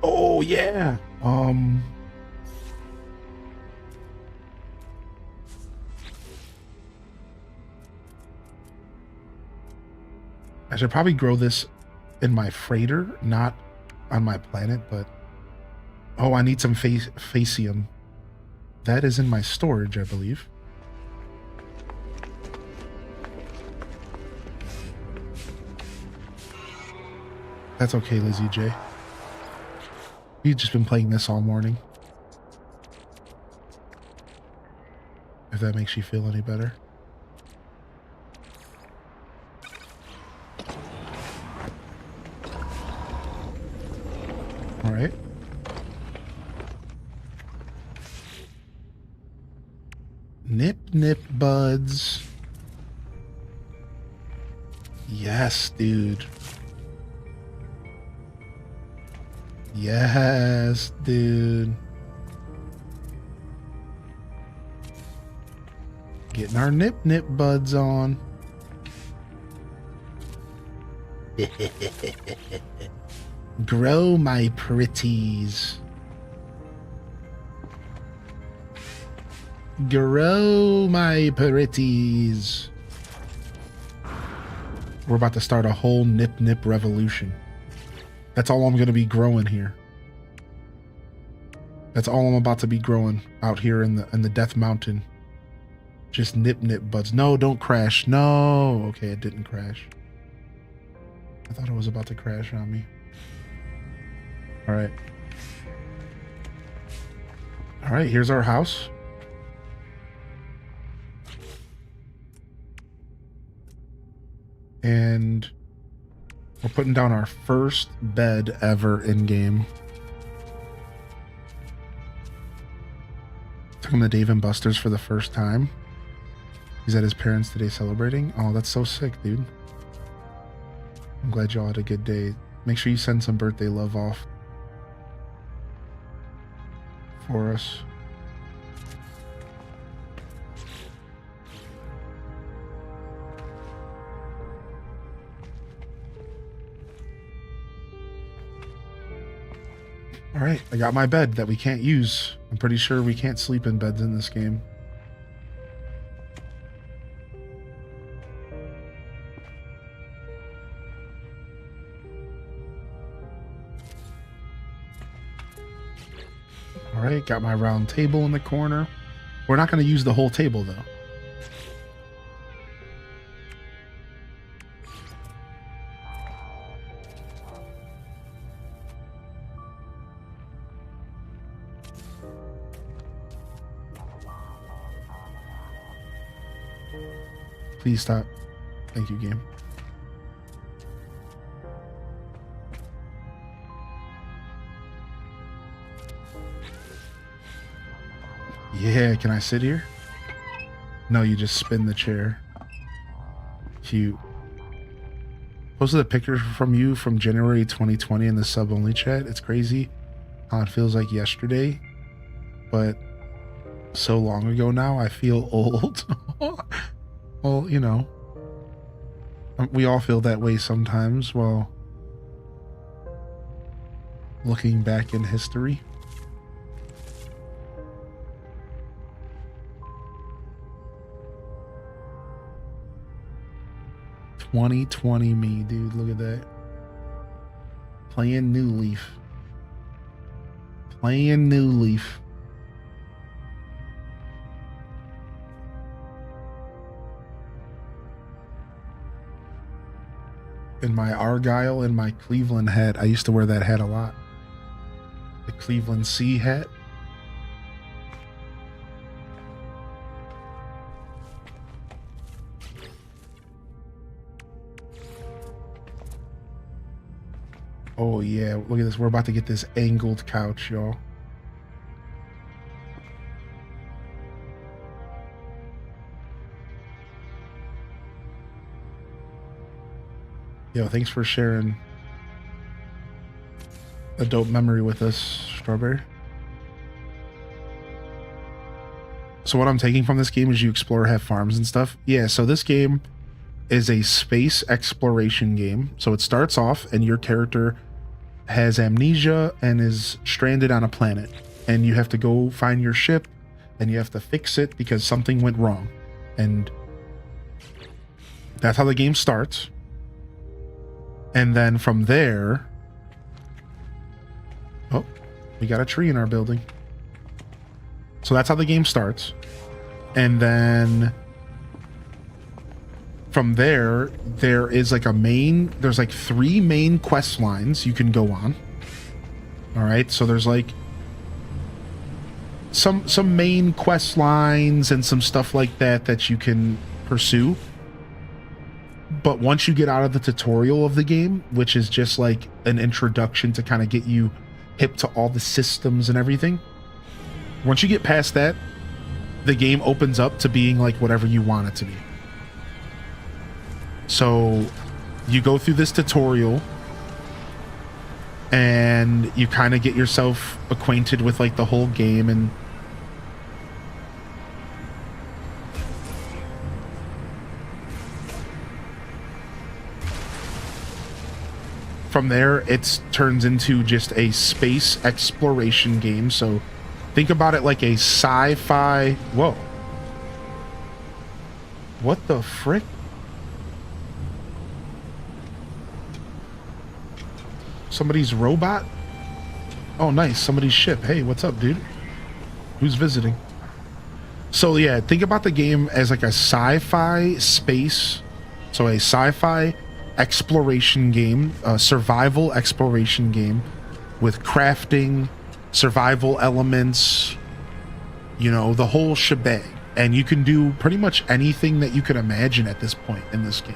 Oh, yeah. I should probably grow this in my freighter, not on my planet, but... Oh, I need some Facium. That is in my storage, I believe. That's okay, Lizzie J. We've just been playing this all morning. If that makes you feel any better. All right. Nip, nip, buds. Yes, dude. Yes, dude. Getting our nip, nip buds on. Grow, my pretties. Grow, my pretties. We're about to start a whole nip nip revolution. That's all I'm going to be growing here. That's all I'm about to be growing out here in the Death Mountain. Just nip nip buds. No, don't crash. No. Okay, it didn't crash. I thought it was about to crash on me. All right. All right, here's our house. And we're putting down our first bed ever in game. Took him to Dave and Buster's for the first time. He's at his parents' today celebrating. Oh, that's so sick, dude. I'm glad y'all had a good day. Make sure you send some birthday love off for us. All right, I got my bed that we can't use. I'm pretty sure we can't sleep in beds in this game. All right, got my round table in the corner. We're not going to use the whole table, though. Please stop. Thank you, game. Yeah, can I sit here? No, you just spin the chair. Cute. Posted a picture from you from January 2020 in the sub-only chat. It's crazy how it feels like yesterday, but so long ago now, I feel old. Well, you know, we all feel that way sometimes while looking back in history. "2020 me, dude. Look at that. Playing New Leaf. Playing New Leaf. In my Argyle and my Cleveland hat. I used to wear that hat a lot. The Cleveland C hat. Oh yeah, look at this. We're about to get this angled couch, y'all. Yo, thanks for sharing a dope memory with us, Strawberry. So what I'm taking from this game is you explore, have farms and stuff. Yeah, so this game is a space exploration game. So it starts off and your character has amnesia and is stranded on a planet. And you have to go find your ship and you have to fix it because something went wrong. And that's how the game starts. And then from there... Oh, we got a tree in our building. So that's how the game starts. And then from there, there is like there's like 3 main quest lines you can go on. All right, so there's like some main quest lines and some stuff like that you can pursue. But once you get out of the tutorial of the game, which is just like an introduction to kind of get you hip to all the systems and everything. Once you get past that, the game opens up to being like whatever you want it to be. So you go through this tutorial and you kind of get yourself acquainted with like the whole game, and from there it turns into just a space exploration game. So think about it like a sci-fi. Whoa, what the frick? Somebody's robot? Oh, nice. Somebody's ship. Hey, what's up, dude? Who's visiting? So yeah, think about the game as like a sci-fi space. So a sci-fi exploration game, a survival exploration game with crafting, survival elements, you know, the whole shebang. And you can do pretty much anything that you can imagine at this point in this game.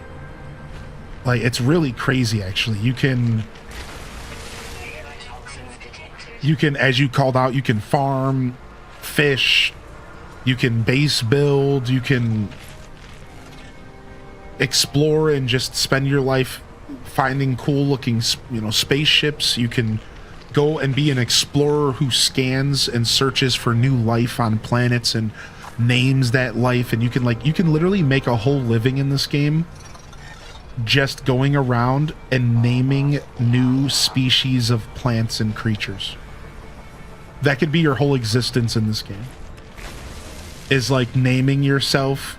Like, it's really crazy, actually. You can, as you called out, you can farm, fish, you can base build, you can explore and just spend your life finding cool looking, you know, spaceships. You can go and be an explorer who scans and searches for new life on planets and names that life. And you can literally make a whole living in this game just going around and naming new species of plants and creatures. That could be your whole existence in this game, is like naming yourself,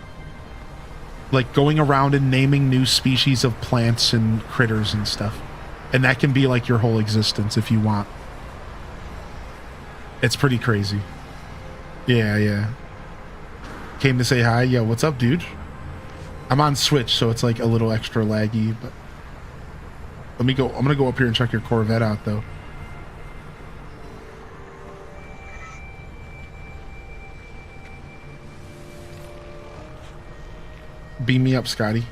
like going around and naming new species of plants and critters and stuff. And that can be like your whole existence if you want. It's pretty crazy. Yeah. Came to say hi. Yeah, what's up, dude? I'm on Switch, so it's like a little extra laggy, but let me go. I'm gonna go up here and check your Corvette out, though. Beam me up, Scotty.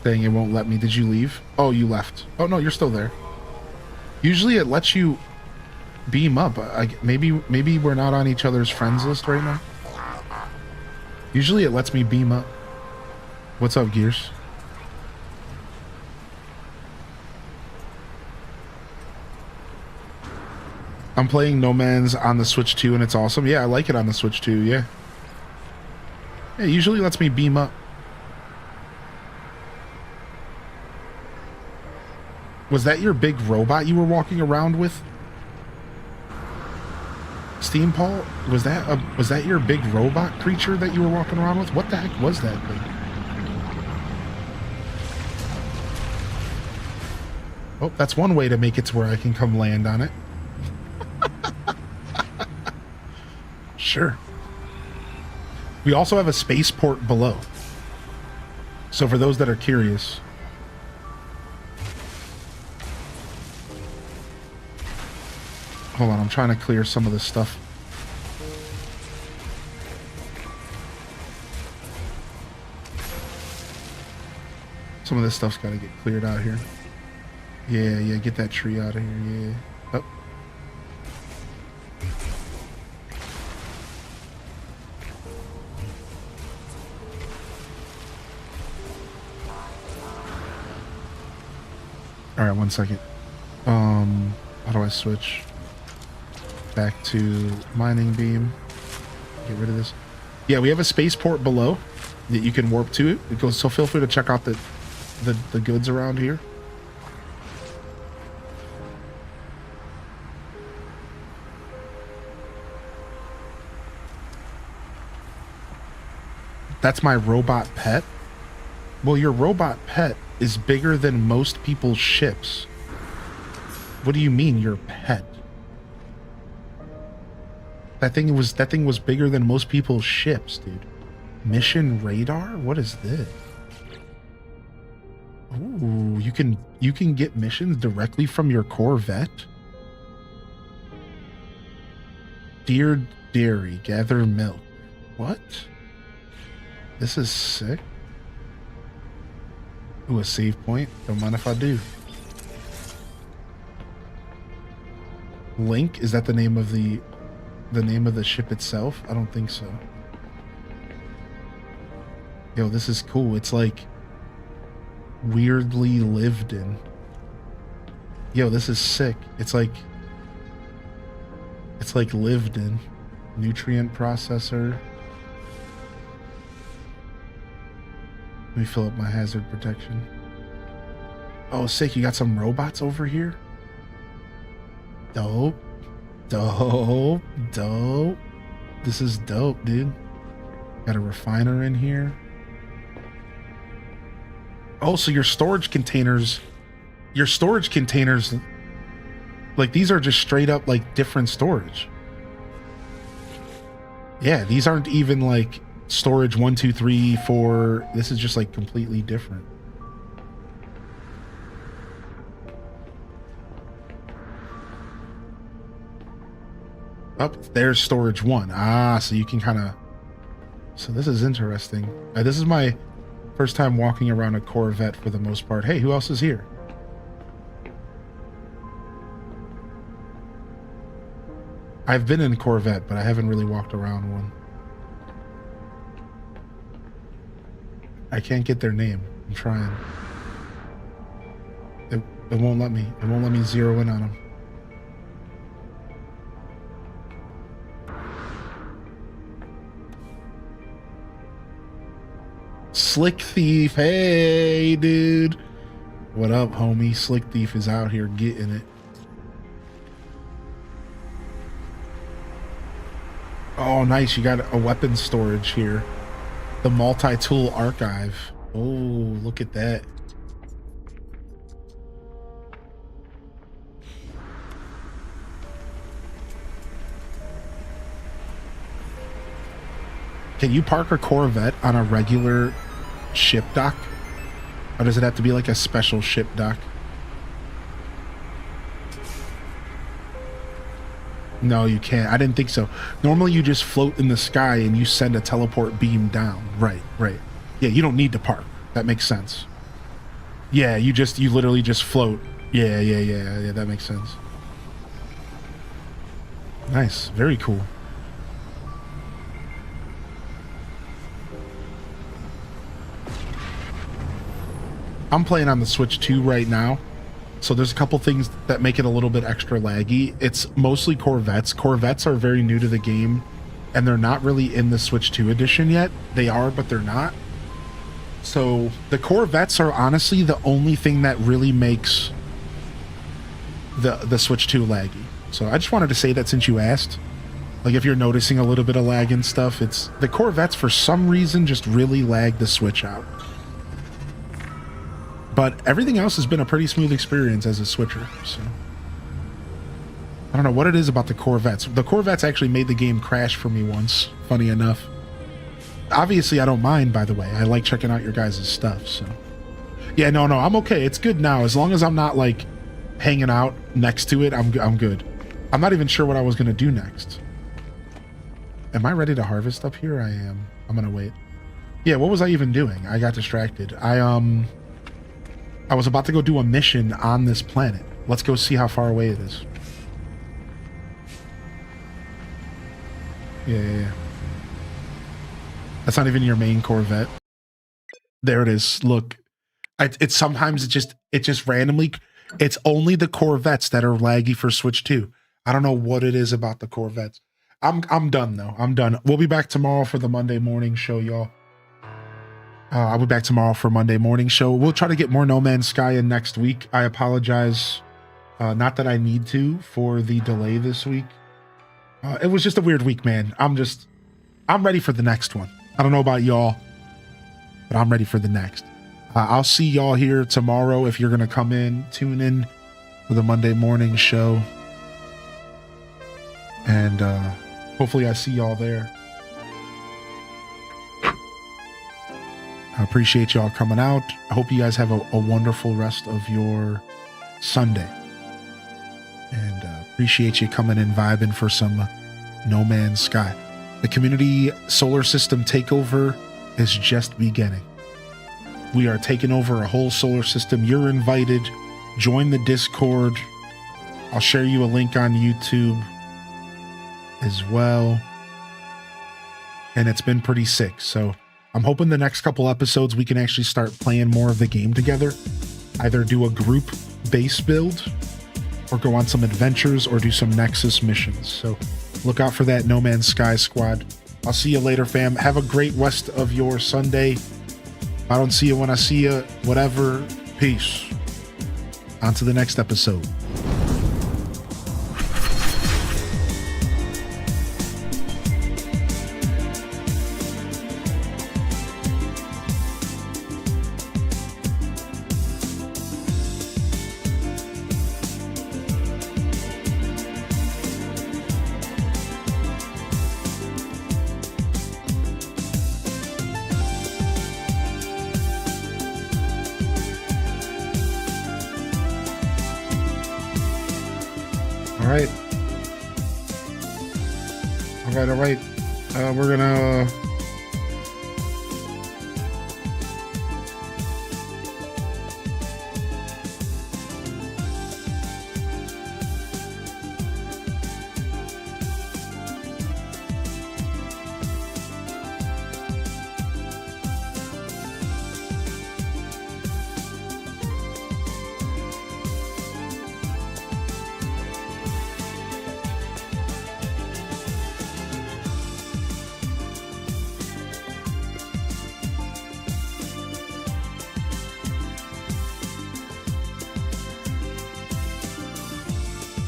Dang, it won't let me. Did you leave? Oh, you left. Oh, no, you're still there. Usually it lets you beam up. Maybe we're not on each other's friends list right now. Usually it lets me beam up. What's up, Gears? I'm playing No Man's on the Switch 2 and it's awesome. Yeah, I like it on the Switch 2, yeah. It usually lets me beam up. Was that your big robot you were walking around with? Steam Paul? Was that your big robot creature that you were walking around with? What the heck was that thing? Oh, that's one way to make it to where I can come land on it. Sure. We also have a spaceport below. So for those that are curious. Hold on, I'm trying to clear some of this stuff. Some of this stuff's got to get cleared out here. Yeah, get that tree out of here, yeah. Oh. Alright, 1 second. How do I switch? Back to mining beam. Get rid of this. Yeah, we have a spaceport below that you can warp to. It goes, so feel free to check out the goods around here. That's my robot pet. Well, your robot pet is bigger than most people's ships. What do you mean, your pet? That thing was bigger than most people's ships, dude. Mission radar? What is this? Ooh, you can get missions directly from your Corvette? Dear Dairy, gather milk. What? This is sick. Ooh, a save point. Don't mind if I do. Link? Is that the name of the ship itself? I don't think so. Yo, this is cool. It's like weirdly lived in. Yo, this is sick. It's like lived in. Nutrient processor. Let me fill up my hazard protection. Oh, sick. You got some robots over here? Dope. Dope. Dope. This is dope, dude. Got a refiner in here. Oh, so your storage containers, like these are just straight up like different storage. Yeah, these aren't even like storage 1, 2, 3, 4. This is just like completely different. Oh, there's storage 1. Ah, so you can kind of... So this is interesting. This is my first time walking around a Corvette for the most part. Hey, who else is here? I've been in a Corvette, but I haven't really walked around one. I can't get their name. I'm trying. It won't let me. It won't let me zero in on them. Slick Thief. Hey, dude. What up, homie? Slick Thief is out here getting it. Oh, nice. You got a weapon storage here. The multi-tool archive. Oh, look at that. Can you park a Corvette on a regular ship dock? Or does it have to be like a special ship dock? No, you can't. I didn't think so. Normally you just float in the sky and you send a teleport beam down. Right, right. Yeah, you don't need to park. That makes sense. Yeah, you literally just float. Yeah, that makes sense. Nice. Very cool. I'm playing on the Switch 2 right now. So there's a couple things that make it a little bit extra laggy. It's mostly Corvettes. Corvettes are very new to the game, and they're not really in the Switch 2 edition yet. They are, but they're not. So the Corvettes are honestly the only thing that really makes the Switch 2 laggy. So I just wanted to say that since you asked. Like if you're noticing a little bit of lag and stuff, it's the Corvettes for some reason just really lag the Switch out. But everything else has been a pretty smooth experience as a switcher, so... I don't know what it is about the Corvettes. The Corvettes actually made the game crash for me once, funny enough. Obviously, I don't mind, by the way. I like checking out your guys' stuff, so... Yeah, no, I'm okay. It's good now. As long as I'm not, like, hanging out next to it, I'm good. I'm not even sure what I was going to do next. Am I ready to harvest up here? I am. I'm going to wait. Yeah, what was I even doing? I got distracted. I was about to go do a mission on this planet. Let's go see how far away it is. Yeah. That's not even your main Corvette. There it is. Look, sometimes it just randomly. It's only the Corvettes that are laggy for Switch 2. I don't know what it is about the Corvettes. I'm done though. I'm done. We'll be back tomorrow for the Monday morning show, y'all. I'll be back tomorrow for Monday morning show. We'll try to get more No Man's Sky in next week. I apologize. Not that I need to for the delay this week. It was just a weird week, man. I'm ready for the next one. I don't know about y'all, but I'm ready for the next. I'll see y'all here tomorrow. If you're going to come in, tune in for the Monday morning show. And hopefully I see y'all there. I appreciate y'all coming out. I hope you guys have a wonderful rest of your Sunday. And appreciate you coming in vibing for some No Man's Sky. The community solar system takeover is just beginning. We are taking over a whole solar system. You're invited. Join the Discord. I'll share you a link on YouTube as well. And it's been pretty sick. So I'm hoping the next couple episodes we can actually start playing more of the game together. Either do a group base build or go on some adventures or do some Nexus missions. So look out for that No Man's Sky squad. I'll see you later, fam. Have a great rest of your Sunday. If I don't see you when I see you, whatever. Peace. On to the next episode. All right.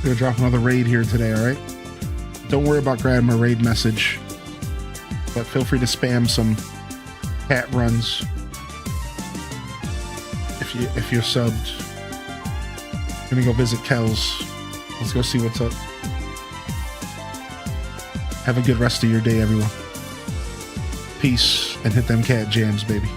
We're gonna drop another raid here today, all right? Don't worry about grabbing my raid message, but feel free to spam some cat runs if you're subbed. I'm gonna go visit Kells. Let's go see what's up. Have a good rest of your day, everyone. Peace, and hit them cat jams, baby.